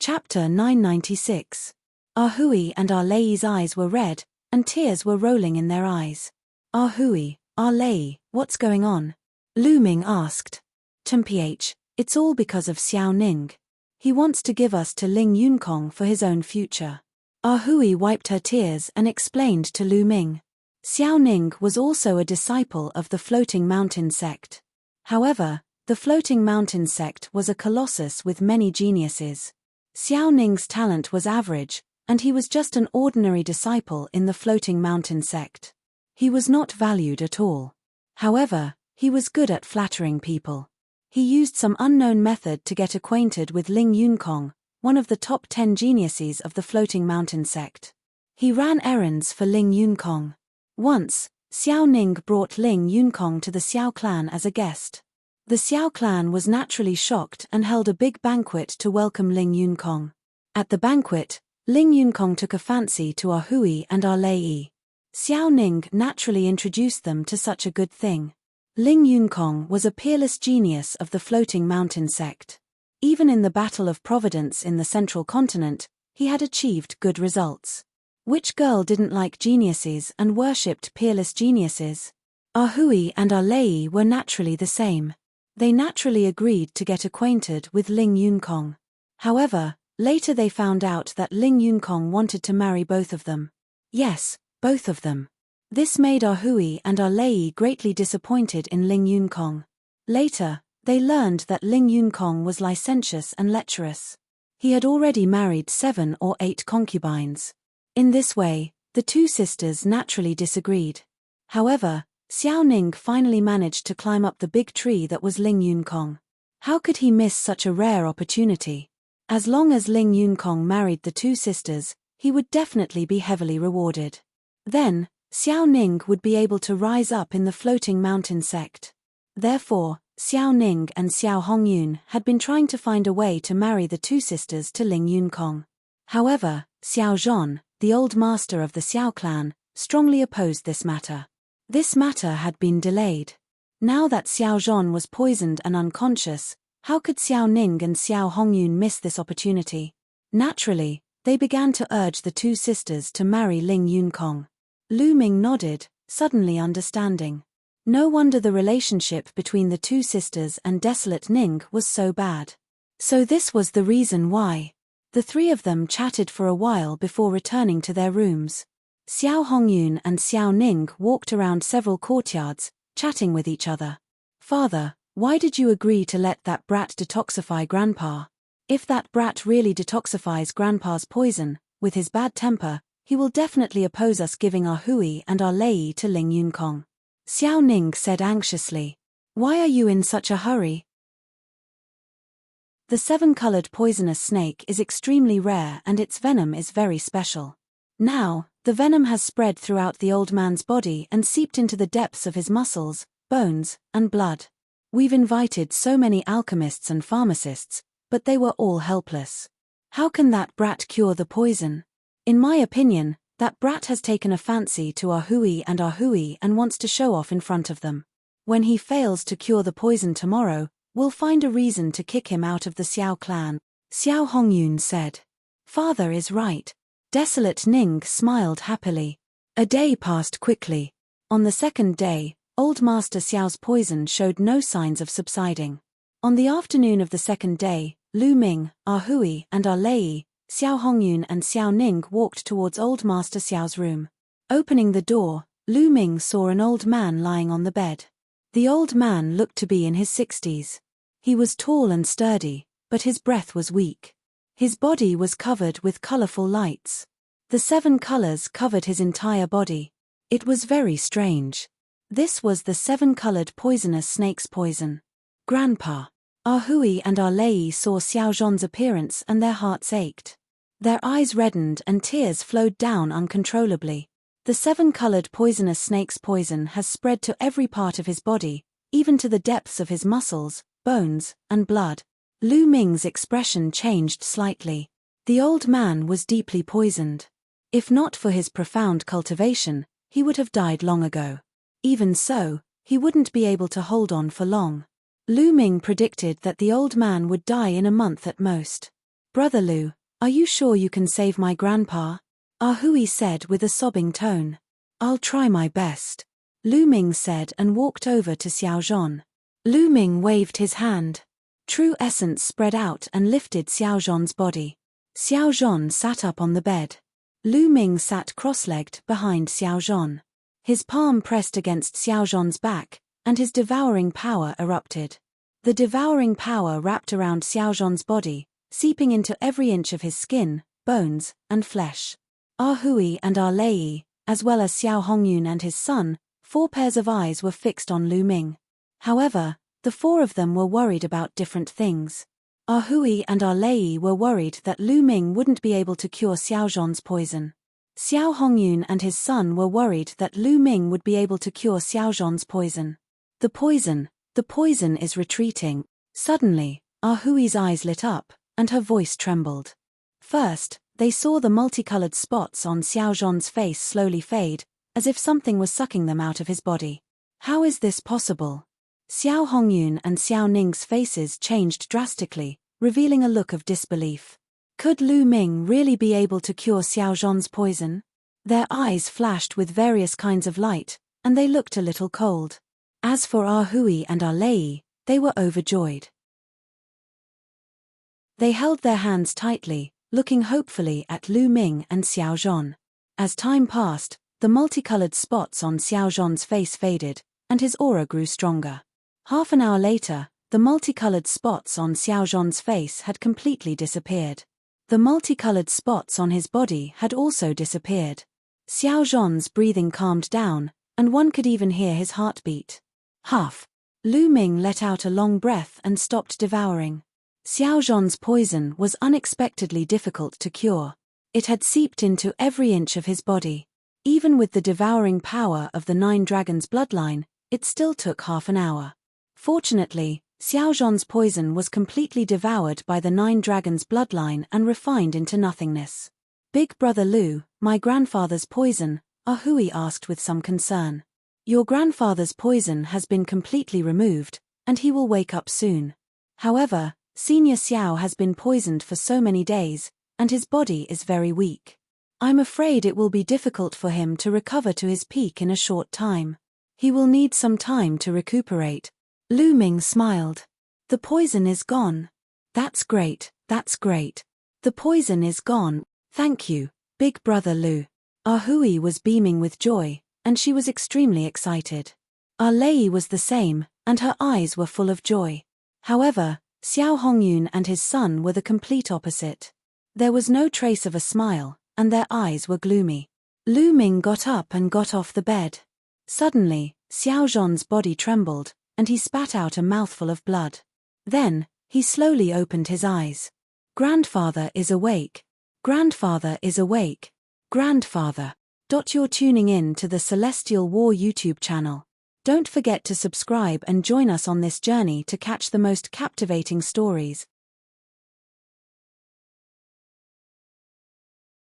Chapter 996. Ahui and Arlei's eyes were red, and tears were rolling in their eyes. "Ahui, Arlei, what's going on?" Lu Ming asked. "Mph, it's all because of Xiao Ning. He wants to give us to Ling Yunkong for his own future. Hui wiped her tears and explained to Lu Ming. Xiao Ning was also a disciple of the Floating Mountain sect. However, the Floating Mountain sect was a colossus with many geniuses. Xiao Ning's talent was average, and he was just an ordinary disciple in the Floating Mountain sect. He was not valued at all. However, he was good at flattering people. He used some unknown method to get acquainted with Ling Yunkong, one of the top 10 geniuses of the Floating Mountain sect. He ran errands for Ling Yunkong. Once, Xiao Ning brought Ling Yunkong to the Xiao clan as a guest. The Xiao clan was naturally shocked and held a big banquet to welcome Ling Yunkong. At the banquet, Ling Yunkong took a fancy to Hui and Lei. Xiao Ning naturally introduced them to such a good thing. Ling Yunkong was a peerless genius of the Floating Mountain sect. Even in the Battle of Providence in the Central Continent, he had achieved good results. Which girl didn't like geniuses and worshipped peerless geniuses? Hui and Lei were naturally the same. They naturally agreed to get acquainted with Ling Yunkong. However, later they found out that Ling Yunkong wanted to marry both of them. Yes, both of them. This made Hui and Lei greatly disappointed in Ling Yunkong. Later, they learned that Ling Yunkong was licentious and lecherous. He had already married 7 or 8 concubines. In this way, the two sisters naturally disagreed. However, Xiao Ning finally managed to climb up the big tree that was Ling Yunkong. How could he miss such a rare opportunity? As long as Ling Yunkong married the two sisters, he would definitely be heavily rewarded. Then, Xiao Ning would be able to rise up in the Floating Mountain sect. Therefore, Xiao Ning and Xiao Hongyun had been trying to find a way to marry the two sisters to Ling Yunkong. However, Xiao Zhan, the old master of the Xiao clan, strongly opposed this matter. This matter had been delayed. Now that Xiao Zhan was poisoned and unconscious, how could Xiao Ning and Xiao Hongyun miss this opportunity? Naturally, they began to urge the two sisters to marry Ling Yunkong. Lu Ming nodded, suddenly understanding. No wonder the relationship between the two sisters and Desolate Ning was so bad. So this was the reason why. The three of them chatted for a while before returning to their rooms. Xiao Hongyun and Xiao Ning walked around several courtyards, chatting with each other. Father, why did you agree to let that brat detoxify Grandpa? If that brat really detoxifies Grandpa's poison, with his bad temper, he will definitely oppose us giving our Hui and our Lei to Ling Yunkong. Xiao Ning said anxiously. Why are you in such a hurry? The 7-colored poisonous snake is extremely rare and its venom is very special. Now, the venom has spread throughout the old man's body and seeped into the depths of his muscles, bones, and blood. We've invited so many alchemists and pharmacists, but they were all helpless. How can that brat cure the poison? In my opinion, that brat has taken a fancy to our Hui and wants to show off in front of them. When he fails to cure the poison tomorrow, we'll find a reason to kick him out of the Xiao clan, Xiao Hongyun said. Father is right. Desolate Ning smiled happily. A day passed quickly. On the second day, Old Master Xiao's poison showed no signs of subsiding. On the afternoon of the second day, Lu Ming, Hui and Lei, Xiao Hongyun and Xiao Ning walked towards Old Master Xiao's room. Opening the door, Lu Ming saw an old man lying on the bed. The old man looked to be in his 60s. He was tall and sturdy, but his breath was weak. His body was covered with colorful lights. The 7 colors covered his entire body. It was very strange. This was the 7-colored poisonous snake's poison. Grandpa. Hui and Lei saw Xiao Zhan's appearance and their hearts ached. Their eyes reddened and tears flowed down uncontrollably. The 7-colored poisonous snake's poison has spread to every part of his body, even to the depths of his muscles, bones, and blood. Lu Ming's expression changed slightly. The old man was deeply poisoned. If not for his profound cultivation, he would have died long ago. Even so, he wouldn't be able to hold on for long. Lu Ming predicted that the old man would die in a month at most. Brother Lu, are you sure you can save my grandpa? Hui said with a sobbing tone. I'll try my best. Lu Ming said and walked over to Xiao Zhan. Lu Ming waved his hand. True essence spread out and lifted Xiao Zhan's body. Xiao Zhan sat up on the bed. Lu Ming sat cross-legged behind Xiao Zhan. His palm pressed against Xiao Zhan's back, and his devouring power erupted. The devouring power wrapped around Xiao Zhan's body, seeping into every inch of his skin, bones, and flesh. Ah Hui and Ah Lei, as well as Xiao Hongyun and his son, 4 pairs of eyes were fixed on Lu Ming. However, the 4 of them were worried about different things. Ah Hui and Ah Lei were worried that Lu Ming wouldn't be able to cure Xiao Zhan's poison. Xiao Hongyun and his son were worried that Lu Ming would be able to cure Xiao Zhan's poison. The poison is retreating. Suddenly, Ah Hui's eyes lit up, and her voice trembled. First, they saw the multicolored spots on Xiao Zhan's face slowly fade, as if something was sucking them out of his body. How is this possible? Xiao Hongyun and Xiao Ning's faces changed drastically, revealing a look of disbelief. Could Lu Ming really be able to cure Xiao Zhan's poison? Their eyes flashed with various kinds of light, and they looked a little cold. As for Ah Hui and Ah Lei, they were overjoyed. They held their hands tightly, looking hopefully at Lu Ming and Xiao Zhan. As time passed, the multicolored spots on Xiao Zhan's face faded, and his aura grew stronger. Half an hour later, the multicolored spots on Xiao Zhan's face had completely disappeared. The multicolored spots on his body had also disappeared. Xiao Zhan's breathing calmed down, and one could even hear his heartbeat. Huff! Lu Ming let out a long breath and stopped devouring. Xiao Zhan's poison was unexpectedly difficult to cure. It had seeped into every inch of his body. Even with the devouring power of the 9 dragons' bloodline, it still took half an hour. Fortunately, Xiao Zhan's poison was completely devoured by the 9 dragons' bloodline and refined into nothingness. Big brother Lu, my grandfather's poison, Ah Hui asked with some concern. Your grandfather's poison has been completely removed, and he will wake up soon. However, Senior Xiao has been poisoned for so many days, and his body is very weak. I'm afraid it will be difficult for him to recover to his peak in a short time. He will need some time to recuperate. Lu Ming smiled. The poison is gone. That's great, that's great. The poison is gone. Thank you, big brother Lu. Ah Hui was beaming with joy, and she was extremely excited. Ah Lei was the same, and her eyes were full of joy. However, Xiao Hongyun and his son were the complete opposite. There was no trace of a smile, and their eyes were gloomy. Lu Ming got up and got off the bed. Suddenly, Xiao Zhan's body trembled, and he spat out a mouthful of blood. Then, he slowly opened his eyes. Grandfather is awake. Grandfather is awake. Grandfather. You're tuning in to the Celestial War YouTube channel. Don't forget to subscribe and join us on this journey to catch the most captivating stories.